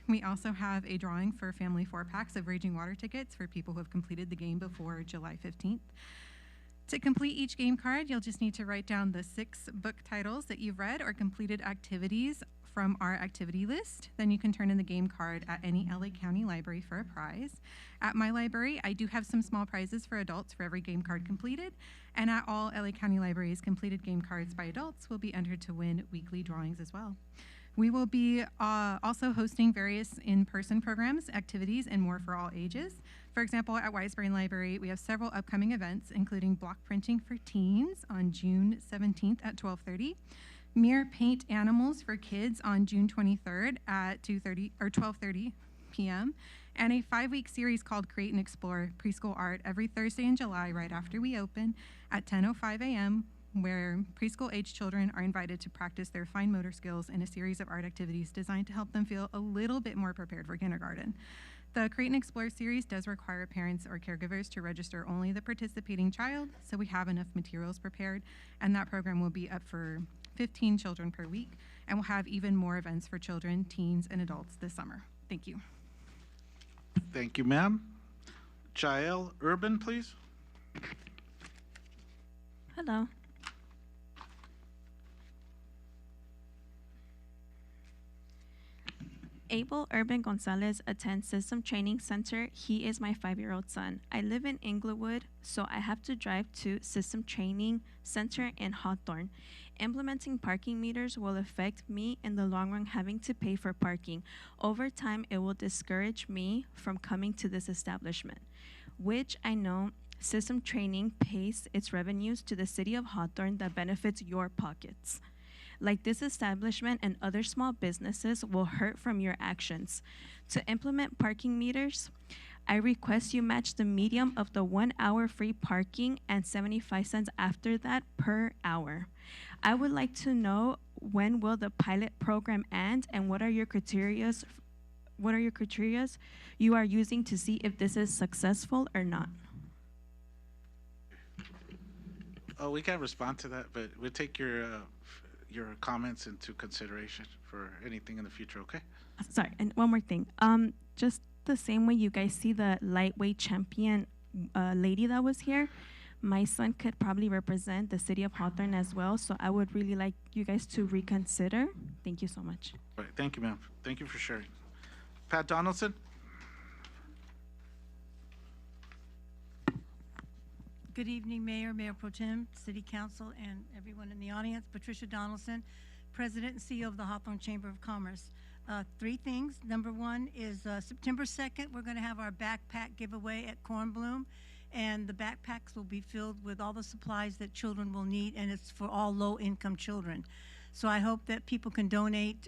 We also have a drawing for family 4-packs of Raging Water tickets for people who have completed the game before July 15th. To complete each game card, you'll just need to write down the 6 book titles that you've read or completed activities from our activity list. Then you can turn in the game card at any LA County library for a prize. At my library, I do have some small prizes for adults for every game card completed, and at all LA County libraries, completed game cards by adults will be entered to win weekly drawings as well. We will be also hosting various in-person programs, activities, and more for all ages. For example, at Wiseburn Library, we have several upcoming events, including block printing for teens on June 17th at 12:30, Mirror Paint Animals for kids on June 23rd at 12:30 p.m., and a 5-week series called Create and Explore Preschool Art every Thursday in July right after we open at 10:05 a.m., where preschool-age children are invited to practice their fine motor skills in a series of art activities designed to help them feel a little bit more prepared for kindergarten. The Create and Explore series does require parents or caregivers to register only the participating child, so we have enough materials prepared, and that program will be up for 15 children per week, and we'll have even more events for children, teens, and adults this summer. Thank you. Thank you, ma'am. Jael Urban, please. Hello. Abel Urban Gonzalez attends System Training Center. He is my 5-year-old son. I live in Inglewood, so I have to drive to System Training Center in Hawthorne. Implementing parking meters will affect me in the long run, having to pay for parking. Over time, it will discourage me from coming to this establishment, which I know System Training pays its revenues to the city of Hawthorne that benefits your pockets. Like this establishment and other small businesses will hurt from your actions. To implement parking meters, I request you match the median of the 1 hour free parking and 75 cents after that per hour. I would like to know, when will the pilot program end, and what are your criteria you are using to see if this is successful or not? Oh, we can't respond to that, but we'll take your comments into consideration for anything in the future, okay? Sorry, and one more thing. Just the same way you guys see the lightweight champion lady that was here, my son could probably represent the city of Hawthorne as well, so I would really like you guys to reconsider. Thank you so much. All right, thank you, ma'am. Thank you for sharing. Pat Donaldson? Good evening, Mayor, Mayor Pro Tem, City Council, and everyone in the audience. Patricia Donaldson, President and CEO of the Hawthorne Chamber of Commerce. Three things. Number one is September 2nd, we're going to have our backpack giveaway at Kornblum, and the backpacks will be filled with all the supplies that children will need, and it's for all low-income children. So I hope that people can donate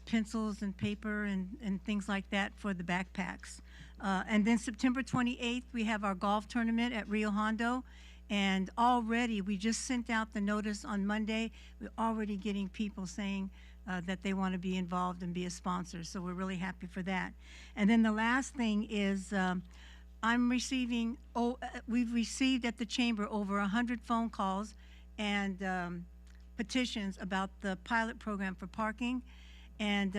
pencils and paper and things like that for the backpacks. And then September 28th, we have our golf tournament at Rio Hondo. And already, we just sent out the notice on Monday. We're already getting people saying that they want to be involved and be a sponsor. So we're really happy for that. And then the last thing is we've received at the chamber over 100 phone calls and petitions about the pilot program for parking. And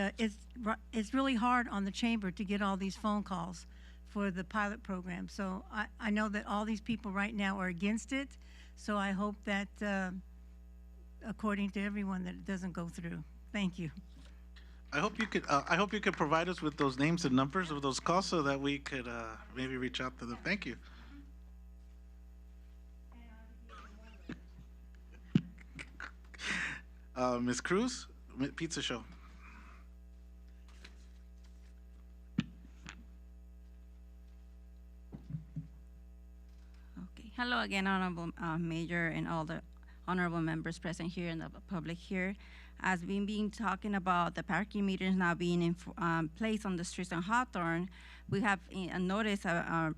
it's really hard on the chamber to get all these phone calls for the pilot program. So I know that all these people right now are against it. So I hope that, according to everyone, that it doesn't go through. Thank you. I hope you could provide us with those names and numbers of those calls so that we could maybe reach out to them. Thank you. Ms. Cruz, Pizza Show. Hello again, Honorable Mayor and all the honorable members present here and the public here. As we've been talking about the parking meters now being in place on the streets in Hawthorne, we have noticed a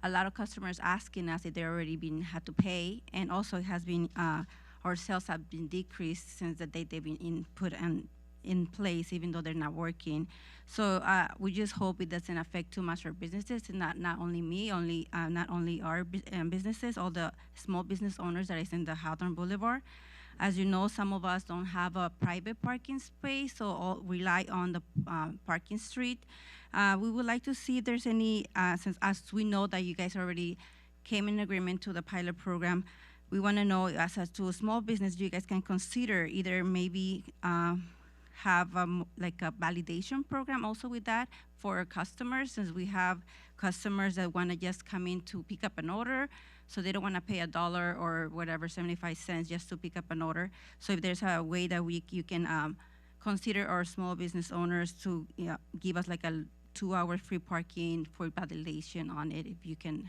lot of customers asking us if they already had to pay, and also it has been our sales have been decreased since the date they've been put in place, even though they're not working. So we just hope it doesn't affect too much our businesses, and not only me, not only our businesses, all the small business owners that is in the Hawthorne Boulevard. As you know, some of us don't have a private parking space, so all rely on the parking street. We would like to see if there's any, since as we know that you guys already came in agreement to the pilot program, we want to know, as to a small business, you guys can consider either maybe have like a validation program also with that for our customers, since we have customers that want to just come in to pick up an order, so they don't want to pay $1 or whatever, 75 cents just to pick up an order. So if there's a way that you can consider our small business owners to give us like a 2-hour free parking for validation on it, if you can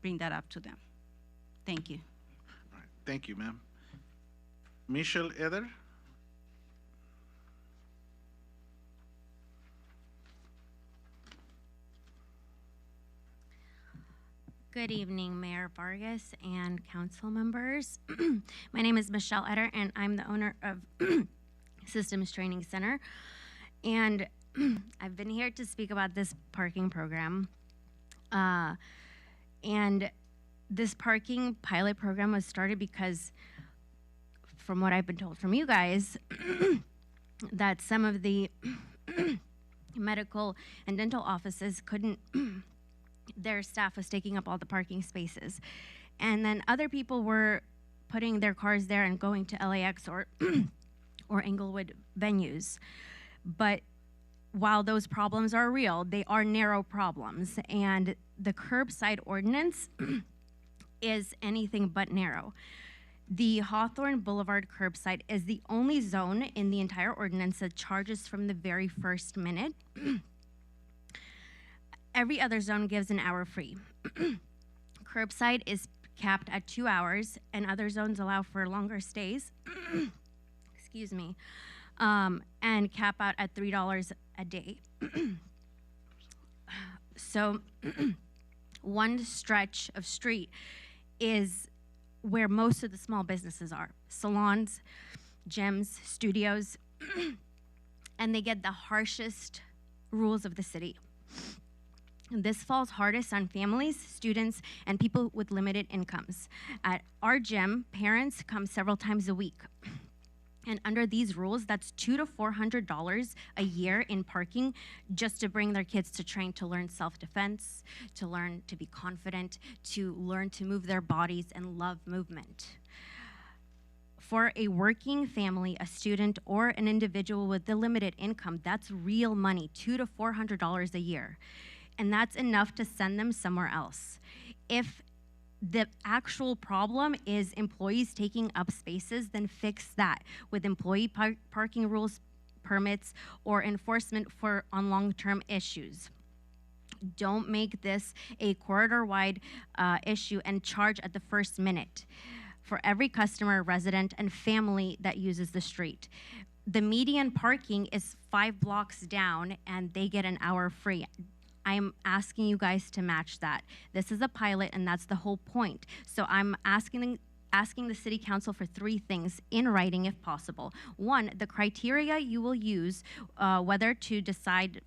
bring that up to them. Thank you. All right. Thank you, ma'am. Michelle Eder. Good evening, Mayor Vargas and council members. My name is Michelle Eder, and I'm the owner of Systems Training Center. And I've been here to speak about this parking program. And this parking pilot program was started because, from what I've been told from you guys, that some of the medical and dental offices couldn't their staff was taking up all the parking spaces. And then other people were putting their cars there and going to LAX or Inglewood venues. But while those problems are real, they are narrow problems. And the curbside ordinance is anything but narrow. The Hawthorne Boulevard curbside is the only zone in the entire ordinance that charges from the very first minute. Every other zone gives an hour free. Curbside is capped at 2 hours, and other zones allow for longer stays. Excuse me. And cap out at $3 a day. So one stretch of street is where most of the small businesses are. Salons, gyms, studios, and they get the harshest rules of the city. This falls hardest on families, students, and people with limited incomes. At our gym, parents come several times a week. And under these rules, that's $200 to $400 a year in parking just to bring their kids to train to learn self-defense, to learn to be confident, to learn to move their bodies and love movement. For a working family, a student, or an individual with a limited income, that's real money, $200 to $400 a year. And that's enough to send them somewhere else. If the actual problem is employees taking up spaces, then fix that with employee parking rules, permits or enforcement on long-term issues. Don't make this a corridor-wide issue and charge at the first minute for every customer, resident, and family that uses the street. The median parking is 5 blocks down and they get an hour free. I'm asking you guys to match that. This is a pilot and that's the whole point. So I'm asking the city council for 3 things in writing if possible. 1, the criteria you will use whether to decide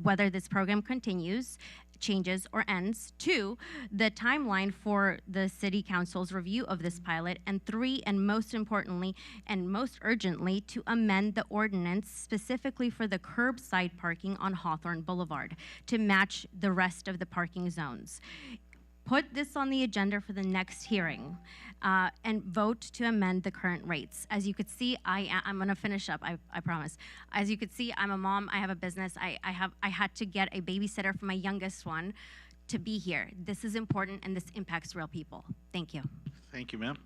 whether this program continues, changes, or ends. 2, the timeline for the city council's review of this pilot. And 3, and most importantly and most urgently, to amend the ordinance specifically for the curbside parking on Hawthorne Boulevard to match the rest of the parking zones. Put this on the agenda for the next hearing and vote to amend the current rates. As you could see, I'm gonna finish up, I promise. As you could see, I'm a mom, I have a business. I had to get a babysitter for my youngest one to be here. This is important and this impacts real people. Thank you. Thank you, ma'am.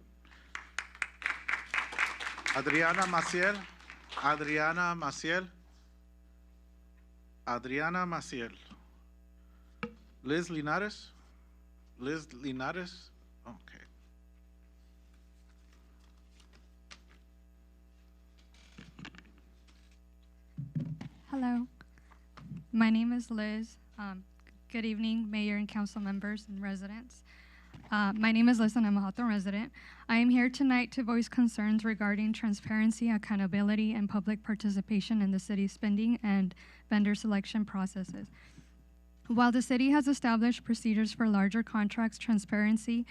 Adriana Maciel. Adriana Maciel. Adriana Maciel. Liz Linares. Liz Linares. Okay. Hello, my name is Liz. Good evening, Mayor and council members and residents. My name is Liz and I'm a Hawthorne resident. I am here tonight to voice concerns regarding transparency, accountability, and public participation in the city's spending and vendor selection processes. While the city has established procedures for larger contracts, transparency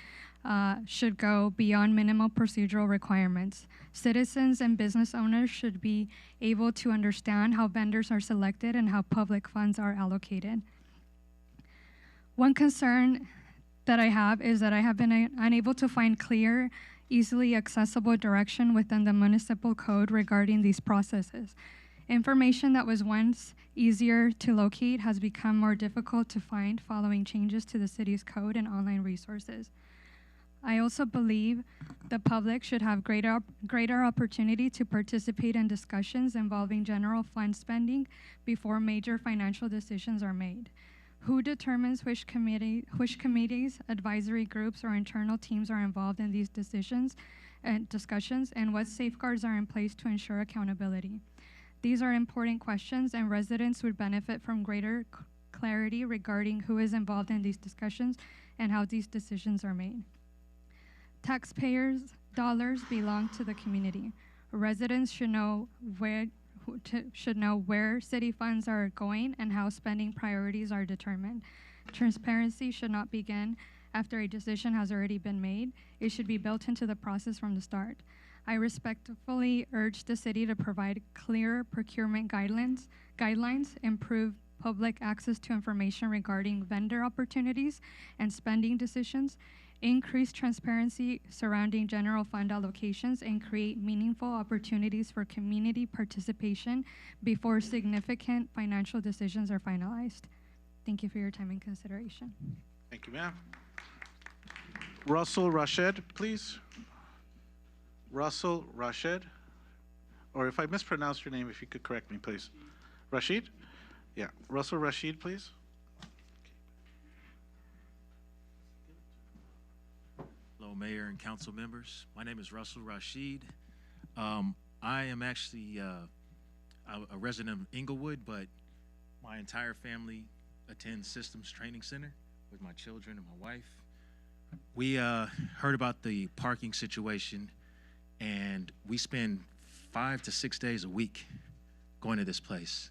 should go beyond minimal procedural requirements. Citizens and business owners should be able to understand how vendors are selected and how public funds are allocated. One concern that I have is that I have been unable to find clear, easily accessible direction within the municipal code regarding these processes. Information that was once easier to locate has become more difficult to find following changes to the city's code and online resources. I also believe the public should have greater opportunity to participate in discussions involving general fund spending before major financial decisions are made. Who determines which committees, advisory groups, or internal teams are involved in these decisions and discussions, and what safeguards are in place to ensure accountability? These are important questions, and residents would benefit from greater clarity regarding who is involved in these discussions and how these decisions are made. Taxpayers' dollars belong to the community. Residents should know where city funds are going and how spending priorities are determined. Transparency should not begin after a decision has already been made. It should be built into the process from the start. I respectfully urge the city to provide clear procurement guidelines, improve public access to information regarding vendor opportunities and spending decisions, increase transparency surrounding general fund allocations, and create meaningful opportunities for community participation before significant financial decisions are finalized. Thank you for your time and consideration. Thank you, ma'am. Russell Rashid, please. Russell Rashid, or if I mispronounce your name, if you could correct me, please. Rashid? Yeah, Russell Rashid, please. Hello, Mayor and council members. My name is Russell Rashid. I am actually a resident of Inglewood, but my entire family attends Systems Training Center with my children and my wife. We heard about the parking situation, and we spend 5 to 6 days a week going to this place.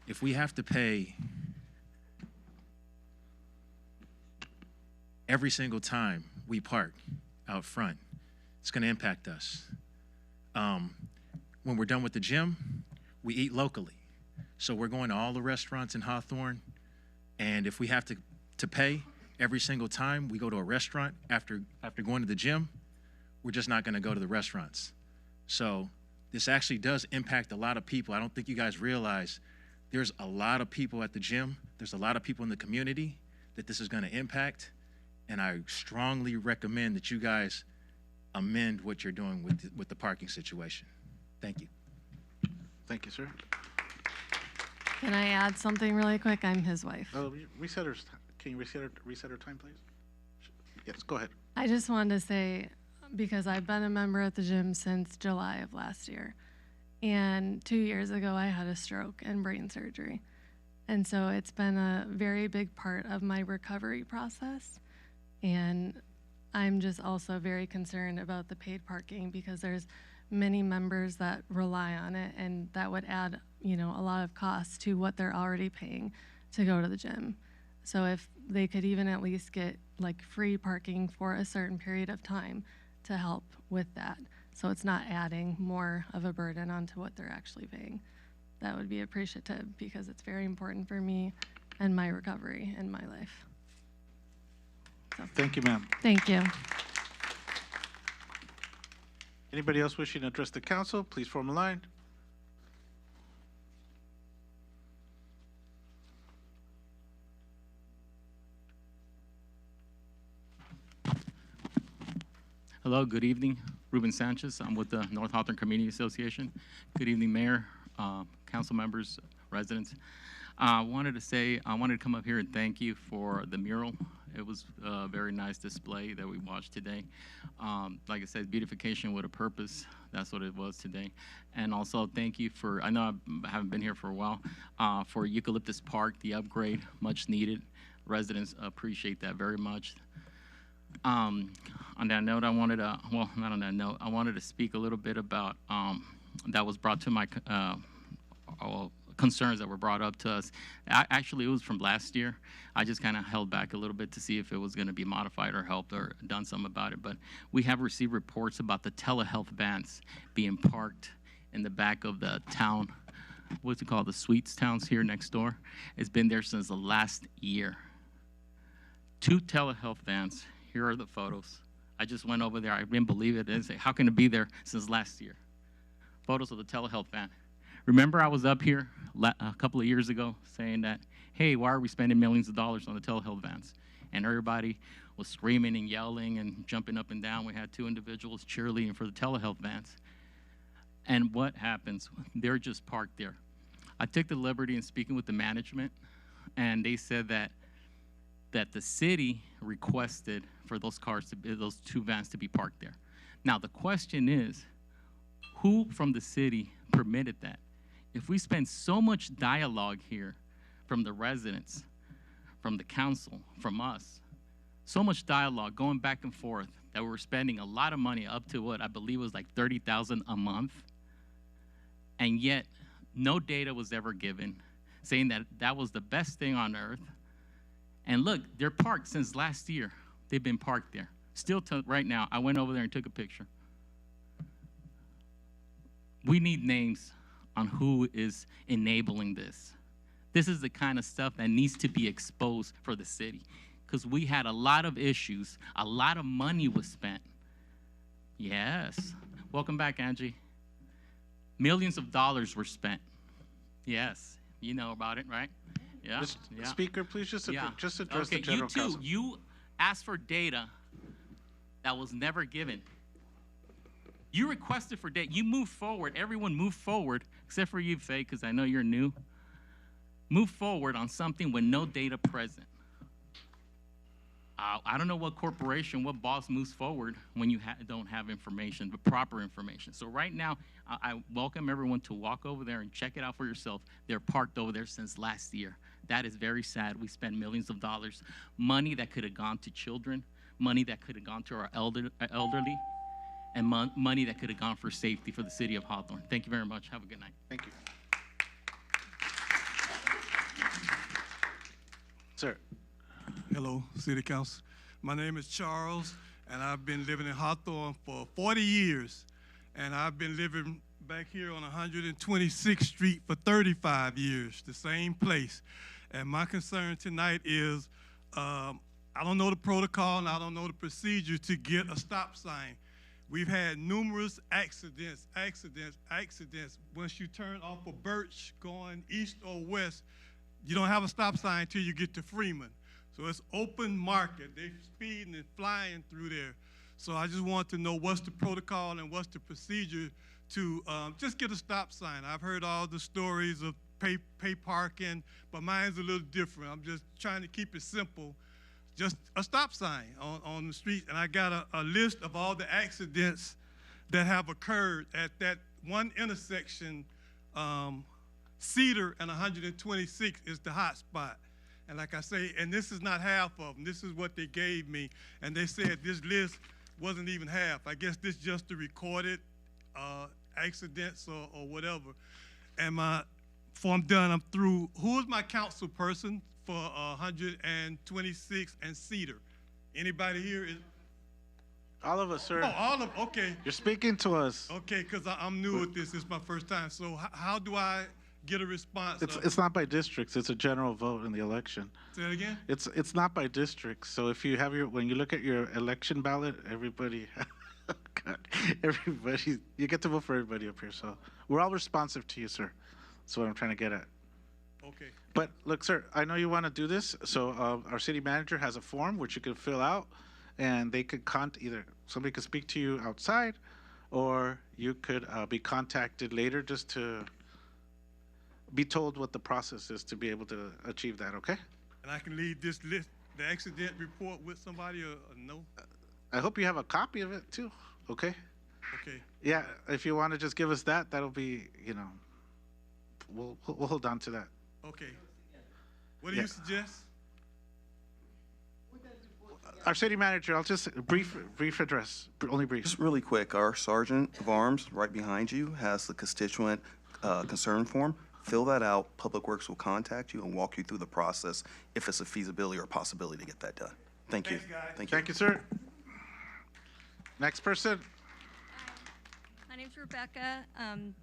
If we have to pay every single time we park out front, it's going to impact us. When we're done with the gym, we eat locally. So we're going to all the restaurants in Hawthorne, and if we have to pay every single time we go to a restaurant after going to the gym, we're just not going to go to the restaurants. So this actually does impact a lot of people. I don't think you guys realize there's a lot of people at the gym. There's a lot of people in the community that this is going to impact. And I strongly recommend that you guys amend what you're doing with the parking situation. Thank you. Thank you, sir. Can I add something really quick? I'm his wife. Reset her. Can you reset her time, please? Yes, go ahead. I just wanted to say, because I've been a member at the gym since July of last year, and 2 years ago I had a stroke and brain surgery. And so it's been a very big part of my recovery process. And I'm just also very concerned about the paid parking because there's many members that rely on it, and that would add, a lot of cost to what they're already paying to go to the gym. So if they could even at least get like free parking for a certain period of time to help with that, so it's not adding more of a burden onto what they're actually paying, that would be appreciative because it's very important for me and my recovery in my life. So, Thank you, ma'am. thank you. Anybody else wishing to address the council, please form a line. Hello, good evening. Ruben Sanchez. I'm with the North Hawthorne Community Association. Good evening, Mayor, council members, residents. I wanted to come up here and thank you for the mural. It was a very nice display that we watched today. Like I said, beautification with a purpose. That's what it was today. And also thank you for, I know I haven't been here for a while, for Eucalyptus Park, the upgrade, much needed. Residents appreciate that very much. On that note, I wanted to, well, not on that note, I wanted to speak a little bit about, that was brought to my concerns that were brought up to us. Actually, it was from last year. I just kind of held back a little bit to see if it was going to be modified or helped or done something about it. But we have received reports about the telehealth vans being parked in the back of the town. What's it called? The Sweets Towns here next door. It's been there since the last year. 2 telehealth vans. Here are the photos. I just went over there. I didn't believe it. I didn't say, how can it be there since last year? Photos of the telehealth van. Remember I was up here a couple of years ago saying that, hey, why are we spending millions of dollars on the telehealth vans? And everybody was screaming and yelling and jumping up and down. We had 2 individuals cheerleading for the telehealth vans. And what happens? They're just parked there. I took the liberty in speaking with the management, and they said that the city requested for those cars, those 2 vans to be parked there. Now, the question is, who from the city permitted that? If we spend so much dialogue here from the residents, from the council, from us, so much dialogue going back and forth that we're spending a lot of money, up to what I believe was like $30,000 a month, and yet no data was ever given saying that that was the best thing on earth. And look, they're parked since last year. They've been parked there. Still right now, I went over there and took a picture. We need names on who is enabling this. This is the kind of stuff that needs to be exposed for the city, because we had a lot of issues. A lot of money was spent. Yes. Welcome back, Angie. Millions of dollars were spent. Yes. You know about it, right? Yeah. Yeah. Speaker, please just address okay, the general counsel. You asked for data that was never given. You requested for data. You moved forward. Everyone moved forward, except for you, Faye, because I know you're new. Move forward on something with no data present. I don't know what corporation, what boss moves forward when you don't have information, the proper information. So right now, I welcome everyone to walk over there and check it out for yourself. They're parked over there since last year. That is very sad. We spend millions of dollars, money that could have gone to children, money that could have gone to our elderly, and money that could have gone for safety for the city of Hawthorne. Thank you very much. Have a good night. Thank you. Sir. Hello, City Council. My name is Charles, and I've been living in Hawthorne for 40 years. And I've been living back here on 126th Street for 35 years, the same place. And my concern tonight is I don't know the protocol and I don't know the procedure to get a stop sign. We've had numerous accidents. Once you turn off of Birch going east or west, you don't have a stop sign until you get to Freeman. So it's open market. They're speeding and flying through there. So I just want to know what's the protocol and what's the procedure to just get a stop sign. I've heard all the stories of pay parking, but mine's a little different. I'm just trying to keep it simple. Just a stop sign on the street. And I got a list of all the accidents that have occurred at that one intersection. Cedar and 126 is the hot spot. And like I say, and this is not half of them. This is what they gave me. And they said this list wasn't even half. I guess this just the recorded accidents or whatever. And before I'm done, I'm through. Who is my council person for 126 and Cedar? Anybody here? All of us, sir. Oh, all of okay. You're speaking to us. Okay, because I'm new at this. It's my first time. So how do I get a response? It's not by districts. It's a general vote in the election. Say it again? It's not by districts. So if you have when you look at your election ballot, everybody, you get to vote for everybody up here. So we're all responsive to you, sir. That's what I'm trying to get at. Okay. But look, sir, I know you want to do this. So our city manager has a form which you can fill out, and they could either somebody could speak to you outside, or you could be contacted later just to be told what the process is to be able to achieve that, okay? And I can leave this list, the accident report with somebody or no? I hope you have a copy of it too, okay? Okay. Yeah, if you want to just give us that, that'll be, we'll hold on to that. Okay. What do you suggest? Our city manager, I'll just brief address, only brief. Just really quick, our sergeant of arms right behind you has the constituent concern form. Fill that out. Public Works will contact you and walk you through the process if it's a feasibility or possibility to get that done. Thank you. Thank you, sir. Next person. My name's Rebecca.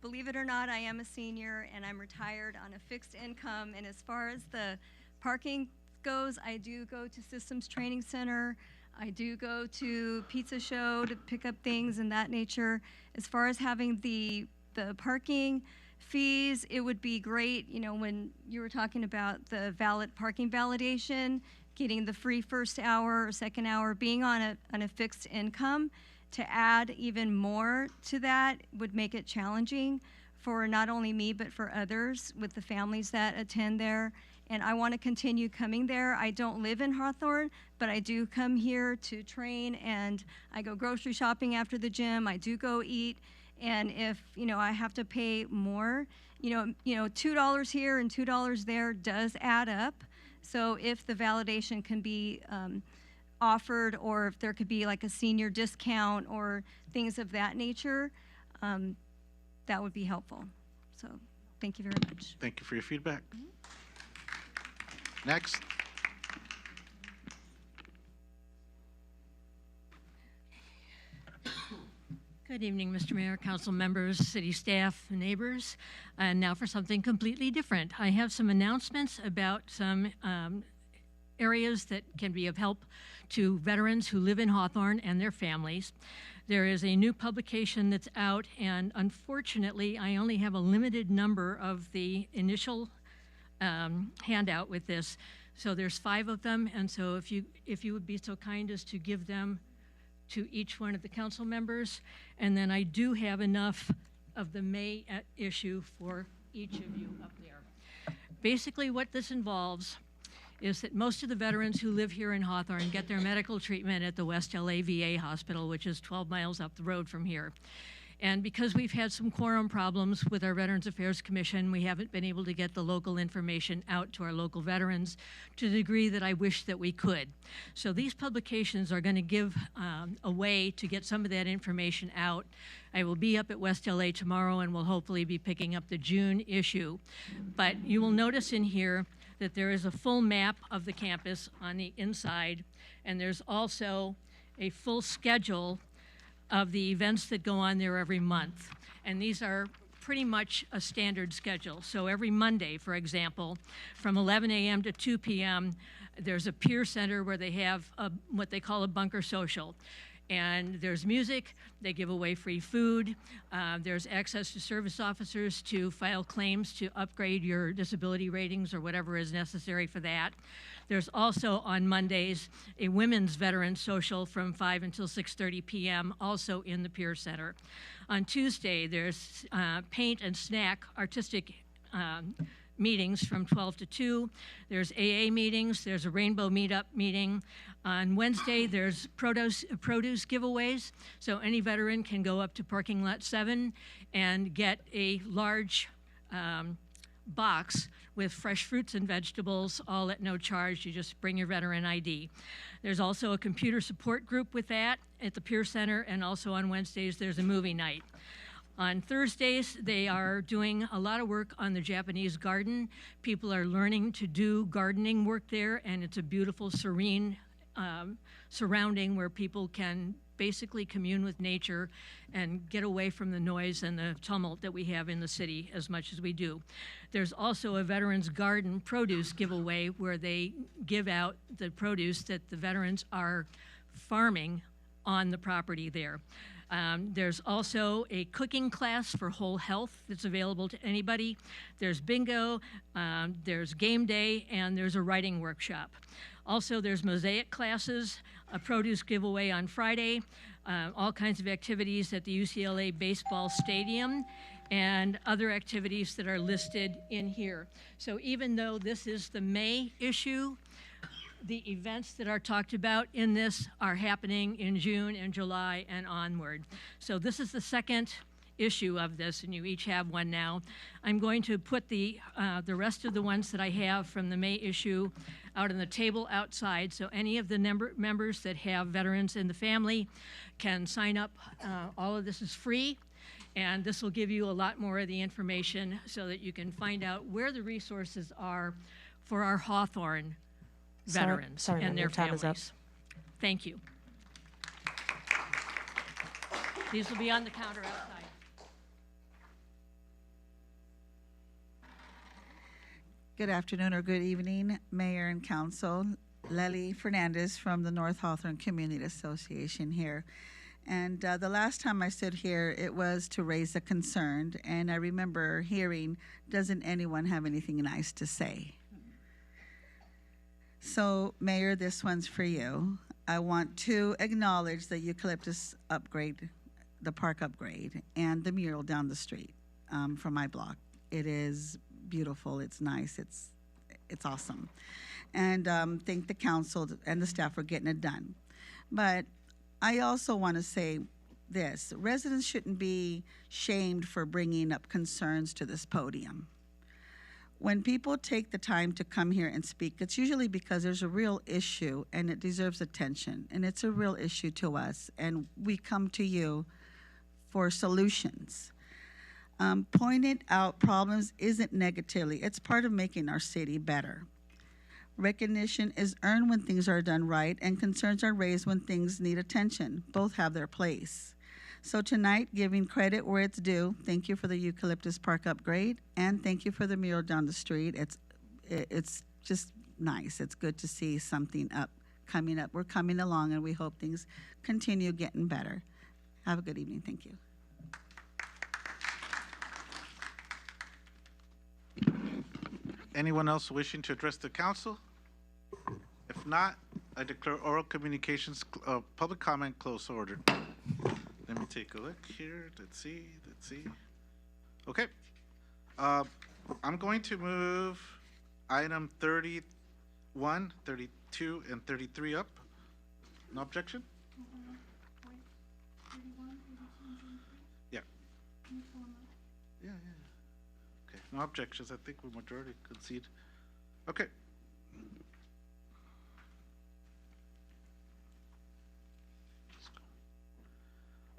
Believe it or not, I am a senior and I'm retired on a fixed income. And as far as the parking goes, I do go to Systems Training Center. I do go to Pizza Show to pick up things and that nature. As far as having the parking fees, it would be great, when you were talking about the parking validation, getting the free first hour or second hour, being on a fixed income, to add even more to that would make it challenging for not only me, but for others with the families that attend there. And I want to continue coming there. I don't live in Hawthorne, but I do come here to train, and I go grocery shopping after the gym. I do go eat. And if, I have to pay more, $2 here and $2 there does add up. So if the validation can be offered, or if there could be like a senior discount or things of that nature, that would be helpful. So thank you very much. Thank you for your feedback. Next. Good evening, Mr. Mayor, council members, city staff, neighbors. And now for something completely different. I have some announcements about some areas that can be of help to veterans who live in Hawthorne and their families. There is a new publication that's out, and unfortunately, I only have a limited number of the initial handout with this. So there's 5 of them, and so if you would be so kind as to give them to each one of the council members. And then I do have enough of the May issue for each of you up there. Basically what this involves is that most of the veterans who live here in Hawthorne get their medical treatment at the West LA VA Hospital, which is 12 miles up the road from here. And because we've had some quorum problems with our Veterans Affairs Commission, we haven't been able to get the local information out to our local veterans to the degree that I wish that we could. So these publications are going to give a way to get some of that information out. I will be up at West LA tomorrow and will hopefully be picking up the June issue. But you will notice in here that there is a full map of the campus on the inside, and there's also a full schedule of the events that go on there every month. And these are pretty much a standard schedule. So every Monday, for example, from 11 a.m. to 2 p.m., there's a peer center where they have what they call a bunker social. And there's music, they give away free food, there's access to service officers to file claims to upgrade your disability ratings or whatever is necessary for that. There's also on Mondays a women's veteran social from 5 until 6:30 p.m. also in the Peer Center. On Tuesday, there's paint and snack artistic meetings from 12 to 2. There's AA meetings. There's a rainbow meetup meeting. On Wednesday, there's produce giveaways. So any veteran can go up to parking lot 7 and get a large box with fresh fruits and vegetables, all at no charge. You just bring your veteran ID. There's also a computer support group with that at the Peer Center, and also on Wednesdays, there's a movie night. On Thursdays, they are doing a lot of work on the Japanese garden. People are learning to do gardening work there, and it's a beautiful, serene surrounding where people can basically commune with nature and get away from the noise and the tumult that we have in the city as much as we do. There's also a Veterans Garden produce giveaway where they give out the produce that the veterans are farming on the property there. There's also a cooking class for whole health that's available to anybody. There's bingo, there's game day, and there's a writing workshop. Also, there's mosaic classes, a produce giveaway on Friday, all kinds of activities at the UCLA baseball stadium, and other activities that are listed in here. So even though this is the May issue, the events that are talked about in this are happening in June and July and onward. So this is the second issue of this, and you each have one now. I'm going to put the rest of the ones that I have from the May issue out on the table outside, so any of the members that have veterans in the family can sign up. All of this is free, and this will give you a lot more of the information so that you can find out where the resources are for our Hawthorne veterans Sorry, and your their time families. is up. Thank you. These will be on the counter outside. Good afternoon or good evening, Mayor and Council. Lely Fernandez from the North Hawthorne Community Association here. And the last time I stood here, it was to raise a concern, and I remember hearing, doesn't anyone have anything nice to say? So, Mayor, this one's for you. I want to acknowledge the eucalyptus upgrade, the park upgrade, and the mural down the street from my block. It is beautiful, it's nice, it's awesome. And thank the council and the staff for getting it done. But I also want to say this, residents shouldn't be shamed for bringing up concerns to this podium. When people take the time to come here and speak, it's usually because there's a real issue and it deserves attention, and it's a real issue to us, and we come to you for solutions. Pointing out problems isn't negatively, it's part of making our city better. Recognition is earned when things are done right, and concerns are raised when things need attention. Both have their place. So tonight, giving credit where it's due, thank you for the Eucalyptus Park upgrade, and thank you for the mural down the street. It's just nice. It's good to see something coming up. We're coming along, and we hope things continue getting better. Have a good evening. Thank you. Anyone else wishing to address the council? If not, I declare oral communications, public comment close ordered. Let me take a look here. Let's see. Okay. I'm going to move item 31, 32, and 33 up. No objection? Yeah. Yeah. Okay, no objections. I think we majority concede. Okay.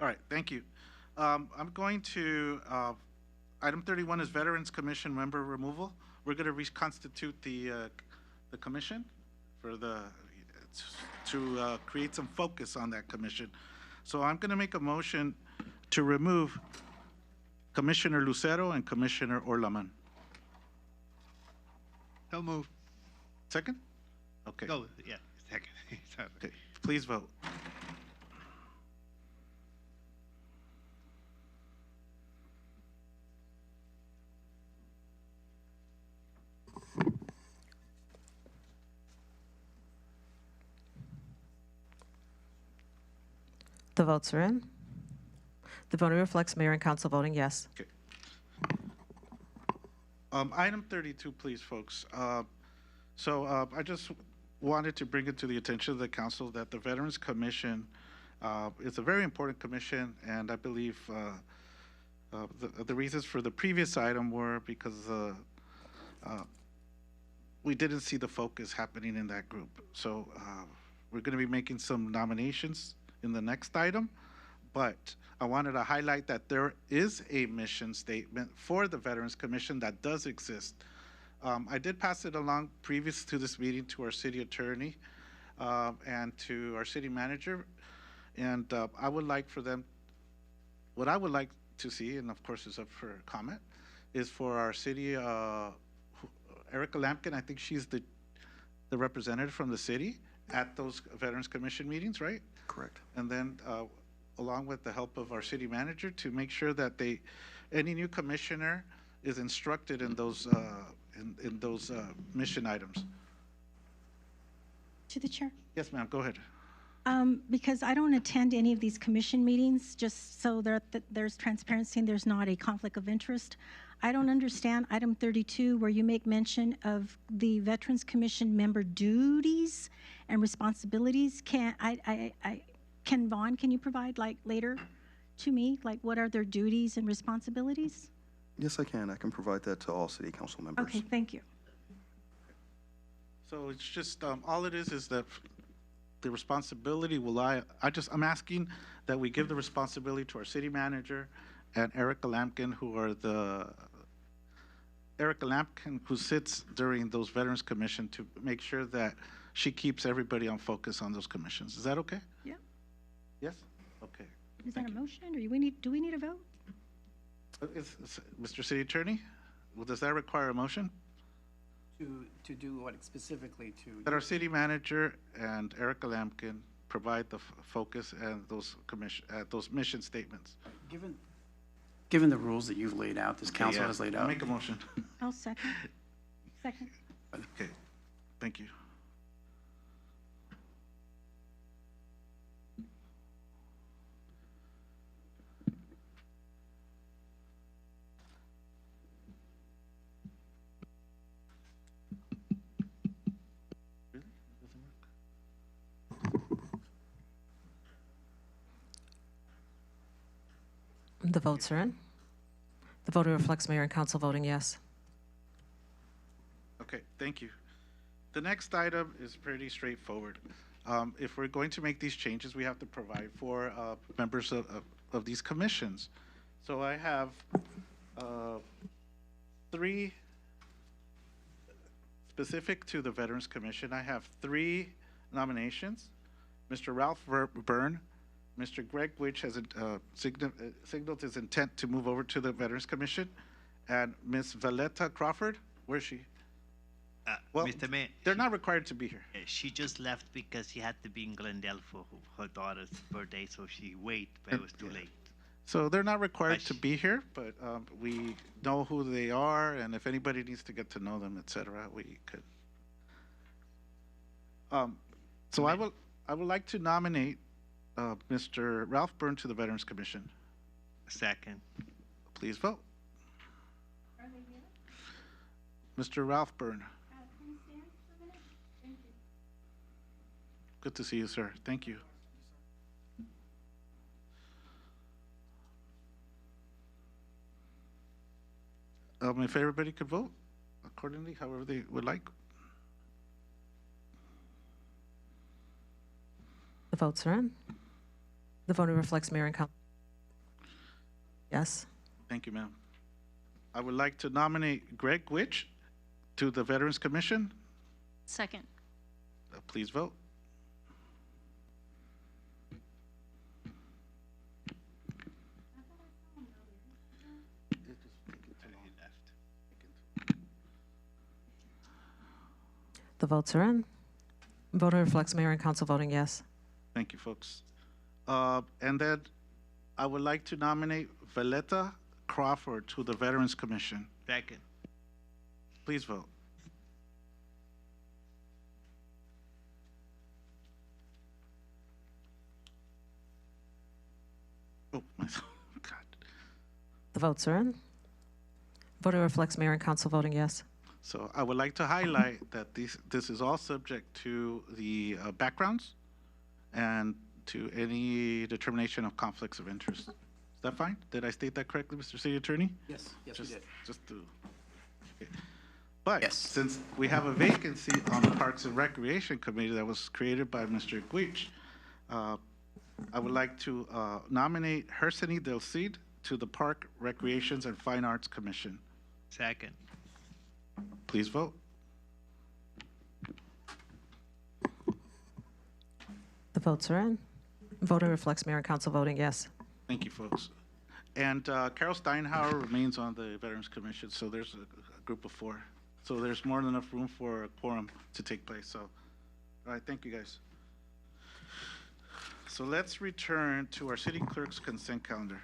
All right, thank you. I'm going to, item 31 is Veterans Commission member removal. We're going to reconstitute the commission for to create some focus on that commission. So I'm going to make a motion to remove Commissioner Lucero and Commissioner Orlaman. So move. Second? Okay. No, yeah, second. Okay, please vote. The votes are in. The voting reflects mayor and council voting yes. Item 32, please, folks. I just wanted to bring it to the attention of the council that the Veterans Commission is a very important commission, and I believe the reasons for the previous item were because we didn't see the focus happening in that group. So we're going to be making some nominations in the next item, but I wanted to highlight that there is a mission statement for the Veterans Commission that does exist. I did pass it along previous to this meeting to our city attorney and to our city manager, and I would like for them, what I would like to see, and of course it's up for comment, is for our city, Erica Lampkin, I think she's the representative from the city at those Veterans Commission meetings, right? Correct. And then along with the help of our city manager to make sure that any new commissioner is instructed in those mission items. To the chair. Yes, ma'am, go ahead. Because I don't attend any of these commission meetings, just so that there's transparency and there's not a conflict of interest. I don't understand item 32 where you make mention of the Veterans Commission member duties and responsibilities. Ken Vaughn, can you provide like later to me, like what are their duties and responsibilities? Yes, I can. I can provide that to all city council members. Okay, thank you. So it's just, all it is that the responsibility will lie, I'm asking that we give the responsibility to our city manager and Erica Lampkin, who sits during those Veterans Commission to make sure that she keeps everybody on focus on those commissions. Is that okay? Yeah. Yes? Okay. Is that a motion or do we need a vote? Mr. City Attorney, does that require a motion? To do what specifically to? That our city manager and Erica Lampkin provide the focus and those mission statements. Given the rules that you've laid out, this council has laid out. I'll make a motion. I'll second. Second. Okay, thank you. The votes are in. The voting reflects mayor and council voting yes. Okay, thank you. The next item is pretty straightforward. If we're going to make these changes, we have to provide for members of these commissions. So I have three, specific to the Veterans Commission, I have 3 nominations. Mr. Ralph Byrne, Mr. Greg Witch has signaled his intent to move over to the Veterans Commission, and Ms. Valletta Crawford, where is she? Well, Mr. Mayor, they're not required to be here. she just left because she had to be in Glendale for her daughter's birthday, so she waited, but it was too late. So they're not required to be here, but we know who they are, and if anybody needs to get to know them, et cetera, we could. So I would like to nominate Mr. Ralph Byrne to the Veterans Commission. Second. Please vote. Mr. Ralph Byrne. Good to see you, sir. Thank you. If everybody could vote accordingly, however they would like. The votes are in. The voting reflects mayor and council. Yes. Thank you, ma'am. I would like to nominate Greg Witch to the Veterans Commission. Second. Please vote. The votes are in. Voting reflects mayor and council voting yes. Thank you, folks. And then I would like to nominate Valletta Crawford to the Veterans Commission. Second. Please vote. The votes are in. Voting reflects mayor and council voting yes. So I would like to highlight that this is all subject to the backgrounds and to any determination of conflicts of interest. Is that fine? Did I state that correctly, Mr. City Attorney? Yes, yes, you did. Just to. Okay. But since we have a vacancy on the Parks and Recreation Committee that was created by Mr. Guich, I would like to nominate Hersini Del Cid to the Park, Recreations, and Fine Arts Commission. Second. Please vote. The votes are in. Voting reflects mayor and council voting yes. Thank you, folks. And Carol Steinhauer remains on the Veterans Commission, so there's a group of 4. So there's more than enough room for a quorum to take place. So, all right, thank you, guys. So let's return to our city clerk's consent calendar.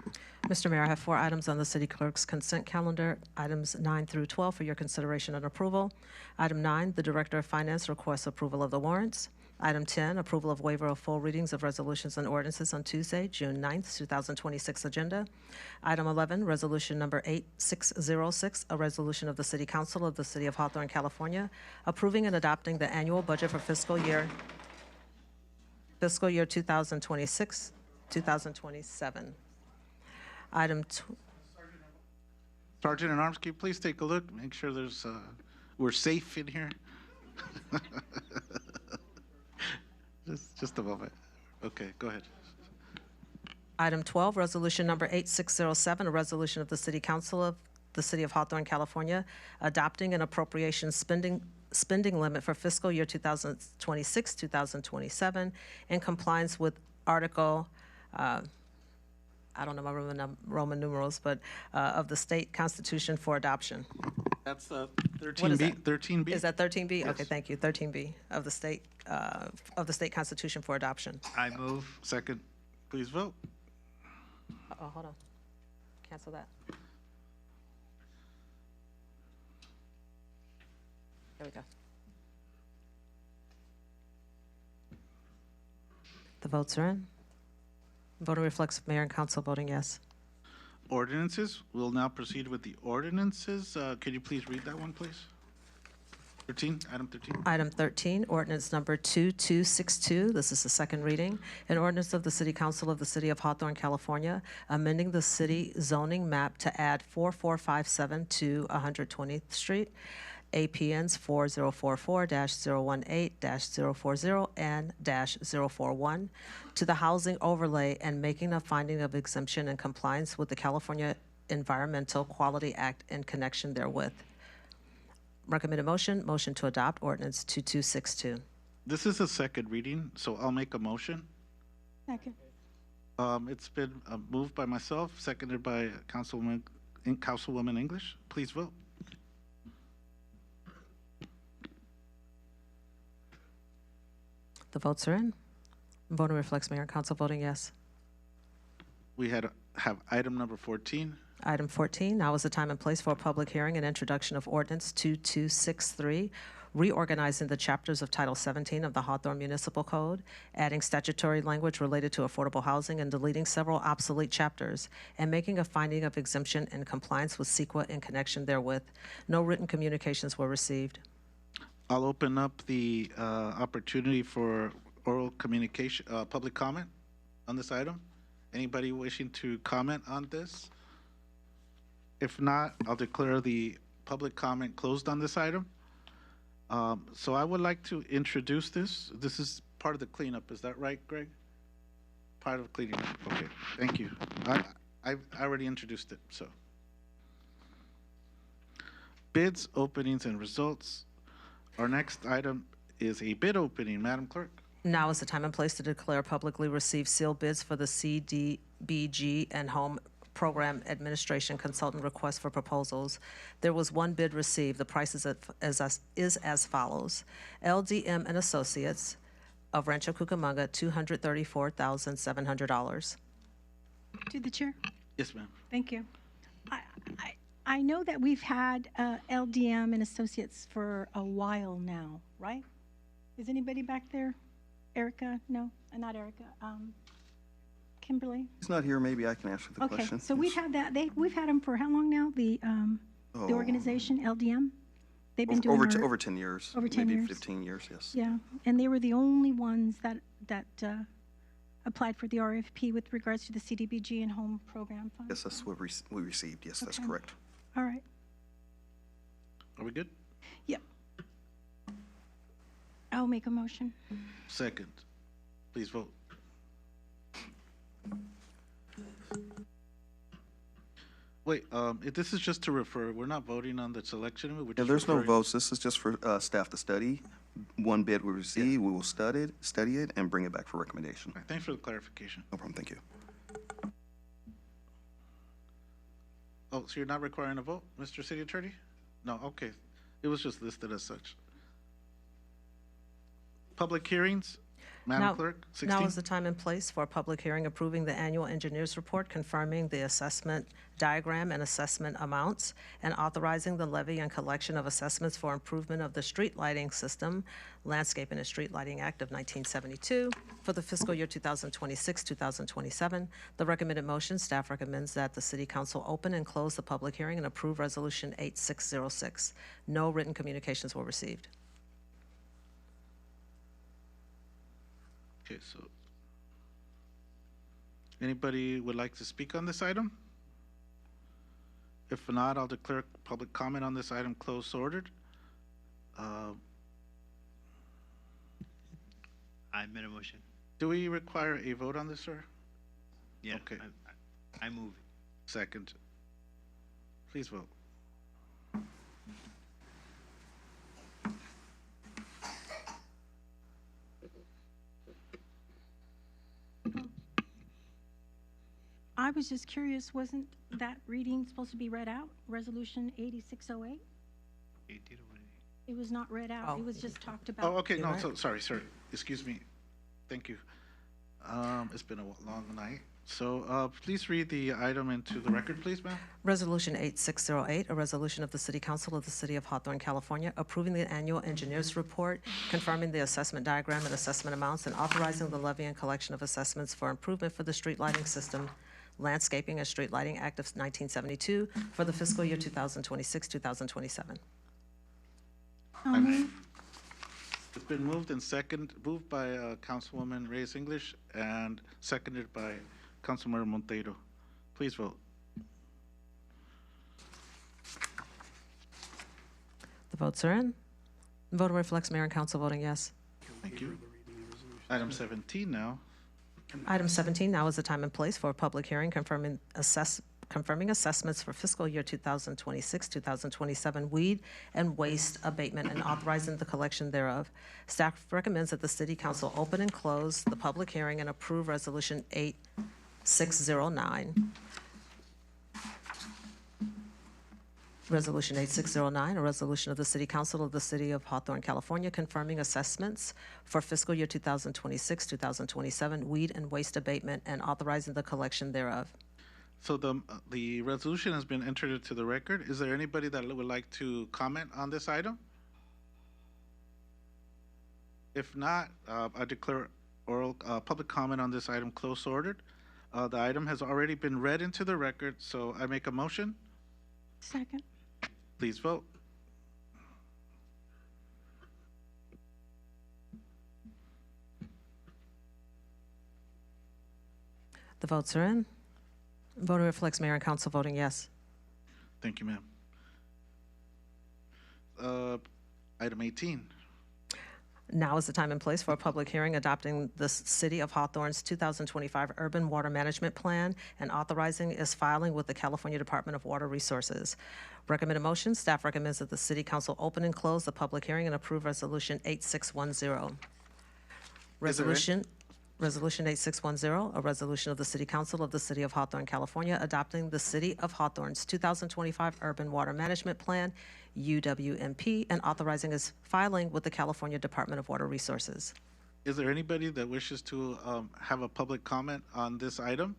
Mr. Mayor, I have 4 items on the city clerk's consent calendar, items 9 through 12 for your consideration and approval. Item 9, the Director of Finance requests approval of the warrants. Item 10, approval of waiver of full readings of resolutions and ordinances on Tuesday, June 9th, 2026 agenda. Item 11, resolution number 8606, a resolution of the City Council of the City of Hawthorne, California, approving and adopting the annual budget for fiscal year 2026, 2027. Item Sergeant at Arms, can you please take a look? Make sure we're safe in here. Just a moment. Okay, go ahead. Item 12, resolution number 8607, a resolution of the City Council of the City of Hawthorne, California, adopting an appropriation spending limit for fiscal year 2026, 2027 in compliance with Article, I don't know my Roman numerals, but of the state constitution for adoption. That's 13B. What is that? 13B. Is that 13B? Yes. Okay, thank you. 13B of the state constitution for adoption. I move. Second. Please vote. Oh, hold on. Cancel that. There we go. The votes are in. Voting reflects mayor and council voting yes. Ordinances. We'll now proceed with the ordinances. Could you please read that one, please? 13, item 13. Item 13, ordinance number 2262. This is the second reading. An ordinance of the City Council of the City of Hawthorne, California, amending the city zoning map to add 4457 to 120th Street, APNs 4044-018-040 and -041 to the housing overlay and making a finding of exemption in compliance with the California Environmental Quality Act in connection therewith. Recommended motion to adopt ordinance 2262. This is a second reading, so I'll make a motion. Second. It's been moved by myself, seconded by Councilwoman English. Please vote. The votes are in. Voting reflects mayor and council voting yes. We have item number 14. Item 14, now is the time and place for a public hearing and introduction of ordinance 2263, reorganizing the chapters of Title 17 of the Hawthorne Municipal Code, adding statutory language related to affordable housing and deleting several obsolete chapters, and making a finding of exemption in compliance with CEQA in connection therewith. No written communications were received. I'll open up the opportunity for oral communication, public comment on this item. Anybody wishing to comment on this? If not, I'll declare the public comment closed on this item. So I would like to introduce this. This is part of the cleanup. Is that right, Greg? Part of cleaning up. Okay, thank you. I already introduced it, so. Bids, openings, and results. Our next item is a bid opening. Madam Clerk. Now is the time and place to declare publicly received sealed bids for the CDBG and Home Program Administration Consultant Request for Proposals. There was one bid received. The price is as follows. LDM and Associates of Rancho Cucamonga, $234,700. To the chair. Yes, ma'am. Thank you. I know that we've had LDM and Associates for a while now, right? Is anybody back there? Erica? No, not Erica. Kimberly? He's not here, maybe I can answer the Okay, question. so we've had that, we've had them for how long now? The Oh. organization, LDM? They've been doing Over 10 years. Over 10 maybe years. 15 years, yes. Yeah, and they were the only ones that applied for the RFP with regards to the CDBG and home program fund. Yes, that's what we received. Yes, that's Okay. correct. All right. Are we good? Yep. I'll make a motion. Second. Please vote. Wait, if this is just to refer, we're not voting on the selection, we're Yeah, just there's no referring- votes. This is just for staff to study. One bid we receive, we will study it, and bring it back for recommendation. All right, thanks for the clarification. No problem, thank you. Oh, so you're not requiring a vote, Mr. City Attorney? No, okay. It was just listed as such. Public hearings, Now- Madam Clerk, Now 16? is the time and place for a public hearing approving the annual engineer's report confirming the assessment diagram and assessment amounts and authorizing the levy and collection of assessments for improvement of the street lighting system, Landscaping and Street Lighting Act of 1972 for the fiscal year 2026-2027. The recommended motion, staff recommends that the City Council open and close the public hearing and approve Resolution 8606. No written communications were received. Okay, so anybody would like to speak on this item? If not, I'll declare public comment on this item closed so ordered. I made a motion. Do we require a vote on this, sir? Yeah. Okay. I move. Second. Please vote. I was just curious, wasn't that reading supposed to be read out? Resolution 8608? It was not read out. It was just talked about. Oh, okay, no, so, sorry, sir. Excuse me. Thank you. It's been a long night. So, please read the item into the record, please, ma'am. Resolution 8608, a resolution of the City Council of the City of Hawthorne, California, approving the annual engineer's report, confirming the assessment diagram and assessment amounts, and authorizing the levy and collection of assessments for improvement for the street lighting system, Landscaping and Street Lighting Act of 1972 for the fiscal year 2026-2027. It's been moved and moved by Councilwoman Reyes English and seconded by Councilmember Monteiro. Please vote. The votes are in. The vote reflects mayor and council voting yes. Thank you. Item 17 now. Item 17, now is the time and place for a public hearing confirming assessments for fiscal year 2026-2027 weed and waste abatement and authorizing the collection thereof. Staff recommends that the City Council open and close the public hearing and approve Resolution 8609. Resolution 8609, a resolution of the City Council of the City of Hawthorne, California, confirming assessments for fiscal year 2026-2027 weed and waste abatement and authorizing the collection thereof. So the resolution has been entered into the record. Is there anybody that would like to comment on this item? If not, I declare oral public comment on this item close ordered. The item has already been read into the record, so I make a motion. Second. Please vote. The votes are in. Vote reflects mayor and council voting yes. Thank you, ma'am. Item 18. Now is the time and place for a public hearing adopting the City of Hawthorne's 2025 Urban Water Management Plan and authorizing its filing with the California Department of Water Resources. Recommended motion, staff recommends that the City Council open and close the public hearing and approve Resolution 8610. Resolution 8610, a resolution of the City Council of the City of Hawthorne, California, adopting the City of Hawthorne's 2025 Urban Water Management Plan, UWMP, and authorizing its filing with the California Department of Water Resources. Is there anybody that wishes to have a public comment on this item?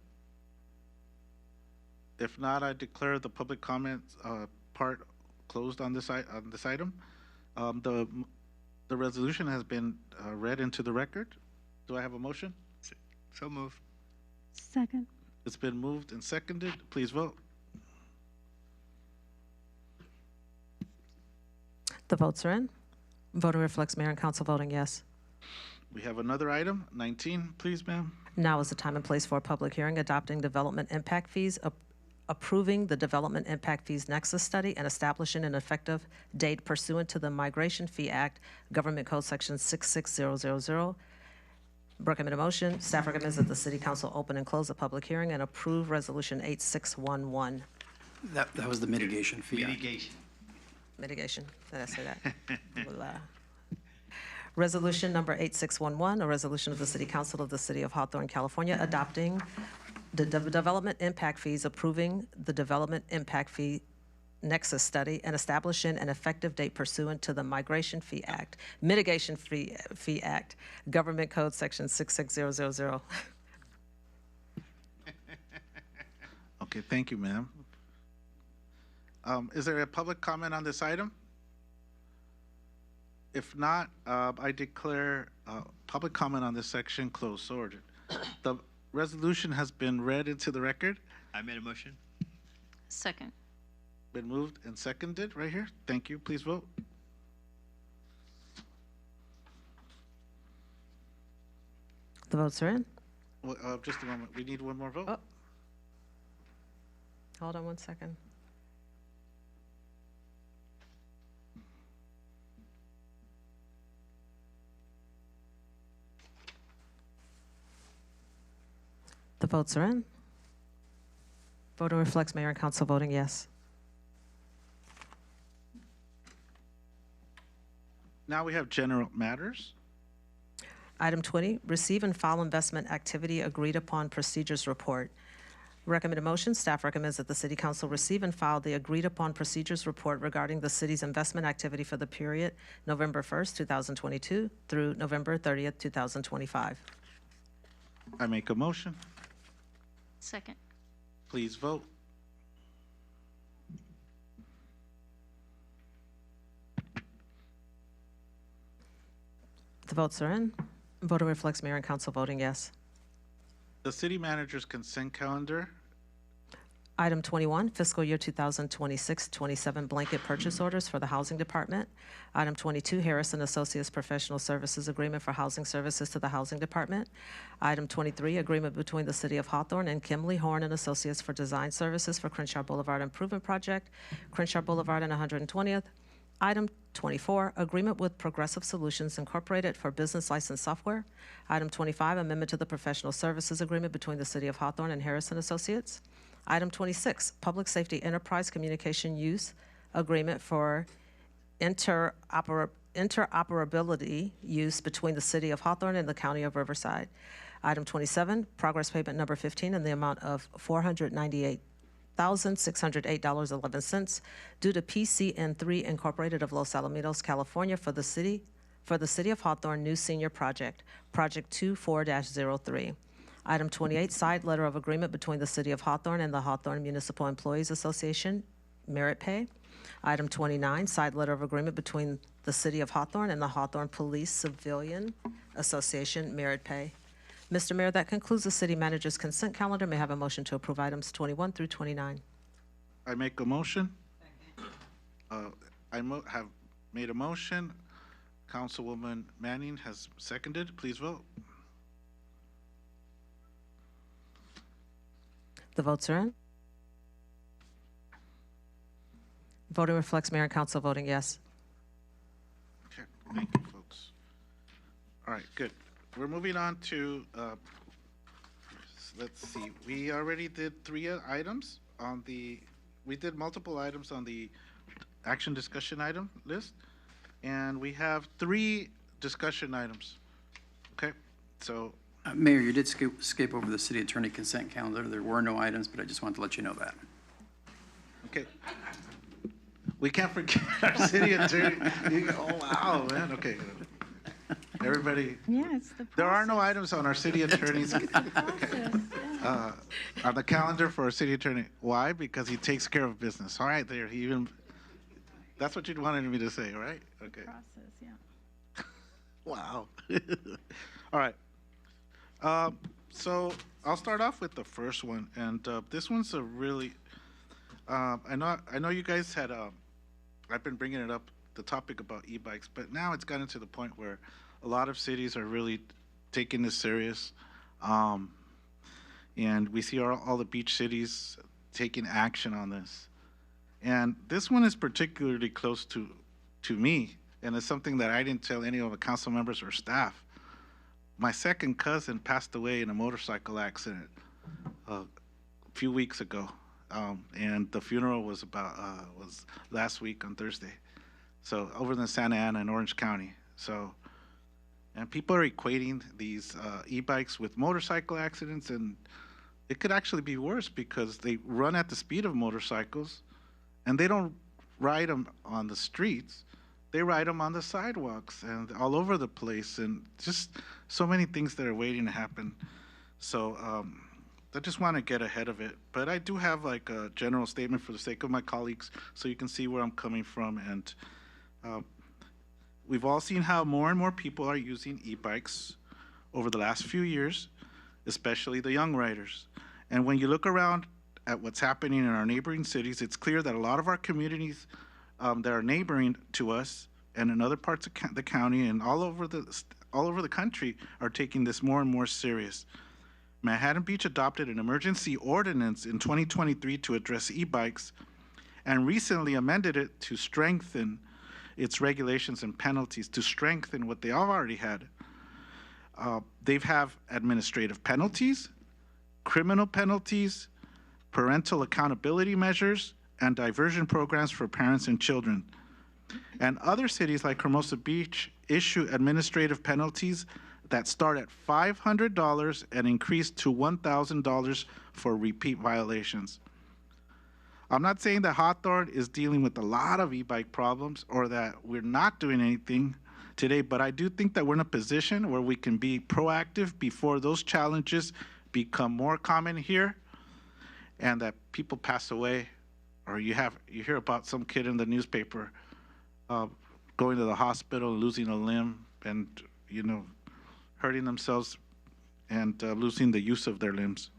If not, I declare the public comment part closed on this item. The resolution has been read into the record. Do I have a motion? So move. Second. It's been moved and seconded. Please vote. The votes are in. Voting reflects mayor and council voting yes. We have another item, 19, please, ma'am. Now is the time and place for a public hearing adopting development impact fees, approving the development impact fees nexus study, and establishing an effective date pursuant to the Migration Fee Act, Government Code Section 66000. Recommend a motion. Staff recommends that the City Council open and close the public hearing and approve Resolution 8611. That was the mitigation fee. Act. Mitigation. Did I say that? Blah. Resolution number 8611, a resolution of the City Council of the City of Hawthorne, California, adopting the development impact fees, approving the development impact fee nexus study, and establishing an effective date pursuant to the Migration Fee Act, Mitigation Fee Act, Government Code Section 66000. Okay, thank you, ma'am. Is there a public comment on this item? If not, I declare public comment on this section closed. So ordered. The resolution has been read into the record. I made a motion. Second. Been moved and seconded right here. Thank you. Please vote. The votes are in. Well, just a moment. We need one more vote. Oh. Hold on one second. The votes are in. Voting reflects mayor and council voting yes. Now we have general matters. Item 20, receive and file investment activity agreed upon procedures report. Recommend a motion. Staff recommends that the City Council receive and file the agreed upon procedures report regarding the city's investment activity for the period November 1st, 2022 through November 30th, 2025. I make a motion. Second. Please vote. The votes are in. Voting reflects mayor and council voting yes. The city manager's consent calendar. Item 21, fiscal year 2026-27 blanket purchase orders for the Housing Department. Item 22, Harrison Associates Professional Services Agreement for Housing Services to the Housing Department. Item 23, agreement between the City of Hawthorne and Kimley Horn and Associates for design services for Crenshaw Boulevard Improvement Project, Crenshaw Boulevard and 120th. Item 24, agreement with Progressive Solutions Incorporated for business license software. Item 25, amendment to the professional services agreement between the City of Hawthorne and Harrison Associates. Item 26, public safety enterprise communication use agreement for interoperability use between the City of Hawthorne and the County of Riverside. Item 27, progress payment number 15 in the amount of $498,608.11 due to PCN3 Incorporated of Los Alamitos, California for the City of Hawthorne New Senior Project, Project 24-03. Item 28, side letter of agreement between the City of Hawthorne and the Hawthorne Municipal Employees Association, merit pay. Item 29, side letter of agreement between the City of Hawthorne and the Hawthorne Police Civilian Association, merit pay. Mr. Mayor, that concludes the city manager's consent calendar. May I have a motion to approve items 21 through 29? I make a motion. I have made a motion. Councilwoman Manning has seconded. Please vote. The votes are in. Voting reflects mayor and council voting yes. Okay, thank you, folks. All right, good. We're moving on to, let's see, we already did 3 items on the, we did multiple items on the action discussion item list, and we have 3 discussion items. Okay, so. Mayor, you did skip over the city attorney consent calendar. There were no items, but I just wanted to let you know that. Okay. We can't forget our city attorney. Oh, wow, man, okay. Everybody. Yeah, it's the process. There are no items on our city attorney's on the calendar for our city attorney. Why? Because he takes care of business. All right, there. He even. That's what you wanted me to say, right? Okay. Process, yeah. Wow. All right. So I'll start off with the first one, and this one's a really. I know you guys had. I've been bringing it up, the topic about e-bikes, but now it's gotten to the point where a lot of cities are really taking this serious, and we see all the beach cities taking action on this. And this one is particularly close to me, and it's something that I didn't tell any of the council members or staff. My second cousin passed away in a motorcycle accident a few weeks ago, and the funeral was was last week on Thursday, so over in Santa Ana in Orange County. So, and people are equating these e-bikes with motorcycle accidents, and it could actually be worse because they run at the speed of motorcycles, and they don't ride them on the streets. They ride them on the sidewalks and all over the place, and just so many things that are waiting to happen. So I just want to get ahead of it. But I do have like a general statement for the sake of my colleagues, so you can see where I'm coming from. And we've all seen how more and more people are using e-bikes over the last few years, especially the young riders. And when you look around at what's happening in our neighboring cities, it's clear that a lot of our communities that are neighboring to us and in other parts of the county and all over the country are taking this more and more serious. Manhattan Beach adopted an emergency ordinance in 2023 to address e-bikes and recently amended it to strengthen its regulations and penalties, to strengthen what they already had. They have administrative penalties, criminal penalties, parental accountability measures, and diversion programs for parents and children. And other cities like Hermosa Beach issue administrative penalties that start at $500 and increase to $1,000 for repeat violations. I'm not saying that Hawthorne is dealing with a lot of e-bike problems or that we're not doing anything today, but I do think that we're in a position where we can be proactive before those challenges become more common here and that people pass away, or you hear about some kid in the newspaper going to the hospital, losing a limb, and hurting themselves and losing the use of their limbs.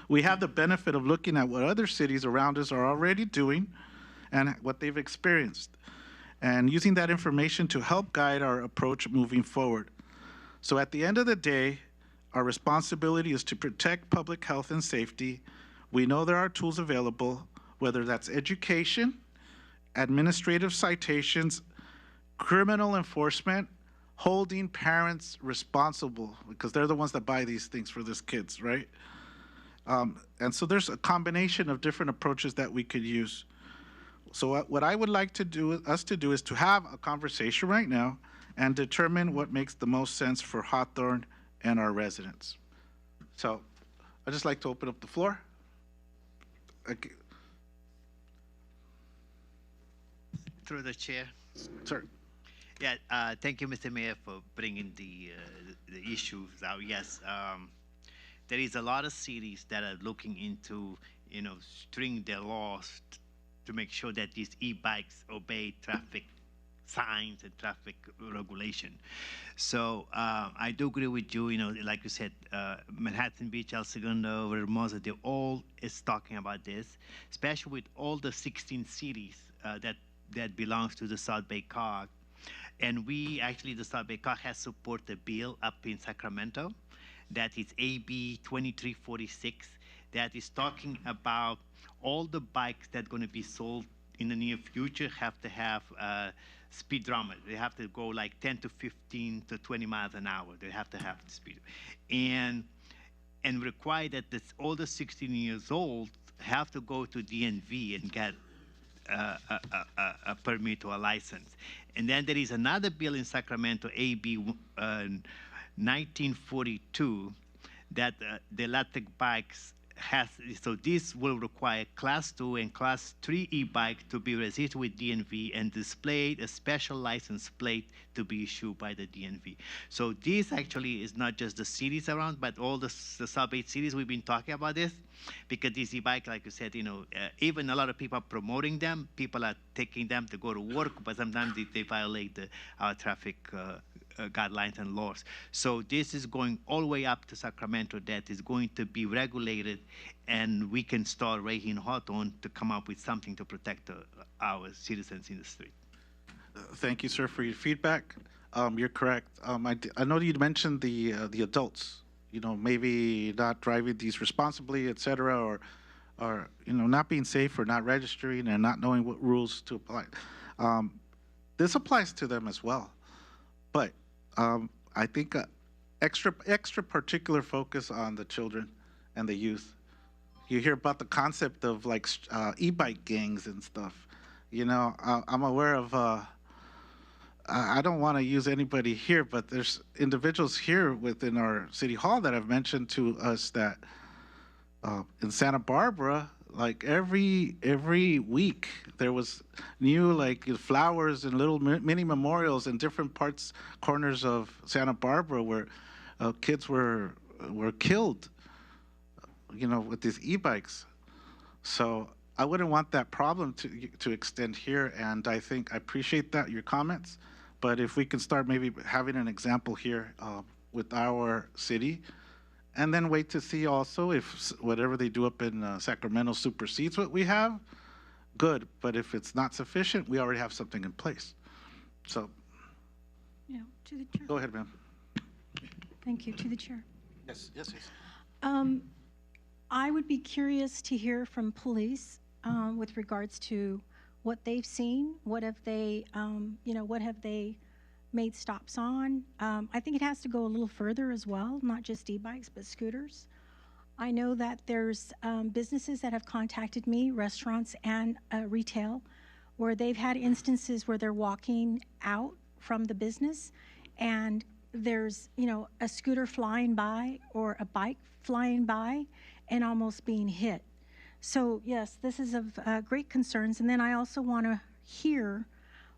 We have the benefit of looking at what other cities around us are already doing and what they've experienced, and using that information to help guide our approach moving forward. So at the end of the day, our responsibility is to protect public health and safety. We know there are tools available, whether that's education, administrative citations, criminal enforcement, holding parents responsible, because they're the ones that buy these things for these kids, right? And so there's a combination of different approaches that we could use. So what I would like us to do is to have a conversation right now and determine what makes the most sense for Hawthorne and our residents. So I'd just like to open up the floor. Okay. Through the chair. Sir. Yeah, thank you, Mr. Mayor, for bringing the issues out. Yes, there is a lot of cities that are looking into, stringing their laws to make sure that these e-bikes obey traffic signs and traffic regulation. So I do agree with you. Like you said, Manhattan Beach, El Segundo, Hermosa, they all is talking about this, especially with all the 16 cities that belongs to the South Bay COG. And we actually, the South Bay COG has supported a bill up in Sacramento that is AB 2346 that is talking about all the bikes that are going to be sold in the near future have to have speedometer. They have to go like 10 to 15 to 20 miles an hour. They have to have the speed. And require that all the 16 years old have to go to DMV and get a permit or a license. And then there is another bill in Sacramento, AB 1942, that the electric bikes so this will require Class 2 and Class 3 e-bike to be registered with DMV and displayed a special license plate to be issued by the DMV. So this actually is not just the cities around, but all the South Bay cities. We've been talking about this because these e-bike, like you said, even a lot of people are promoting them. People are taking them to go to work, but sometimes they violate our traffic guidelines and laws. So this is going all the way up to Sacramento that is going to be regulated, and we can start right here in Hawthorne to come up with something to protect our citizens in the street. Thank you, sir, for your feedback. You're correct. I know you mentioned the adults, maybe not driving these responsibly, et cetera, or not being safe or not registering and not knowing what rules to apply. This applies to them as well. But I think extra particular focus on the children and the youth. You hear about the concept of like e-bike gangs and stuff. I'm aware of, I don't want to use anybody here, but there's individuals here within our city hall that have mentioned to us that in Santa Barbara, like every week there was new like flowers and little mini memorials in different corners of Santa Barbara where kids were killed, with these e-bikes. So I wouldn't want that problem to extend here, and I appreciate your comments. But if we can start maybe having an example here with our city, and then wait to see also if whatever they do up in Sacramento supersedes what we have, good. But if it's not sufficient, we already have something in place. So, to the chair. Go ahead, ma'am. Thank you. To the chair. Yes, yes, yes. I would be curious to hear from police with regards to what they've seen. What have they, what have they made stops on? I think it has to go a little further as well, not just e-bikes, but scooters. I know that there's businesses that have contacted me, restaurants and retail, where they've had instances where they're walking out from the business and there's, a scooter flying by or a bike flying by and almost being hit. So yes, this is of great concerns. And then I also want to hear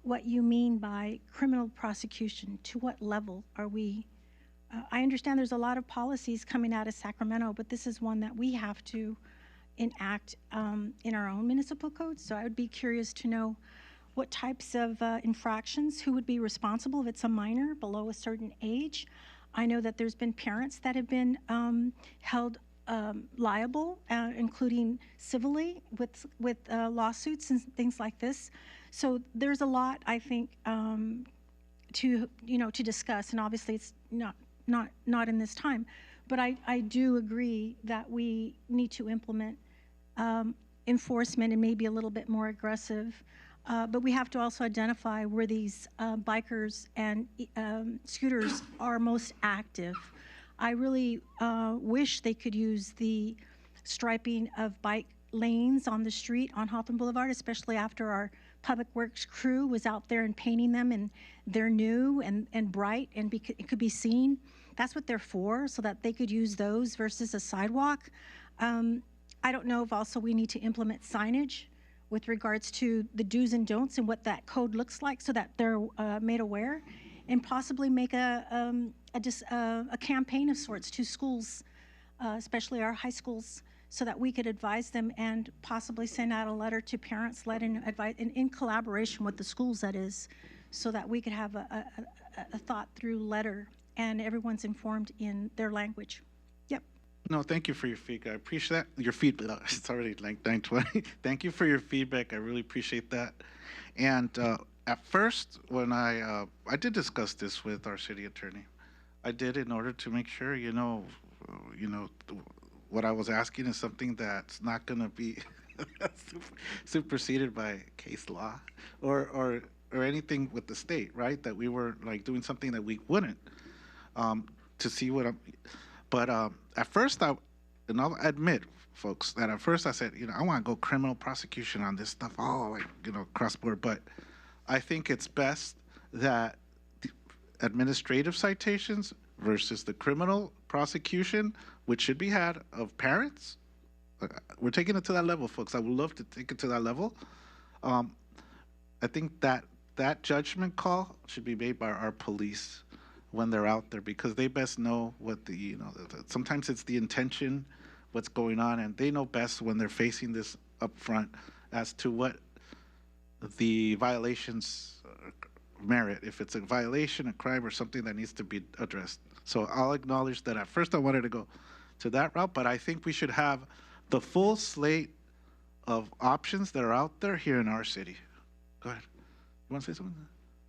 what you mean by criminal prosecution. To what level are we? I understand there's a lot of policies coming out of Sacramento, but this is one that we have to enact in our own municipal code. So I would be curious to know what types of infractions, who would be responsible if it's a minor below a certain age. I know that there's been parents that have been held liable, including civilly with lawsuits and things like this. So there's a lot, I think, to discuss, and obviously it's not in this time. But I do agree that we need to implement enforcement and maybe a little bit more aggressive. But we have to also identify where these bikers and scooters are most active. I really wish they could use the striping of bike lanes on the street on Hawthorne Boulevard, especially after our Public Works crew was out there and painting them, and they're new and bright and it could be seen. That's what they're for, so that they could use those versus a sidewalk. I don't know if also we need to implement signage with regards to the do's and don'ts and what that code looks like, so that they're made aware, and possibly make a campaign of sorts to schools, especially our high schools, so that we could advise them and possibly send out a letter to parents, advise in collaboration with the schools, that is, so that we could have a thought-through letter and everyone's informed in their language. Yep. No, thank you for your feedback. I appreciate that. Your feedback. It's already like 9:20. Thank you for your feedback. I really appreciate that. And at first, when I did discuss this with our city attorney, I did in order to make sure, what I was asking is something that's not going to be superseded by case law or anything with the state, right? That we were like doing something that we wouldn't. To see what I'm, but at first and I'll admit, folks, that at first I said, I want to go criminal prosecution on this stuff, cross board. But I think it's best that the administrative citations versus the criminal prosecution, which should be had of parents. We're taking it to that level, folks. I would love to take it to that level. I think that judgment call should be made by our police when they're out there, because they best know what sometimes it's the intention, what's going on, and they know best when they're facing this up front as to what the violations merit, if it's a violation, a crime, or something that needs to be addressed. So I'll acknowledge that at first I wanted to go to that route, but I think we should have the full slate of options that are out there here in our city. Go ahead. You want to say something?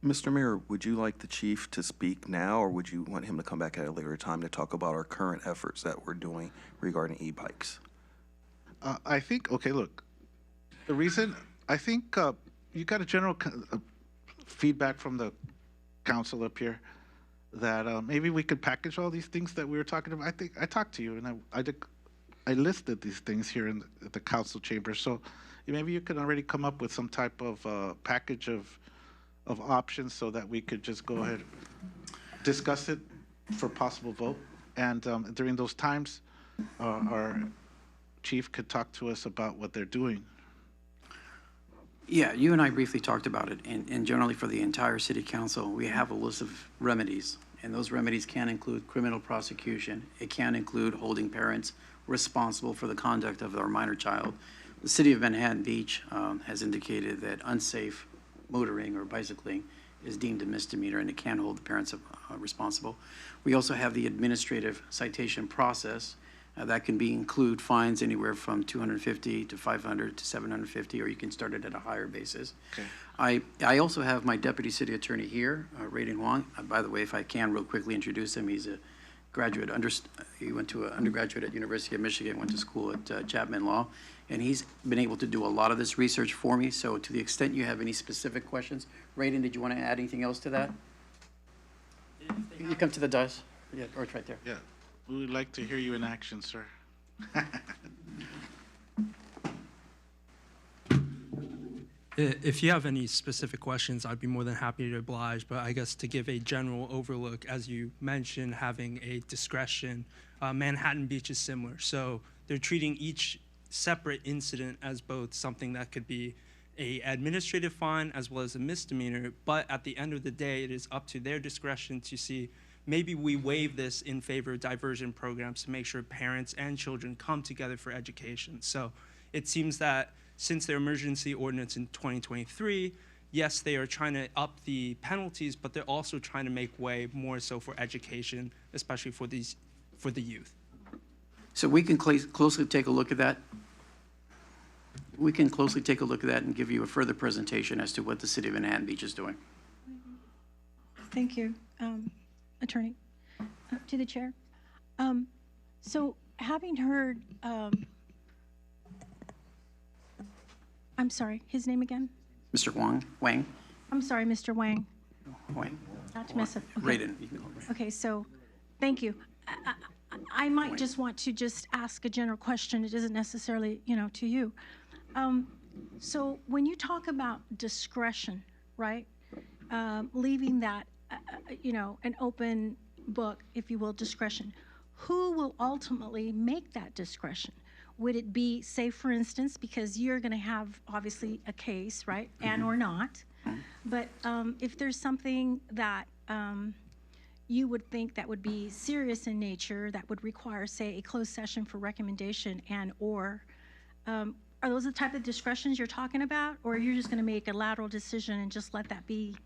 Mr. Mayor, would you like the chief to speak now, or would you want him to come back at a later time to talk about our current efforts that we're doing regarding e-bikes? I think, okay, look, the reason, I think you got a general feedback from the council up here that maybe we could package all these things that we were talking about. I think I talked to you and I listed these things here in the council chamber. So maybe you could already come up with some type of package of options so that we could just go ahead and discuss it for possible vote. And during those times, our chief could talk to us about what they're doing. Yeah, you and I briefly talked about it, and generally for the entire city council, we have a list of remedies, and those remedies can include criminal prosecution. It can include holding parents responsible for the conduct of their minor child. The city of Manhattan Beach has indicated that unsafe motoring or bicycling is deemed a misdemeanor, and it can hold the parents responsible. We also have the administrative citation process. That can include fines anywhere from $250 to $500 to $750, or you can start it at a higher basis. Okay. I also have my deputy city attorney here, Raiden Huang. By the way, if I can real quickly introduce him, he's a graduate, he went to an undergraduate at University of Michigan, went to school at Chapman Law, and he's been able to do a lot of this research for me. So to the extent you have any specific questions, Raiden, did you want to add anything else to that? You come to the dais. Yeah, or it's right there. Yeah. We would like to hear you in action, sir. If you have any specific questions, I'd be more than happy to oblige. But I guess to give a general overlook, as you mentioned, having a discretion, Manhattan Beach is similar. So they're treating each separate incident as both something that could be a administrative fine as well as a misdemeanor. But at the end of the day, it is up to their discretion to see maybe we waive this in favor of diversion programs to make sure parents and children come together for education. So it seems that since their emergency ordinance in 2023, yes, they are trying to up the penalties, but they're also trying to make way more so for education, especially for the youth. So we can closely take a look at that. We can closely take a look at that and give you a further presentation as to what the city of Manhattan Beach is doing. Thank you, Attorney. To the chair. So having heard, I'm sorry, his name again? Mr. Wang? I'm sorry, Mr. Wang. Wang. Not to mess up. Okay. Raiden. You can call him Raiden. Okay, so, thank you. I might just want to just ask a general question. It isn't necessarily, to you. So when you talk about discretion, right? Leaving that, an open book, if you will, discretion. Who will ultimately make that discretion? Would it be, say, for instance, because you're going to have obviously a case, right, and or not, but if there's something that you would think that would be serious in nature, that would require, say, a closed session for recommendation and or, are those the type of discretions you're talking about, or you're just going to make a lateral decision and just let that be?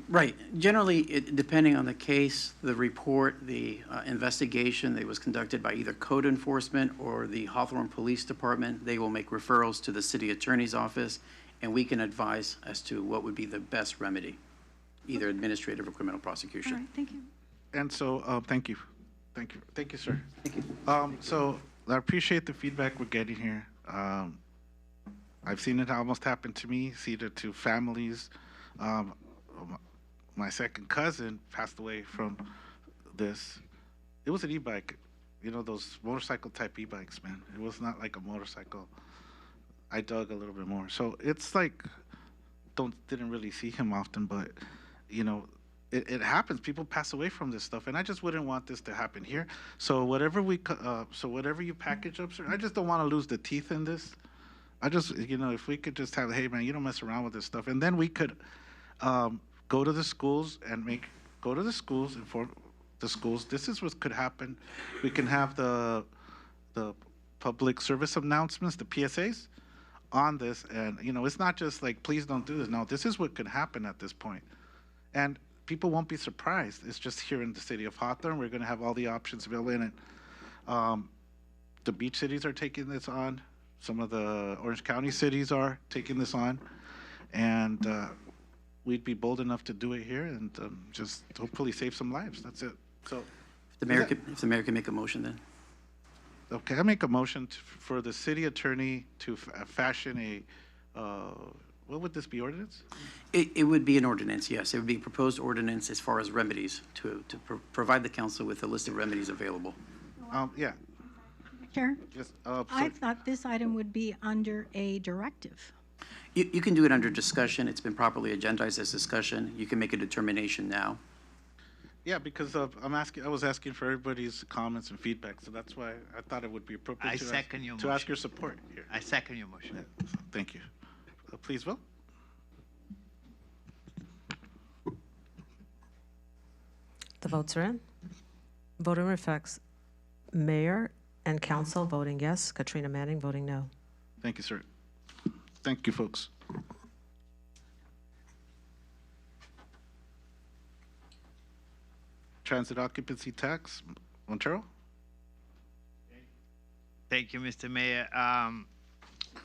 Right. Generally, depending on the case, the report, the investigation that was conducted by either code enforcement or the Hawthorne Police Department, they will make referrals to the city attorney's office, and we can advise as to what would be the best remedy, either administrative or criminal prosecution. All right, thank you. And so, thank you, sir. Thank you. So I appreciate the feedback we're getting here. I've seen it almost happen to me, seen it to families. My second cousin passed away from this. It was an e-bike, those motorcycle type e-bikes, man. It was not like a motorcycle. I dug a little bit more. So it's like, didn't really see him often, but it happens. People pass away from this stuff, and I just wouldn't want this to happen here. So whatever you package up, sir, I just don't want to lose the teeth in this. I just, if we could just have, hey man, you don't mess around with this stuff, and then we could go to the schools and inform the schools. This is what could happen. We can have the public service announcements, the PSAs, on this, and it's not just like, please don't do this. No, this is what could happen at this point, and people won't be surprised. It's just here in the city of Hawthorne, we're going to have all the options available in it. The beach cities are taking this on. Some of the Orange County cities are taking this on, and we'd be bold enough to do it here and just hopefully save some lives. That's it. So, If the mayor can make a motion then. okay, I make a motion for the city attorney to fashion a, what would this be, ordinance? It would be an ordinance, yes. It would be a proposed ordinance as far as remedies, to provide the council with a list of remedies available. Yeah. Chair, Just, I thought this item would be under a directive. You can do it under discussion. It's been properly agendized as discussion. You can make a determination now. Yeah, because I was asking for everybody's comments and feedback, so that's why I thought it would be appropriate I to second your ask motion. your support here. I second your motion. Thank you. Please vote. The votes are in. Voting reflects mayor and council voting yes, Katrina Manning voting no. Thank you, sir. Thank you, folks. Transit occupancy tax, Montero? Thank you, Mr. Mayor.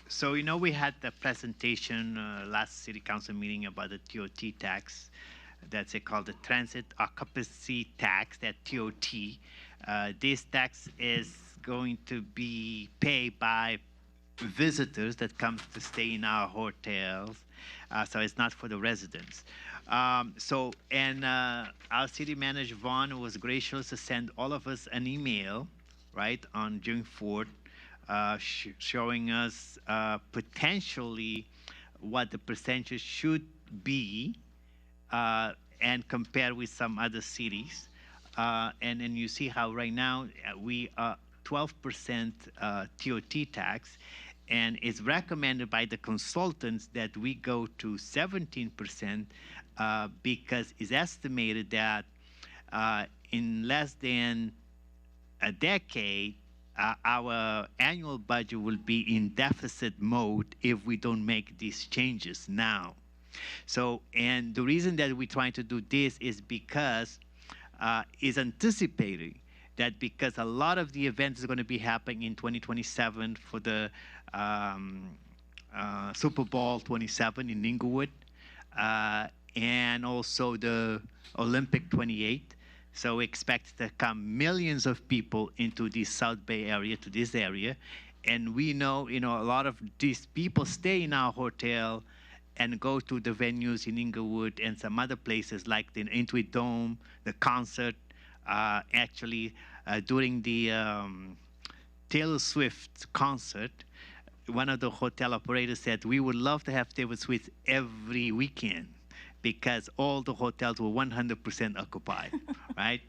So, we had the presentation last city council meeting about the TOT tax. That's called the transit occupancy tax, that TOT. This tax is going to be paid by visitors that come to stay in our hotels. So it's not for the residents. Our city manager, Vaughn, was gracious to send all of us an email, right, on June 4th, showing us potentially what the percentage should be and compare with some other cities. And then you see how right now we are 12% TOT tax, and it's recommended by the consultants that we go to 17% because it's estimated that in less than a decade, our annual budget will be in deficit mode if we don't make these changes now. So, and the reason that we're trying to do this is because is anticipating that because a lot of the events are going to be happening in 2027 for the Super Bowl 27 in Inglewood, and also the Olympic 28. So we expect to come millions of people into the South Bay area, to this area. And we know, a lot of these people stay in our hotel and go to the venues in Inglewood and some other places like the Intuit Dome, the concert. Actually, during the Taylor Swift concert, one of the hotel operators said, we would love to have Taylor Swift every weekend because all the hotels were 100% occupied, right?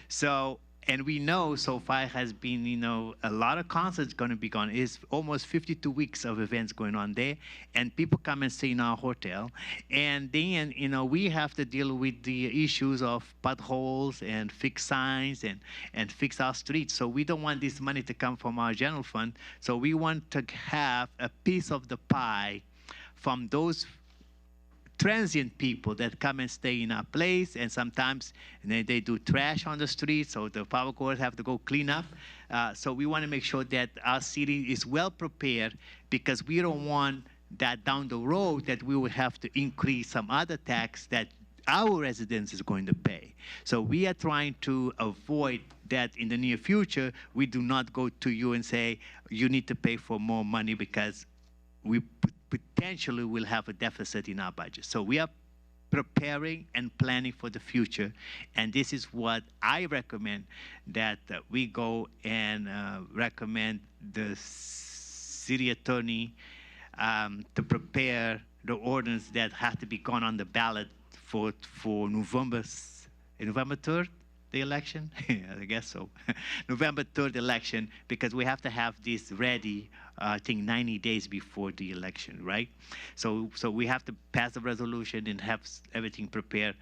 So, and we know so far has been, a lot of concerts going to be gone. It's almost 52 weeks of events going on there, and people come and stay in our hotel. And then, we have to deal with the issues of potholes and fix signs and fix our streets. So we don't want this money to come from our general fund. So we want to have a piece of the pie from those transient people that come and stay in our place, and sometimes they do trash on the street, so the public workers have to go clean up. So we want to make sure that our city is well prepared, because we don't want that down the road that we will have to increase some other tax that our residents is going to pay. So we are trying to avoid that in the near future. We do not go to you and say, you need to pay for more money because we potentially will have a deficit in our budget. So we are preparing and planning for the future, and this is what I recommend, that we go and recommend the city attorney to prepare the ordinance that has to be gone on the ballot for November 3rd, the election? I guess so. November 3rd election, because we have to have this ready, I think 90 days before the election, right? So we have to pass the resolution and have everything prepared.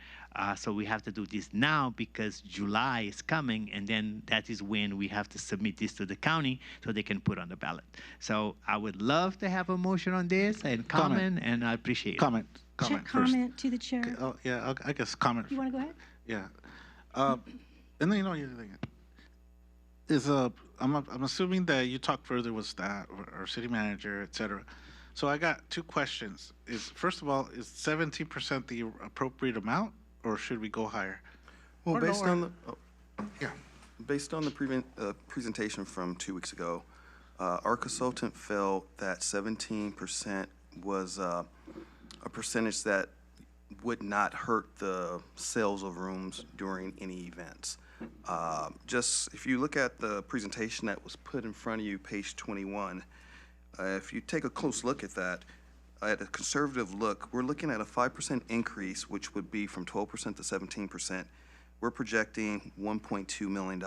So we have to do this now because July is coming, and then that is when we have to submit this to the county so they can put on the ballot. So I would love to have a motion on this and comment, and I appreciate it. Comment Chair, first. comment to the chair. Okay, oh, yeah, I guess comment. You want to go ahead? Yeah. And then, the other thing is, I'm assuming that you talked further with staff or city manager, et cetera. So I got two questions. First of all, is 17% the appropriate amount, or should we go higher? Well, Or based lower? on the based on the presentation from 2 weeks ago, our consultant felt that 17% was a percentage that would not hurt the sales of rooms during any events. Just if you look at the presentation that was put in front of you, page 21, if you take a close look at that, at a conservative look, we're looking at a 5% increase, which would be from 12% to 17%. We're projecting $1.2 million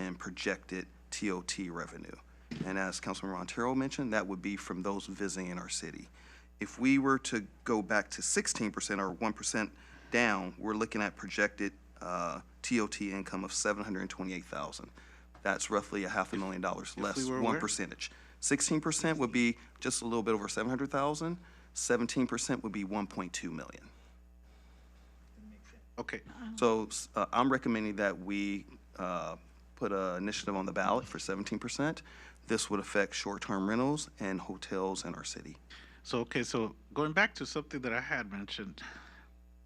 in projected TOT revenue. And as Councilman Montero mentioned, that would be from those visiting our city. If we were to go back to 16% or 1% down, we're looking at projected TOT income of $728,000. That's roughly $500,000 less, we were one where? percentage. 16% would be just a little bit over 700,000. 17% would be 1.2 million. Okay. So I'm recommending that we put an initiative on the ballot for 17%. This would affect short-term rentals and hotels in our city. So going back to something that I had mentioned,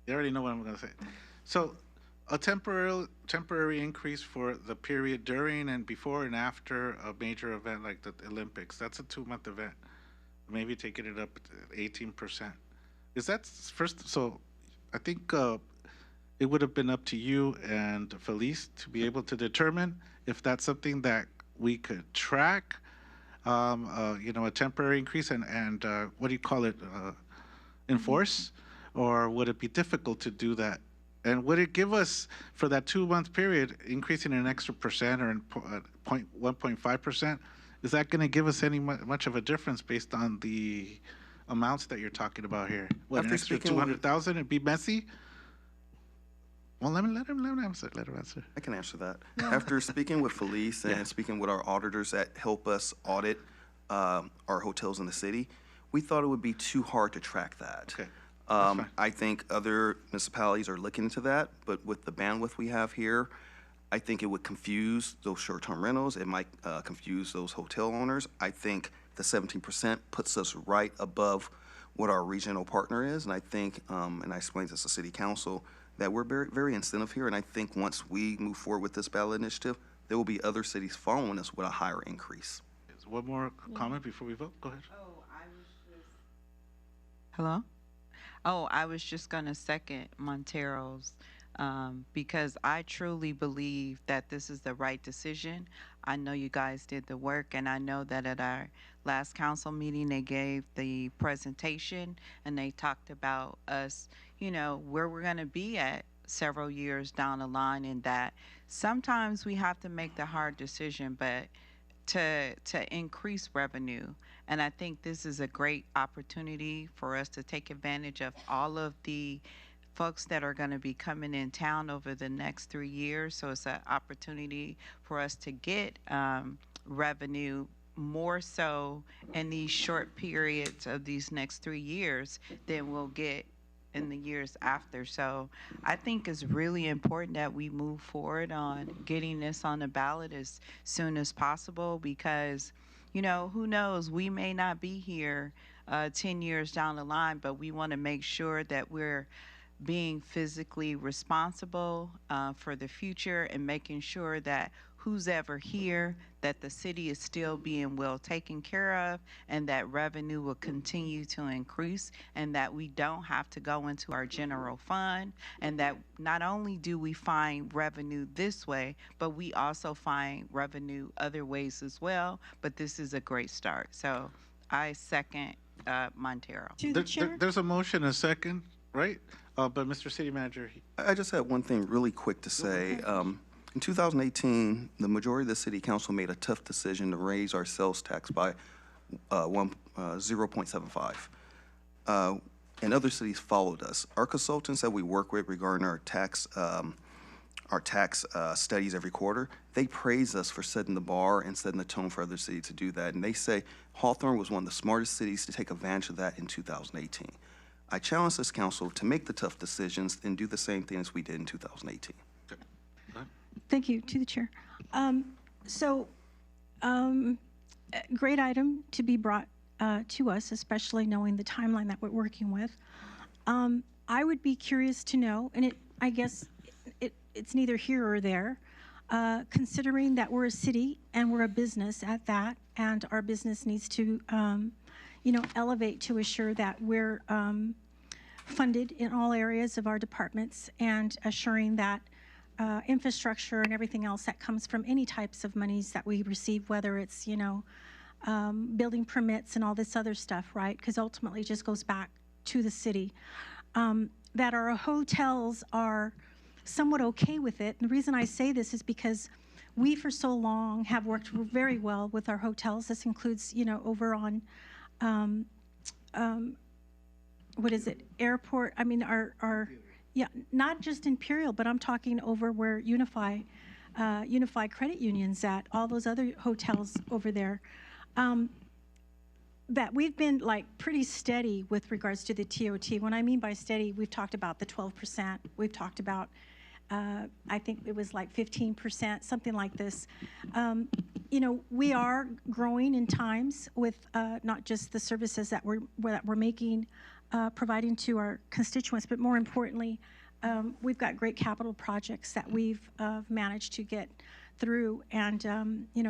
you already know what I'm going to say. So a temporary increase for the period during and before and after a major event like the Olympics. That's a 2-month event. Maybe taking it up to 18%. Is that first? So I think it would have been up to you and Felice to be able to determine if that's something that we could track. A temporary increase and what do you call it? Enforce, or would it be difficult to do that? And would it give us, for that 2-month period, increasing an extra percent or 1.5%? Is that going to give us any much of a difference based on the amounts that you're talking about here? What, an After extra speaking with- 200,000? It'd be messy. Well, let him answer. Let him answer. I can answer that. After speaking with Felice and speaking with our auditors that help us audit our hotels in the city, we thought it would be too hard to track that. Okay. I think other municipalities are looking into that, but with the bandwidth we have here, I think it would confuse those short-term rentals. It might confuse those hotel owners. I think the 17% puts us right above what our regional partner is, and I think, and I explained this to City Council, that we're very, very incentive here, and I think once we move forward with this ballot initiative, there will be other cities following us with a higher increase. One more comment before we vote? Go ahead. Hello? Oh, I was just going to second Montero's because I truly believe that this is the right decision. I know you guys did the work, and I know that at our last council meeting, they gave the presentation and they talked about us, where we're going to be at several years down the line, and that sometimes we have to make the hard decision, but to increase revenue. And I think this is a great opportunity for us to take advantage of all of the folks that are going to be coming in town over the next 3 years. So it's an opportunity for us to get revenue more so in these short periods of these next 3 years than we'll get in the years after. So I think it's really important that we move forward on getting this on the ballot as soon as possible because, who knows, we may not be here 10 years down the line, but we want to make sure that we're being physically responsible for the future and making sure that who's ever here, that the city is still being well taken care of and that revenue will continue to increase and that we don't have to go into our general fund and that not only do we find revenue this way, but we also find revenue other ways as well. But this is a great start. So I second Montero. There's a motion, a second, right? But Mr. City Manager. I just had one thing really quick to say. In 2018, the majority of the city council made a tough decision to raise our sales tax by 0.75. And other cities followed us. Our consultants that we work with regarding our tax studies every quarter, they praise us for setting the bar and setting the tone for other cities to do that. And they say Hawthorne was one of the smartest cities to take advantage of that in 2018. I challenge this council to make the tough decisions and do the same thing as we did in 2018. Thank you to the chair. Great item to be brought to us, especially knowing the timeline that we're working with. I would be curious to know, and I guess it's neither here or there, considering that we're a city and we're a business at that, and our business needs to, elevate to assure that we're funded in all areas of our departments and assuring that infrastructure and everything else that comes from any types of monies that we receive, whether it's, building permits and all this other stuff, right? Because ultimately it just goes back to the city. That our hotels are somewhat okay with it. And the reason I say this is because we for so long have worked very well with our hotels. This includes, over on, what is it, airport, I mean, yeah, not just Imperial, but I'm talking over where Unify Credit Union's at, all those other hotels over there. That we've been like pretty steady with regards to the TOT. When I mean by steady, we've talked about the 12%. We've talked about, I think it was like 15%, something like this. We are growing in times with not just the services that we're making, providing to our constituents, but more importantly, we've got great capital projects that we've managed to get through, and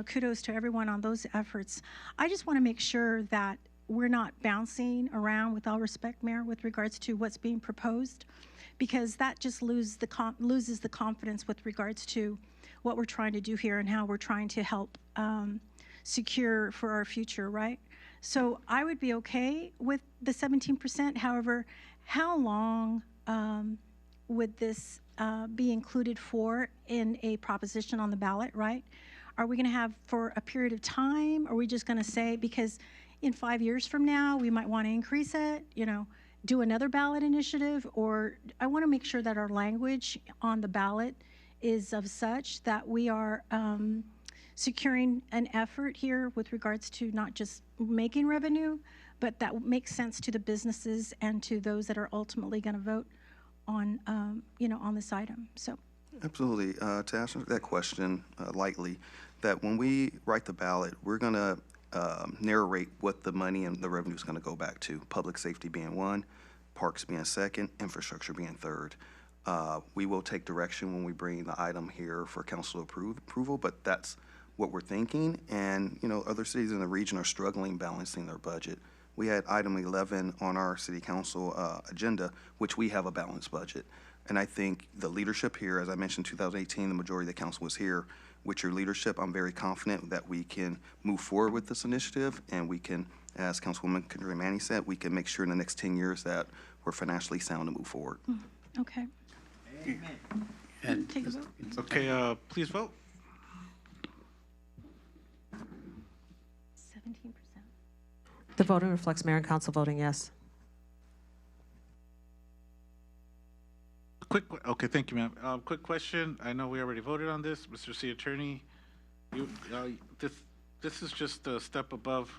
kudos to everyone on those efforts. I just want to make sure that we're not bouncing around, with all respect, Mayor, with regards to what's being proposed, because that just loses the confidence with regards to what we're trying to do here and how we're trying to help secure for our future, right? So I would be okay with the 17%. However, how long would this be included for in a proposition on the ballot, right? Are we going to have for a period of time? Are we just going to say, because in 5 years from now, we might want to increase it, do another ballot initiative? Or I want to make sure that our language on the ballot is of such that we are securing an effort here with regards to not just making revenue, but that makes sense to the businesses and to those that are ultimately going to vote on, on this item. So, absolutely. To answer that question lightly, that when we write the ballot, we're going to narrate what the money and the revenue is going to go back to. Public safety being one, parks being second, infrastructure being third. We will take direction when we bring the item here for council approval, but that's what we're thinking. And, other cities in the region are struggling balancing their budget. We had item 11 on our city council agenda, which we have a balanced budget. And I think the leadership here, as I mentioned, 2018, the majority of the council was here. With your leadership, I'm very confident that we can move forward with this initiative, and we can, as Councilwoman Kendra Manning said, we can make sure in the next 10 years that we're financially sound to move forward. Okay. And Take a vote. Okay, please vote. 17%. The voting reflects Mayor and Council voting yes. Okay, thank you, ma'am. Quick question. I know we already voted on this, Mr. City Attorney. This is just a step above,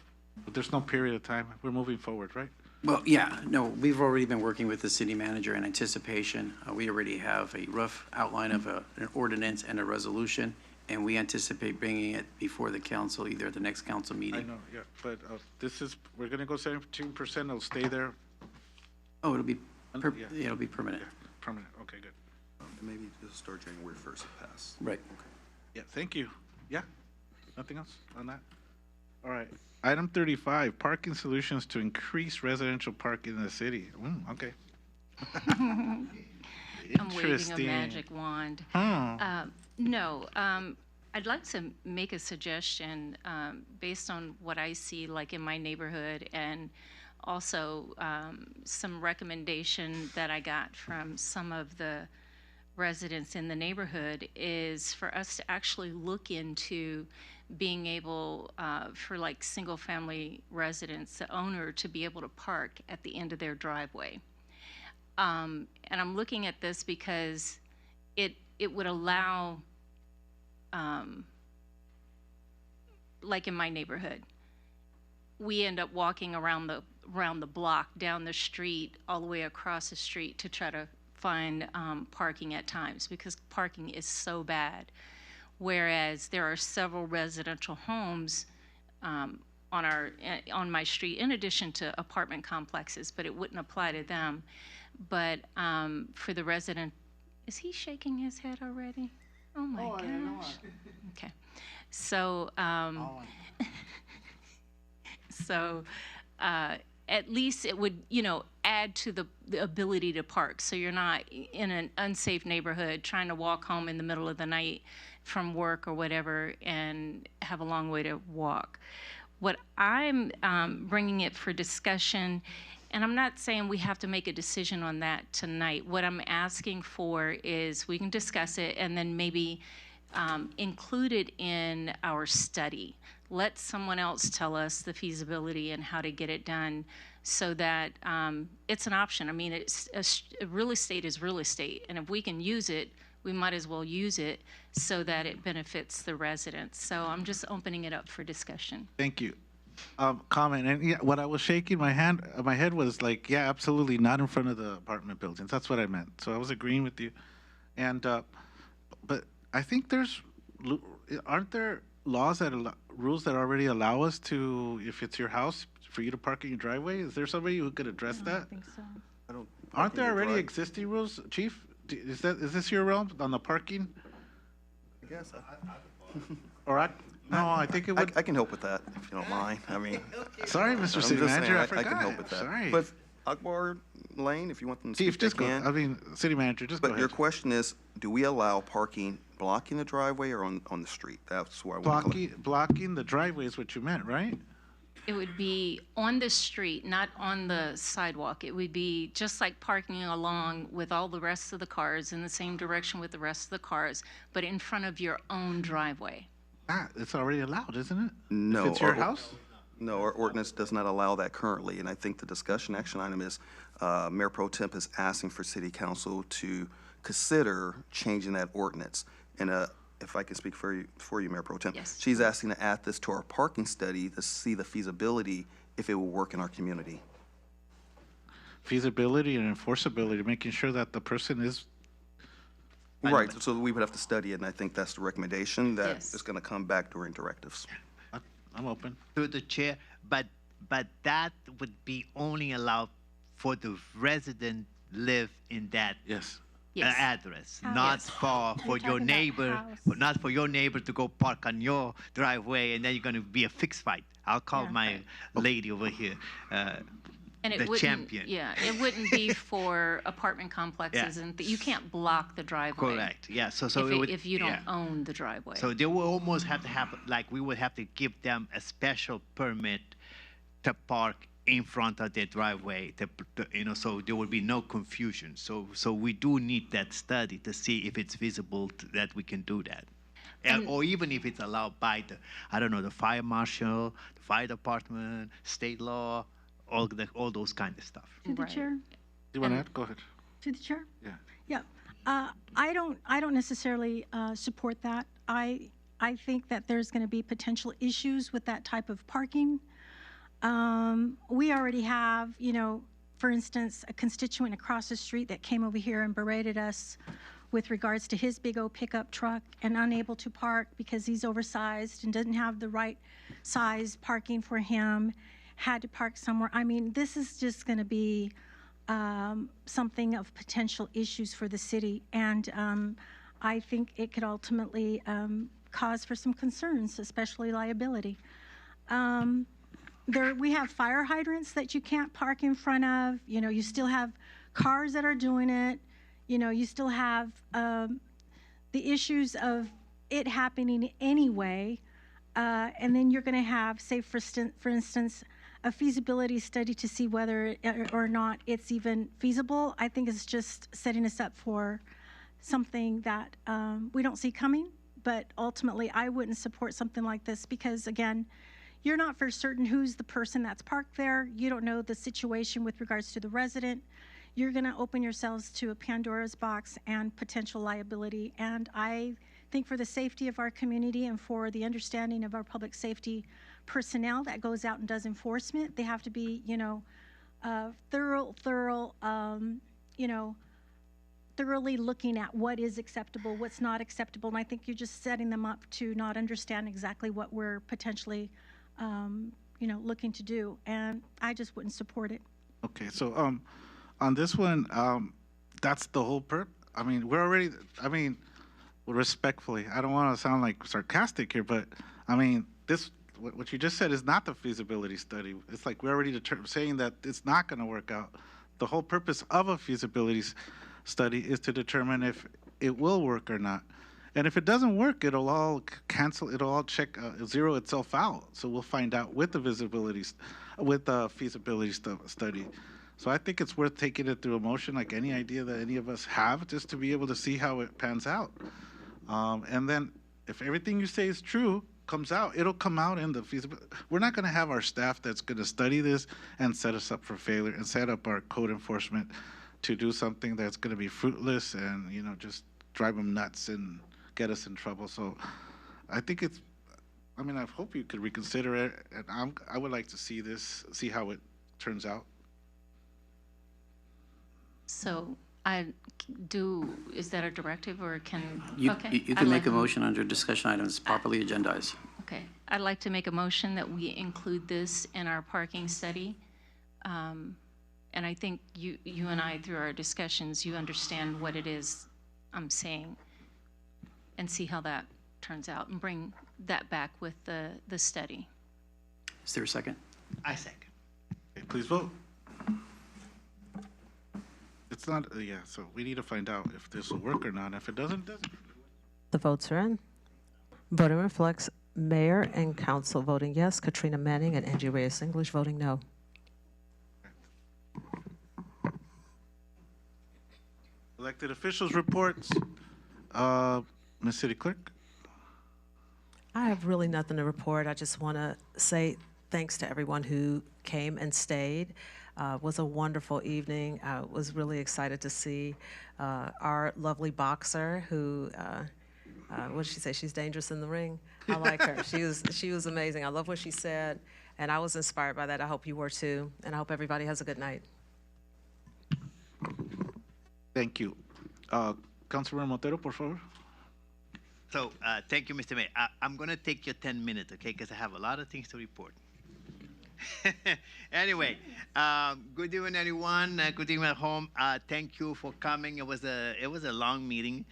but there's no period of time. We're moving forward, right? Well, yeah, no, we've already been working with the city manager in anticipation. We already have a rough outline of an ordinance and a resolution, and we anticipate bringing it before the council, either at the next council meeting. I know, yeah, but we're gonna go 17%, it'll stay there? Oh, it'll be, Yeah. it'll be permanent. Permanent, okay, good. Maybe just start January 1st to pass. Right. Yeah, thank you. Yeah, nothing else on that? All right, item 35, parking solutions to increase residential parking in the city. Okay. I'm waving a magic wand. No, I'd like to make a suggestion based on what I see like in my neighborhood, and also some recommendation that I got from some of the residents in the neighborhood is for us to actually look into being able, for like single-family residents, the owner to be able to park at the end of their driveway. And I'm looking at this because it would allow, like in my neighborhood, we end up walking around the block, down the street, all the way across the street to try to find parking at times because parking is so bad. Whereas there are several residential homes on my street, in addition to apartment complexes, but it wouldn't apply to them. But for the resident, is he shaking his head already? Oh my gosh. Okay. So, at least it would, add to the ability to park. So you're not in an unsafe neighborhood trying to walk home in the middle of the night from work or whatever and have a long way to walk. What I'm bringing it for discussion, and I'm not saying we have to make a decision on that tonight. What I'm asking for is we can discuss it and then maybe include it in our study. Let someone else tell us the feasibility and how to get it done so that it's an option. I mean, real estate is real estate, and if we can use it, we might as well use it so that it benefits the residents. So I'm just opening it up for discussion. Thank you. Comment, and yeah, what I was shaking my head was like, yeah, absolutely not in front of the apartment buildings. That's what I meant. So I was agreeing with you. And, but I think aren't there laws rules that already allow us to, if it's your house, for you to park in your driveway? Is there somebody who could address that? I don't think so. Aren't there already existing rules, Chief? Is this your realm on the parking? I guess. No, I think it would. I can help with that, if you don't mind. I mean. Sorry, Mr. City Manager, I forgot. can help with that. Sorry. But Akbar Lane, if you want them to Chief, speak, just they go. can. I mean, City Manager, just go But ahead. your question is, do we allow parking blocking the driveway or on the street? That's where I want to. Blocking the driveway is what you meant, right? It would be on the street, not on the sidewalk. It would be just like parking along with all the rest of the cars in the same direction with the rest of the cars, but in front of your own driveway. It's already allowed, isn't it? No. If it's your house? No, our ordinance does not allow that currently, and I think the discussion action item is Mayor Pro Temp is asking for City Council to consider changing that ordinance. And if I can speak for you, Mayor Pro Temp, Yes. she's asking to add this to our parking study to see the feasibility if it will work in our community. Feasibility and enforceability, making sure that the person is. Right, so we would have to study it, and I think that's the recommendation that Yes. is going to come back during directives. I'm open. Through the chair, but that would be only allowed for the resident live in that Yes. address, House. not Yes. for You're your talking about neighbor, house. not for your neighbor to go park on your driveway, and then you're going to be a fixed fight. I'll call Yeah. my lady over here. And it The wouldn't, champion. yeah, it wouldn't be for apartment complexes, and you can't block the driveway. Correct. Yeah. So If you don't yeah. own the driveway. So they will almost have to have, like, we would have to give them a special permit to park in front of their driveway, so there will be no confusion. So we do need that study to see if it's feasible that we can do that. Or even if it's allowed by the fire marshal, the fire department, state law, all those kind of stuff. To the Right. chair? You want to add? Go ahead. To the chair? Yeah. Yeah. I don't necessarily support that. I think that there's going to be potential issues with that type of parking. We already have, for instance, a constituent across the street that came over here and berated us with regards to his big old pickup truck and unable to park because he's oversized and doesn't have the right size parking for him, had to park somewhere. I mean, this is just going to be something of potential issues for the city, and I think it could ultimately cause for some concerns, especially liability. We have fire hydrants that you can't park in front of. You still have cars that are doing it. You still have the issues of it happening anyway. And then you're going to have, say, for instance, a feasibility study to see whether or not it's even feasible. I think it's just setting us up for something that we don't see coming, but ultimately I wouldn't support something like this because, again, you're not for certain who's the person that's parked there. You don't know the situation with regards to the resident. You're going to open yourselves to a Pandora's box and potential liability. And I think for the safety of our community and for the understanding of our public safety personnel that goes out and does enforcement, they have to be, thoroughly looking at what is acceptable, what's not acceptable. And I think you're just setting them up to not understand exactly what we're potentially looking to do, and I just wouldn't support it. Okay, so on this one, that's the whole I mean, respectfully, I don't want to sound like sarcastic here, but I mean, what you just said is not the feasibility study. It's like we're already saying that it's not going to work out. The whole purpose of a feasibility study is to determine if it will work or not. And if it doesn't work, it'll all cancel, it'll all zero itself out. So we'll find out with the feasibility study. So I think it's worth taking it through a motion, like any idea that any of us have, just to be able to see how it pans out. And then if everything you say is true, comes out, it'll come out in the feasibility. We're not going to have our staff that's going to study this and set us up for failure and set up our code enforcement to do something that's going to be fruitless and, just drive them nuts and get us in trouble. So I think I hope you could reconsider it, and I would like to see how it turns out. So is that a directive or can? You I'd can make like- a motion under discussion items properly agendized. Okay, I'd like to make a motion that we include this in our parking study. And I think you and I, through our discussions, you understand what it is I'm saying and see how that turns out and bring that back with the study. Is there a second? I second. Okay, please vote. It's not, so we need to find out if this will work or not. If it doesn't, it doesn't. The votes are in. Voting reflects Mayor and Council voting yes, Katrina Manning and Angie Reyes English voting no. Elected officials reports. Ms. City Clerk. I have really nothing to report. I just want to say thanks to everyone who came and stayed. It was a wonderful evening. I was really excited to see our lovely boxer who, what did she say? She's dangerous in the ring. I like her. She was amazing. I love what she said, and I was inspired by that. I hope you were too, and I hope everybody has a good night. Thank you. Councilman Montero, por favor. So thank you, Mr. Mayor. I'm going to take your 10 minutes, okay, because I have a lot of things to report. Anyway, good evening, everyone. Good evening at home. Thank you for coming. It was a long meeting,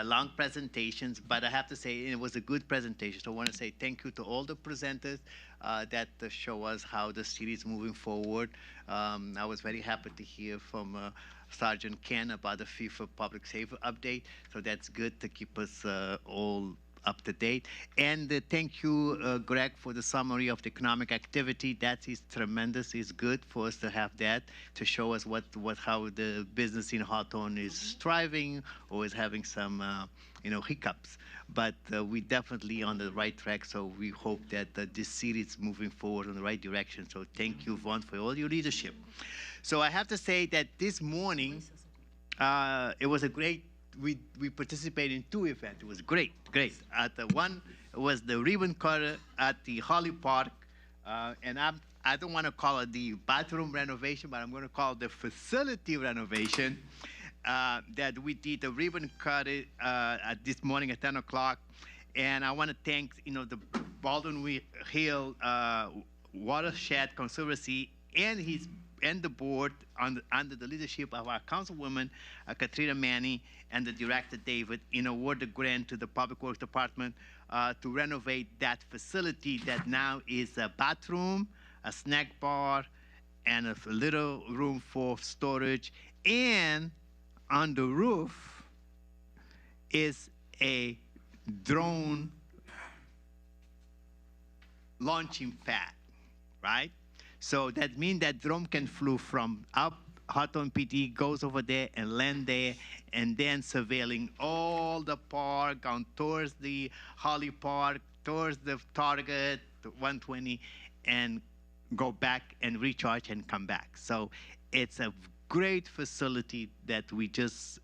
long presentations, but I have to say it was a good presentation. So I want to say thank you to all the presenters that show us how the city is moving forward. I was very happy to hear from Sergeant Ken about the FIFA public safety update. So that's good to keep us all up to date. And thank you, Greg, for the summary of the economic activity. That is tremendous. It's good for us to have that to show us how the business in Hawthorne is thriving or is having some hiccups. But we definitely on the right track. So we hope that this city is moving forward in the right direction. So thank you, Vaughn, for all your leadership. So I have to say that this morning it was a great. We participated in 2 events. It was great. One was the ribbon cutter at the Holly Park, and I don't want to call it the bathroom renovation, but I'm going to call it the facility renovation. That we did the ribbon cutter at this morning at 10 o'clock, and I want to thank the Baldwin Hill Watershed Conservancy and the board under the leadership of our councilwoman, Katrina Manning, and the director, David, award the grant to the Public Works Department to renovate that facility that now is a bathroom, a snack bar, and a little room for storage. And on the roof is a drone launching pad, right? So that means that drone can fly from up Hawthorne PD, goes over there and land there, and then surveilling all the park on towards the Holly Park, towards the Target, the 120, and go back and recharge and come back. So it's a great facility that we just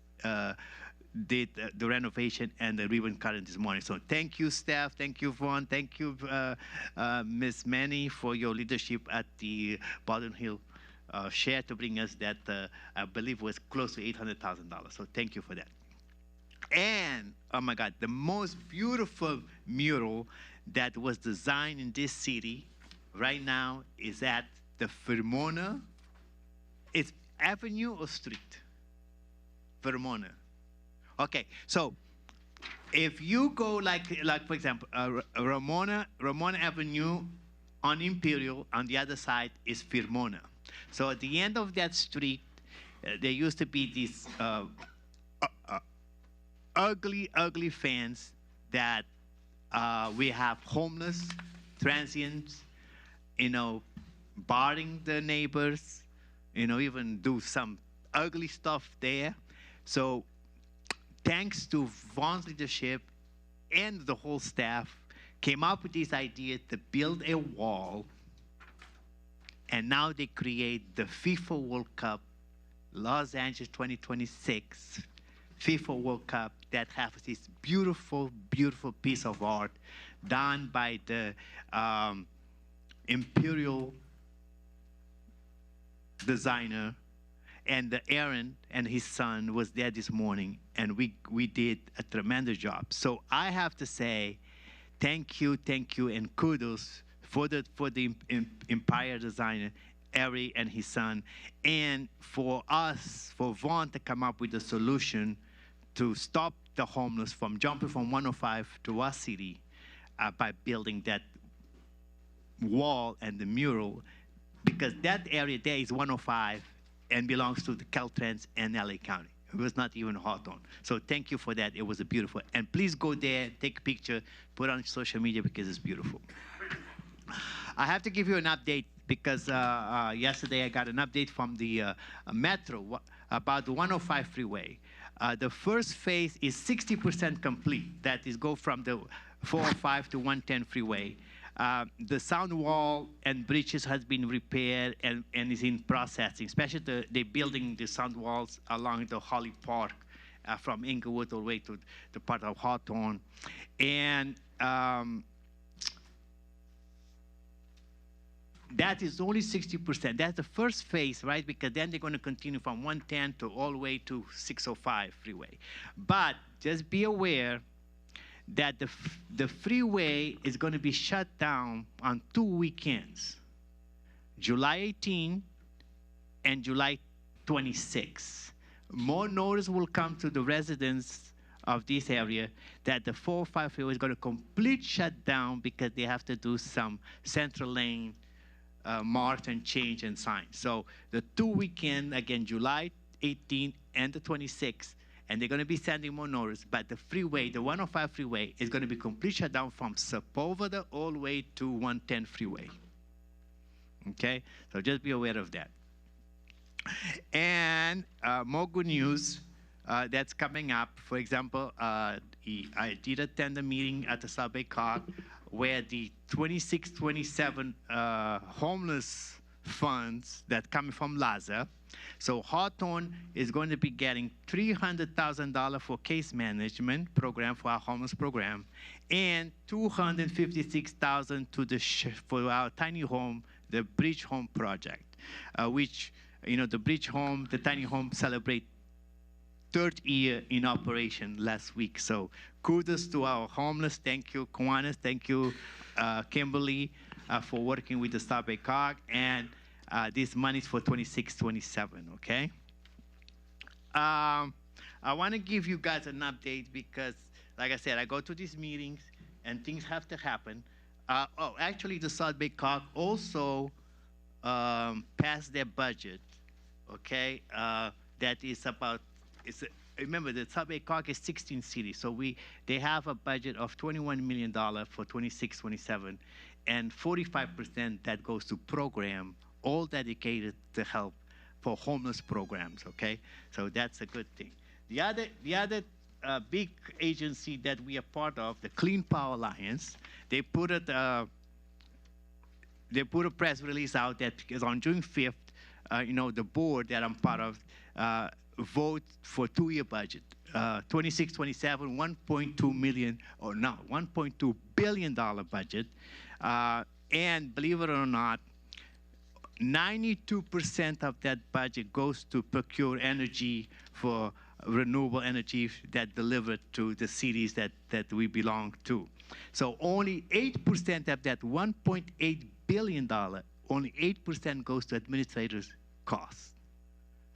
did the renovation and the ribbon cutting this morning. So thank you, staff. Thank you, Vaughn. Thank you, Ms. Manny, for your leadership at the Baldwin Hill share to bring us that, I believe was close to $800,000. So thank you for that. And, oh my God, the most beautiful mural that was designed in this city right now is at the Vermona. It's Avenue or Street? Vermona. Okay, so if you go like for example, Ramona Avenue on Imperial, on the other side is Vermona. So at the end of that street, there used to be these ugly fence that we have homeless, transients, barring the neighbors, even do some ugly stuff there. So thanks to Vaughn's leadership and the whole staff, came up with this idea to build a wall, and now they create the FIFA World Cup, Los Angeles 2026 FIFA World Cup that has this beautiful, beautiful piece of art done by the Imperial designer, and Aaron and his son was there this morning, and we did a tremendous job. So I have to say, thank you, and kudos for the Empire designer, Ari and his son, and for us, for Vaughn to come up with a solution to stop the homeless from jumping from 105 to our city by building that wall and the mural, because that area there is 105 and belongs to the Caltrans and LA County. It was not even Hawthorne. So thank you for that. It was a beautiful. And please go there, take a picture, put it on social media because it's beautiful. I have to give you an update because yesterday I got an update from the Metro about the 105 freeway. The first phase is 60% complete. That is go from the 405 to 110 freeway. The sound wall and bridges has been repaired and is in processing, especially they're building the sound walls along the Holly Park from Inglewood all the way to the part of Hawthorne. And that is only 60%. That's the first phase, right? Because then they're going to continue from 110 to all the way to 605 freeway. But just be aware that the freeway is going to be shut down on 2 weekends, July 18 and July 26. More notice will come to the residents of this area that the 405 freeway is going to complete shut down because they have to do some central lane mark and change and sign. So the 2 weekend, again, July 18 and the 26th, and they're going to be sending more notice, but the freeway, the 105 freeway, is going to be completely shut down from Sepulveda all the way to 110 freeway. Okay? So just be aware of that. And more good news that's coming up. For example, I did attend a meeting at the South Bay Cog where the 26-27 homeless funds that come from LAZA. So Hawthorne is going to be getting $300,000 for case management program for our homeless program, and $256,000 to for our tiny home, the Bridge Home project, which the Bridge Home, the tiny home celebrate 3rd year in operation last week. So kudos to our homeless. Thank you, Kiwanis. Thank you, Kimberly, for working with the South Bay Cog, and this money is for 26-27, okay? I want to give you guys an update because, like I said, I go to these meetings and things have to happen. Actually, the South Bay Cog also passed their budget, okay? That is about, remember, the South Bay Cog is 16 cities, so they have a budget of $21 million for 26-27, and 45% that goes to program, all dedicated to help for homeless programs, okay? So that's a good thing. The other big agency that we are part of, the Clean Power Alliance, they put a press release out that because on June 5th, the board that I'm part of vote for 2-year budget, 26, 27, 1.2 million, or no, $1.2 billion budget. And believe it or not, 92% of that budget goes to procure energy for renewable energy that delivered to the cities that we belong to. So only 8% of that $1.8 billion, only 8% goes to administrators' costs.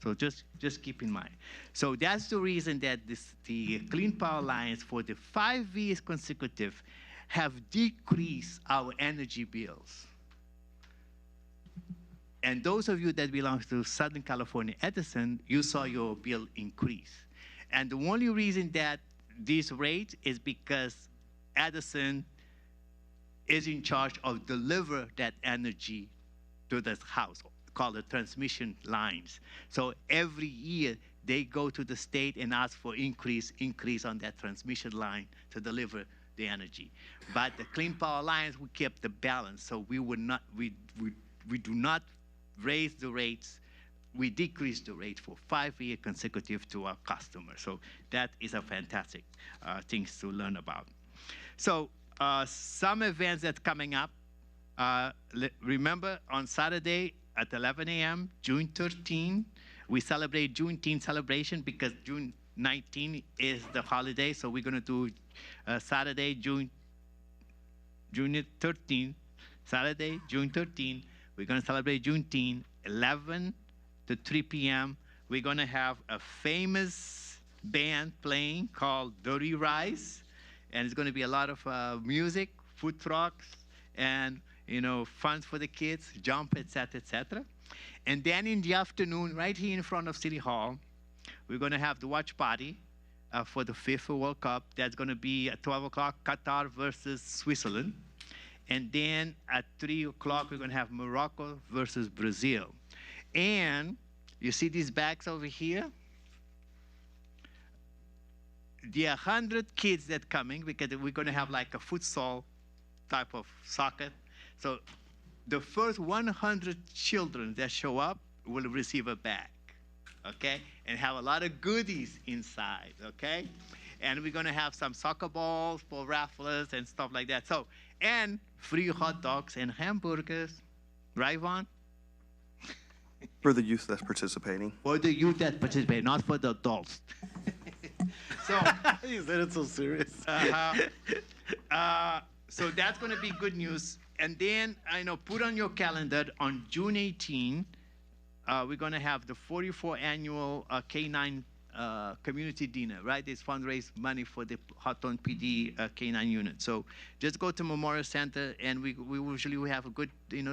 So just keep in mind. So that's the reason that the Clean Power Alliance for the 5 years consecutive have decreased our energy bills. And those of you that belong to Southern California Edison, you saw your bill increase. And the only reason that this rate is because Edison is in charge of deliver that energy to the house, called the transmission lines. So every year they go to the state and ask for increase on that transmission line to deliver the energy. But the Clean Power Alliance, we kept the balance. So we do not raise the rates. We decrease the rate for 5 years consecutive to our customers. So that is a fantastic things to learn about. So some events that's coming up. Remember on Saturday at 11 a.m., June 13, we celebrate Juneteenth celebration because June 19 is the holiday. So we're going to do Saturday, June 13, Saturday, June 13. We're going to celebrate Juneteenth, 11 to 3 p.m. We're going to have a famous band playing called Dirty Rice. And it's going to be a lot of music, food trucks, and fun for the kids, jump, etc., etc. And then in the afternoon, right here in front of City Hall, we're going to have the watch party for the FIFA World Cup. That's going to be at 12 o'clock, Qatar versus Switzerland. And then at 3 o'clock, we're going to have Morocco versus Brazil. And you see these bags over here? There are 100 kids that are coming because we're going to have like a futsal type of soccer. So the first 100 children that show up will receive a bag, okay? And have a lot of goodies inside, okay? And we're going to have some soccer balls for raffles and stuff like that. So, and free hot dogs and hamburgers, right, Vaughn? For the youth that's participating. For the youth that participate, not for the adults. So you said it so serious. So that's going to be good news. And then, put on your calendar on June 18, we're going to have the 44th annual K-9 community dinner, right? It's fundraise money for the Hawthorne PD K-9 unit. So just go to Memorial Center, and we usually have a good,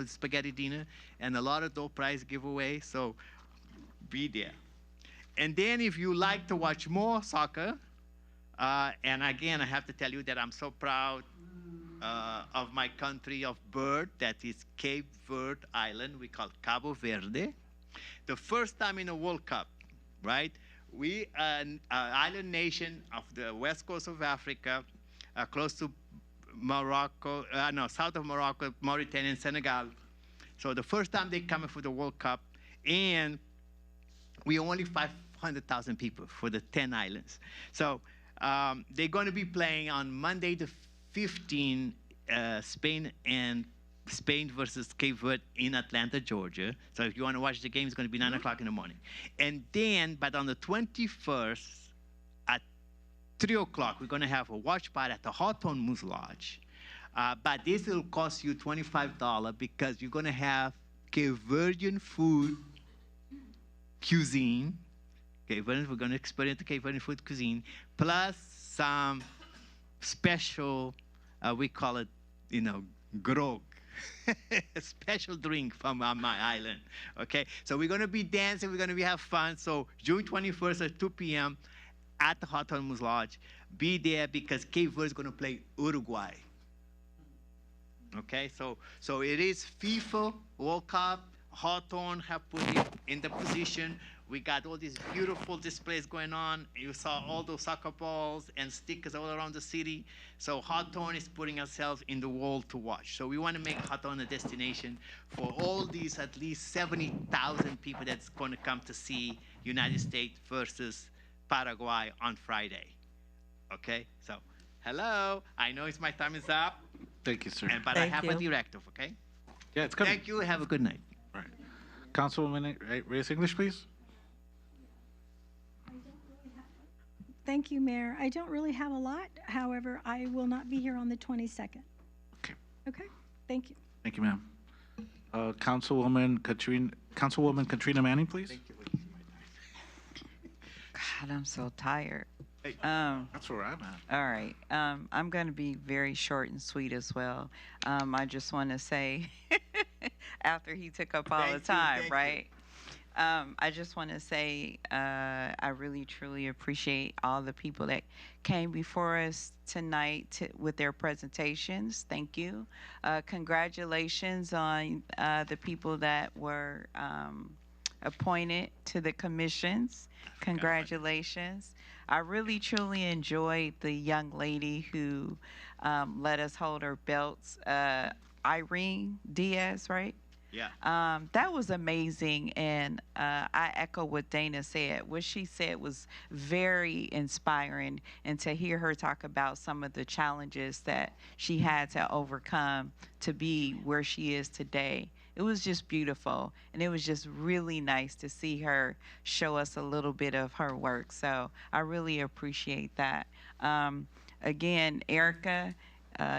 spaghetti dinner and a lot of door prize giveaway. So be there. And then if you like to watch more soccer, and again, I have to tell you that I'm so proud of my country of birth, that is Cape Verde Island. We call Cabo Verde. The first time in a World Cup, right? We are an island nation of the west coast of Africa, close to Morocco, south of Morocco, Mauritania, and Senegal. So the first time they come for the World Cup, and we only 500,000 people for the 10 islands. So they're going to be playing on Monday the 15th, Spain versus Cape Verde in Atlanta, Georgia. So if you want to watch the game, it's going to be 9 o'clock in the morning. And then, but on the 21st at 3 o'clock, we're going to have a watch party at the Hawthorne Moose Lodge. But this will cost you $25 because you're going to have Cape Verdean food cuisine. We're going to experience the Cape Verdean food cuisine, plus some special, we call it, grog. A special drink from my island, okay? So we're going to be dancing, we're going to have fun. So June 21st at 2 p.m. at the Hawthorne Moose Lodge. Be there because Cape Verde is going to play Uruguay. Okay, so it is FIFA World Cup. Hawthorne have put it in the position We got all these beautiful displays going on. You saw all those soccer balls and stickers all around the city. So Hawthorne is putting ourselves in the world to watch. So we want to make Hawthorne a destination for all these at least 70,000 people that's going to come to see United States versus Paraguay on Friday. Okay, so hello. I know my time is up. Thank you, sir. But I have a directive, okay? Yeah, it's coming. Thank you. Have a good night. Right. Councilwoman Reyes English, please. Thank you, Mayor. I don't really have a lot. However, I will not be here on the 22nd. Okay. Okay, thank you. Thank you, ma'am. Councilwoman Katrina Manning, please. Thank you. God, I'm so tired. That's where I'm at. All right. I'm going to be very short and sweet as well. I just want to say, after he took up all the time, right? I just want to say I really, truly appreciate all the people that came before us tonight with their presentations. Thank you. Congratulations on the people that were appointed to the commissions. Congratulations. I really, truly enjoyed the young lady who let us hold her belts, Irene Diaz, right? Yeah. That was amazing, and I echo what Dana said. What she said was very inspiring, and to hear her talk about some of the challenges that she had to overcome to be where she is today. It was just beautiful, and it was just really nice to see her show us a little bit of her work. So I really appreciate that. Again, Erica,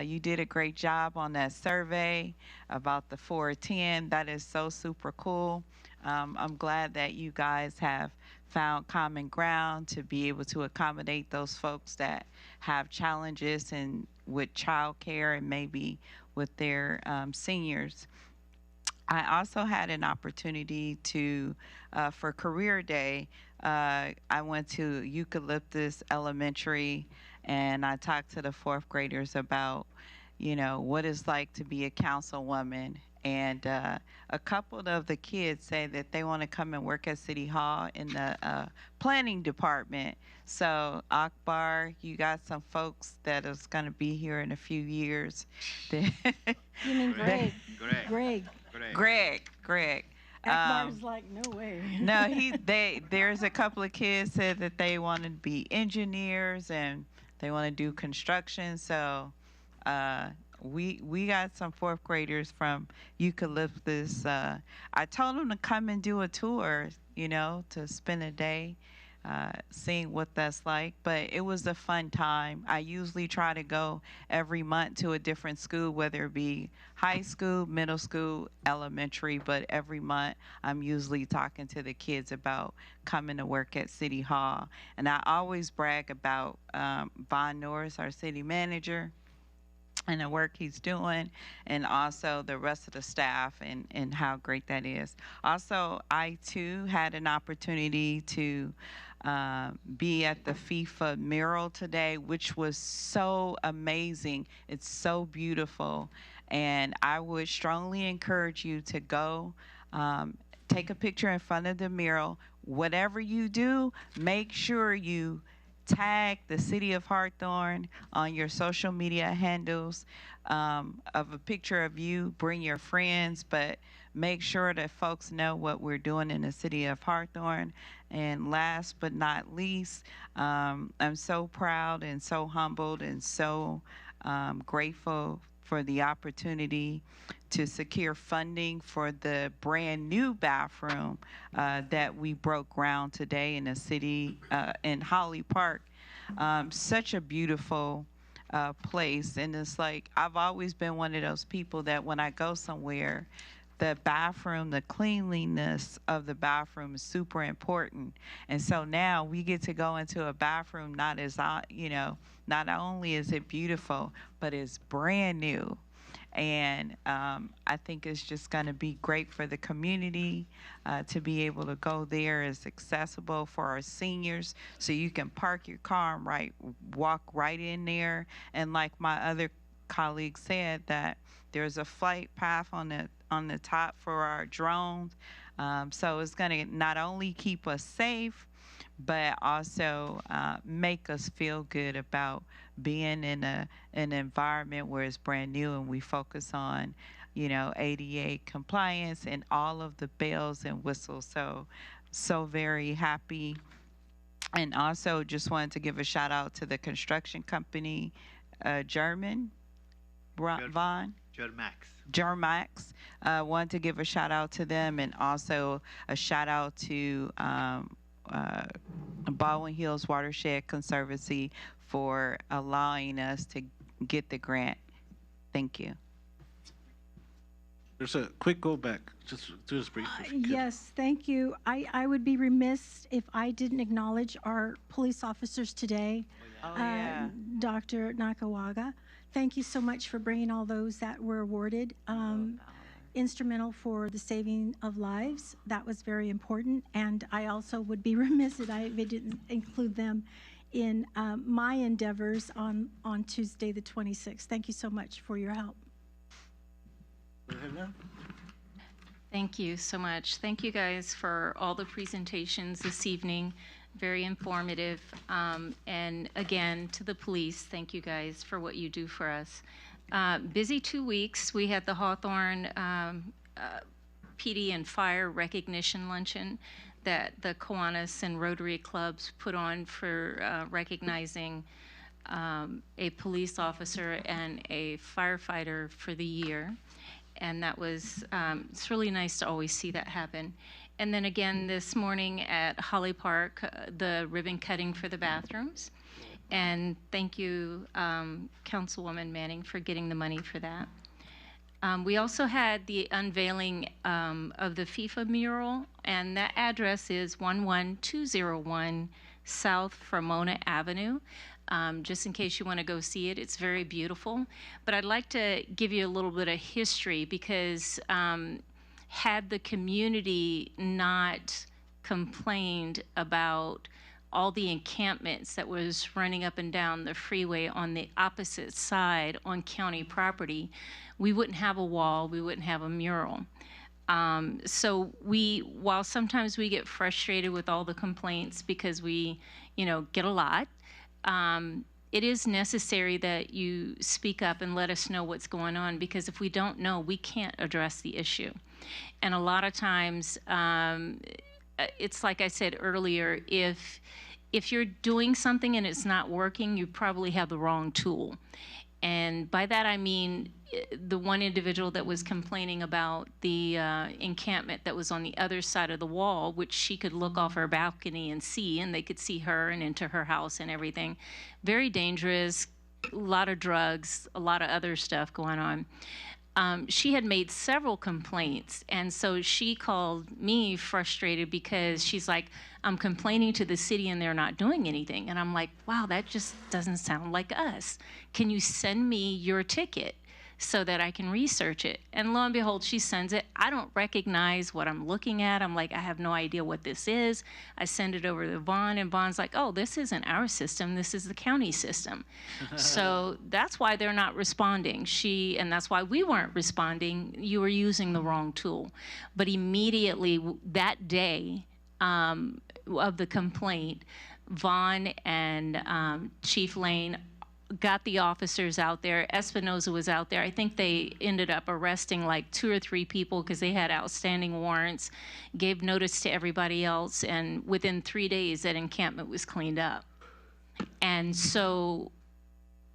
you did a great job on that survey about the 410. That is so super cool. I'm glad that you guys have found common ground to be able to accommodate those folks that have challenges and with childcare and maybe with their seniors. I also had an opportunity to, for Career Day, I went to Eucalyptus Elementary and I talked to the fourth graders about, you know, what it's like to be a councilwoman. And a couple of the kids say that they want to come and work at City Hall in the planning department. So Akbar, you got some folks that is going to be here in a few years. You mean Greg? Greg. Akbar's like, no way. No, there's a couple of kids said that they want to be engineers and they want to do construction. So we got some fourth graders from Eucalyptus. I told them to come and do a tour, you know, to spend a day seeing what that's like. But it was a fun time. I usually try to go every month to a different school, whether it be high school, middle school, elementary. But every month I'm usually talking to the kids about coming to work at City Hall. And I always brag about Von Norris, our city manager, and the work he's doing, and also the rest of the staff and how great that is. Also, I too had an opportunity to be at the FIFA mural today, which was so amazing. It's so beautiful, and I would strongly encourage you to go take a picture in front of the mural. Whatever you do, make sure you tag the City of Hawthorne on your social media handles of a picture of you. Bring your friends, but make sure that folks know what we're doing in the City of Hawthorne. And last but not least, I'm so proud and so humbled and so grateful for the opportunity to secure funding for the brand new bathroom that we broke ground today in the city, in Holly Park. Such a beautiful place. And it's like, I've always been one of those people that when I go somewhere, the bathroom, the cleanliness of the bathroom is super important. And so now we get to go into a bathroom, not only is it beautiful, but it's brand new. And I think it's just going to be great for the community to be able to go there. It's accessible for our seniors, so you can park your car and walk right in there. And like my other colleague said, that there's a flight path on the top for our drones. So it's going to not only keep us safe, but also make us feel good about being in an environment where it's brand new and we focus on, ADA compliance and all of the bells and whistles. So very happy. And also just wanted to give a shout out to the construction company, Vaughn. Germax. Wanted to give a shout out to them, and also a shout out to Baldwin Hills Watershed Conservancy for allowing us to get the grant. Thank you. There's a quick go back, just brief. Yes, thank you. I would be remiss if I didn't acknowledge our police officers today. Dr. Nakawaga, thank you so much for bringing all those that were awarded. Instrumental for the saving of lives. That was very important. And I also would be remiss if I didn't include them in my endeavors on Tuesday the 26th. Thank you so much for your help. Thank you so much. Thank you guys for all the presentations this evening. Very informative. And again, to the police, thank you guys for what you do for us. Busy 2 weeks. We had the Hawthorne PD and Fire Recognition Luncheon that the Kiwanis and Rotary Clubs put on for recognizing a police officer and a firefighter for the year. And that was, it's really nice to always see that happen. And then again this morning at Holly Park, the ribbon cutting for the bathrooms. And thank you, Councilwoman Manning, for getting the money for that. We also had the unveiling of the FIFA mural, and that address is 11201 South Fremona Avenue. Just in case you want to go see it, it's very beautiful. But I'd like to give you a little bit of history, because had the community not complained about all the encampments that was running up and down the freeway on the opposite side on county property, we wouldn't have a wall, we wouldn't have a mural. So while sometimes we get frustrated with all the complaints because we, get a lot, it is necessary that you speak up and let us know what's going on, because if we don't know, we can't address the issue. And a lot of times, it's like I said earlier, if you're doing something and it's not working, you probably have the wrong tool. And by that I mean the one individual that was complaining about the encampment that was on the other side of the wall, which she could look off her balcony and see, and they could see her and into her house and everything. Very dangerous, a lot of drugs, a lot of other stuff going on. She had made several complaints, and so she called me frustrated because she's like, I'm complaining to the city and they're not doing anything. And I'm like, wow, that just doesn't sound like us. Can you send me your ticket so that I can research it? And lo and behold, she sends it. I don't recognize what I'm looking at. I'm like, I have no idea what this is. I send it over to Vaughn, and Vaughn's like, oh, this isn't our system. This is the county system. So that's why they're not responding. And that's why we weren't responding. You were using the wrong tool. But immediately that day of the complaint, Vaughn and Chief Lane got the officers out there. Espinoza was out there. I think they ended up arresting like 2 or 3 people because they had outstanding warrants, gave notice to everybody else, and within 3 days that encampment was cleaned up. And so,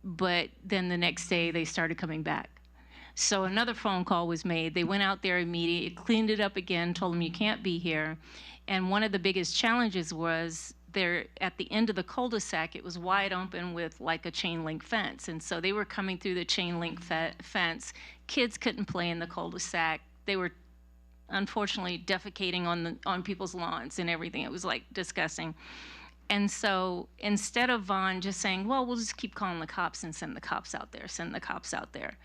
but then the next day they started coming back. So another phone call was made. They went out there immediately, cleaned it up again, told them you can't be here. And one of the biggest challenges was there at the end of the cul-de-sac, it was wide open with like a chain link fence. And so they were coming through the chain link fence. Kids couldn't play in the cul-de-sac. They were unfortunately defecating on people's lawns and everything. It was like disgusting. And so instead of Vaughn just saying, well, we'll just keep calling the cops and send the cops out there, send the cops out there.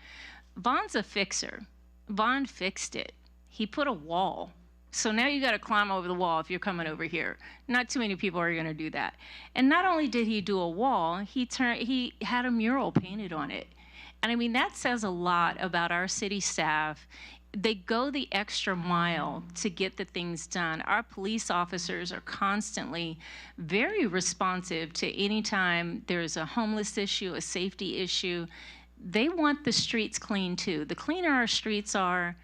Vaughn's a fixer. Vaughn fixed it. He put a wall. So now you got to climb over the wall if you're coming over here. Not too many people are going to do that. And not only did he do a wall, he had a mural painted on it. And I mean, that says a lot about our city staff. They go the extra mile to get the things done. Our police officers are constantly very responsive to any time there's a homeless issue, a safety issue. They want the streets clean too. The cleaner our streets are,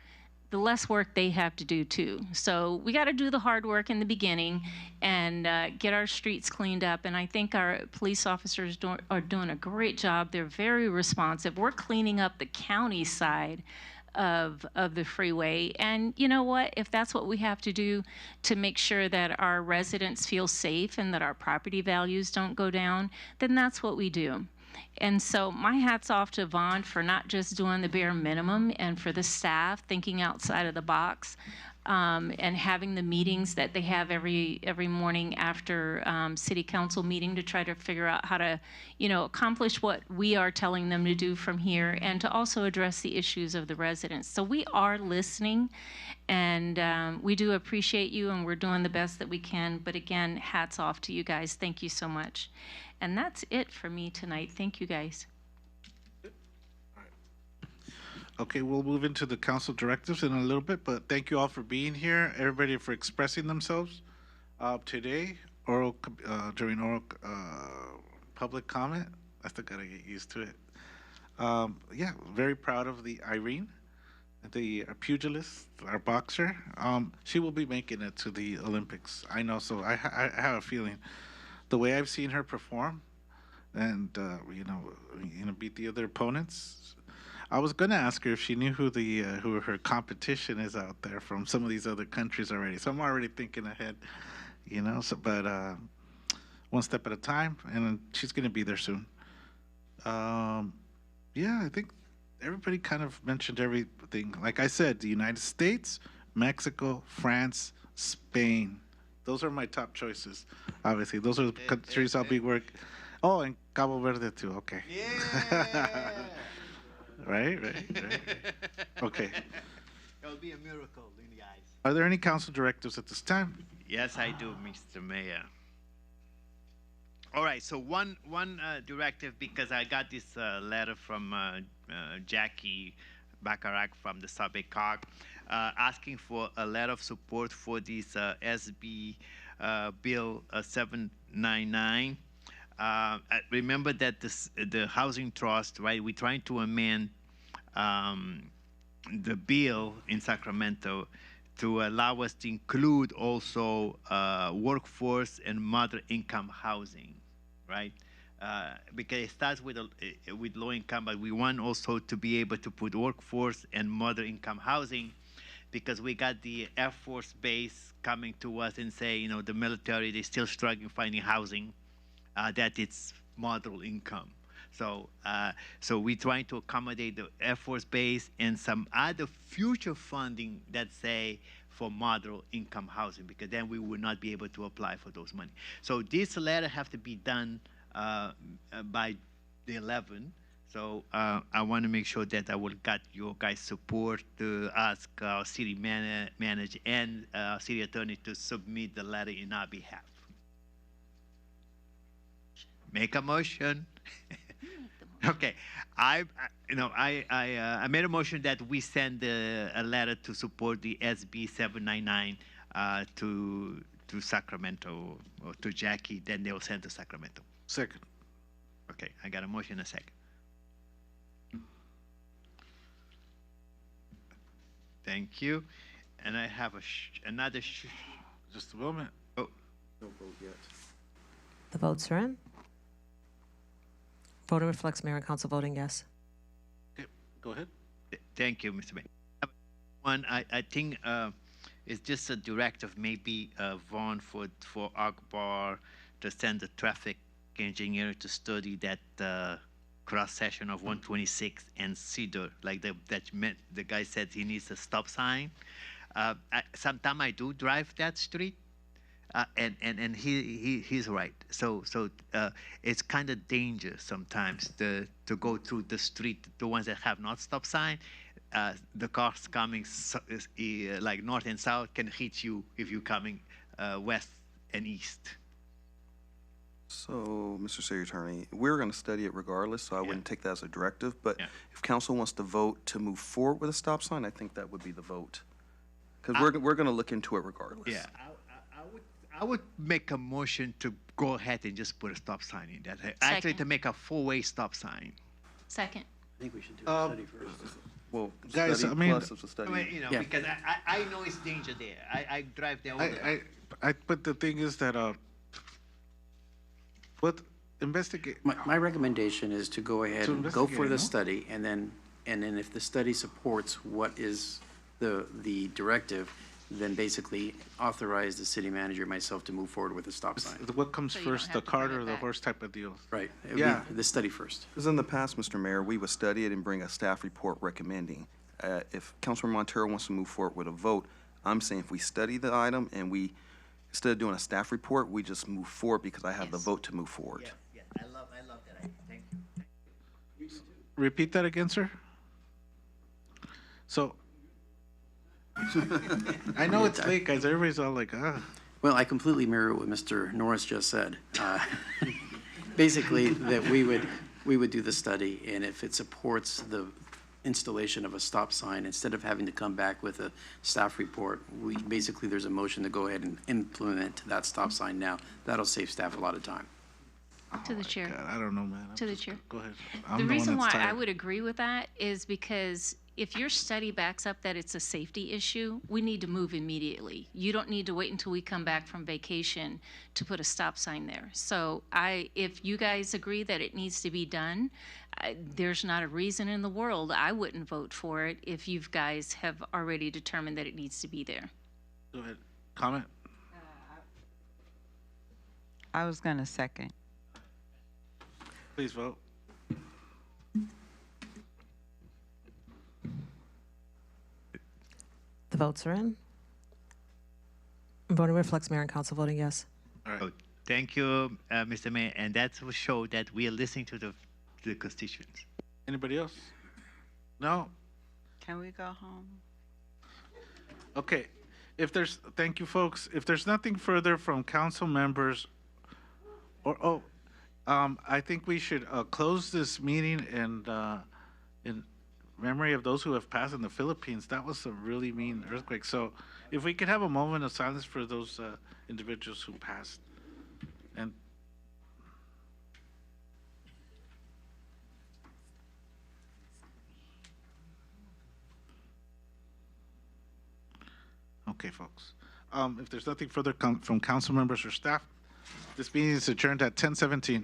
the less work they have to do too. So we got to do the hard work in the beginning and get our streets cleaned up. And I think our police officers are doing a great job. They're very responsive. We're cleaning up the county side of the freeway. And you know what? If that's what we have to do to make sure that our residents feel safe and that our property values don't go down, then that's what we do. And so my hat's off to Vaughn for not just doing the bare minimum, and for the staff thinking outside of the box, and having the meetings that they have every morning after city council meeting to try to figure out how to, accomplish what we are telling them to do from here, and to also address the issues of the residents. So we are listening, and we do appreciate you, and we're doing the best that we can. But again, hats off to you guys. Thank you so much. And that's it for me tonight. Thank you, guys. Okay, we'll move into the council directives in a little bit, but thank you all for being here, everybody for expressing themselves today, during oral public comment. I still gotta get used to it. Yeah, very proud of the Irene, the pugilist, our boxer. She will be making it to the Olympics. I know, so I have a feeling. The way I've seen her perform, and beat the other opponents. I was gonna ask her if she knew who her competition is out there from some of these other countries already. So I'm already thinking ahead, but one step at a time, and she's gonna be there soon. Yeah, I think everybody kind of mentioned everything. Like I said, the United States, Mexico, France, Spain. Those are my top choices. Obviously, those are the countries I'll be working. Oh, and Cabo Verde too. Okay. Yeah. Right. Okay. It'll be a miracle in the eyes. Are there any council directives at this time? Yes, I do, Mr. Mayor. All right. So one directive, because I got this letter from Jackie Bacharach from the Subway Cog, asking for a letter of support for this SB Bill 799. Remember that the Housing Trust, right? We're trying to amend the bill in Sacramento to allow us to include also workforce and moderate income housing, right? Because it starts with low income, but we want also to be able to put workforce and moderate income housing, because we got the Air Force base coming to us and say, the military, they're still struggling finding housing that it's moderate income. So we're trying to accommodate the Air Force base and some other future funding that say for moderate income housing, because then we will not be able to apply for those money. So this letter have to be done by the 11th. So I want to make sure that I will get your guys' support to ask our city manager and city attorney to submit the letter in our behalf. Make a motion. Okay, I made a motion that we send a letter to support the SB 799 to Sacramento, or to Jackie. Then they'll send to Sacramento. Second. Okay, I got a motion, a second. Thank you. And I have another. Just a moment. Oh, no vote yet. The votes are in. Voting reflects mayor and council voting yes. Okay, go ahead. Thank you, Mr. Mayor. One, I think it's just a directive, maybe Vaughn for Akbar to send the traffic engineer to study that cross section of 126 and Cedar, like the guy said he needs a stop sign. Sometimes I do drive that street, and he's right. So it's kind of dangerous sometimes to go through the street, the ones that have not stop sign. The cars coming like north and south can hit you if you're coming west and east. So, Mr. City Attorney, we're going to study it regardless, so I wouldn't take that as a directive. But Yeah. if council wants to vote to move forward with a stop sign, I think that would be the vote. Because we're going to look into it regardless. Yeah, I would make a motion to go ahead and just put a stop sign in that. Actually, Second. to make a four-way stop sign. Second. I think we should do a study first. Well, Guys, study I mean- plus it's a study. I mean, you know, Yeah. because I know it's danger there. I drive there all the time. But the thing is that, investigate, My recommendation is to go ahead To and go for investigate, the no? study, and then if the study supports what is the directive, then basically authorize the city manager, myself, to move forward with a stop sign. what comes So you don't first, have the to bring cart it or the back. horse type of deal? Right. It would Yeah. be the study first. Because in the past, Mr. Mayor, we would study it and bring a staff report recommending. If Councilman Montero wants to move forward with a vote, I'm saying if we study the item and we, instead of doing a staff report, we just move forward because I have the Yes. vote to move forward. Yeah, I love that idea. Thank you. Repeat that again, sir? So, I know it's late, guys. Everybody's all like, Well, I completely mirror what Mr. Norris just said. Basically, that we would do the study, and if it supports the installation of a stop sign, instead of having to come back with a staff report, basically, there's a motion to go ahead and implement that stop sign now. That'll save staff a lot of time. To the chair. God, I don't know, man. To the chair. Go ahead. The reason why I would agree with that is because if your study backs up that it's a safety issue, we need to move immediately. You don't need to wait until we come back from vacation to put a stop sign there. So if you guys agree that it needs to be done, there's not a reason in the world I wouldn't vote for it if you guys have already determined that it needs to be there. Go ahead. Comment? I was going to second. Please vote. The votes are in. Voting reflects mayor and council voting yes. All right. Oh, thank you, Mr. Mayor, and that will show that we are listening to the constituents. Anybody else? No? Can we go home? Okay. Thank you, folks. If there's nothing further from council members, I think we should close this meeting in memory of those who have passed in the Philippines. That was a really mean earthquake. So if we could have a moment of silence for those individuals who passed. And okay, folks. If there's nothing further from council members or staff, this meeting is adjourned at 10:17.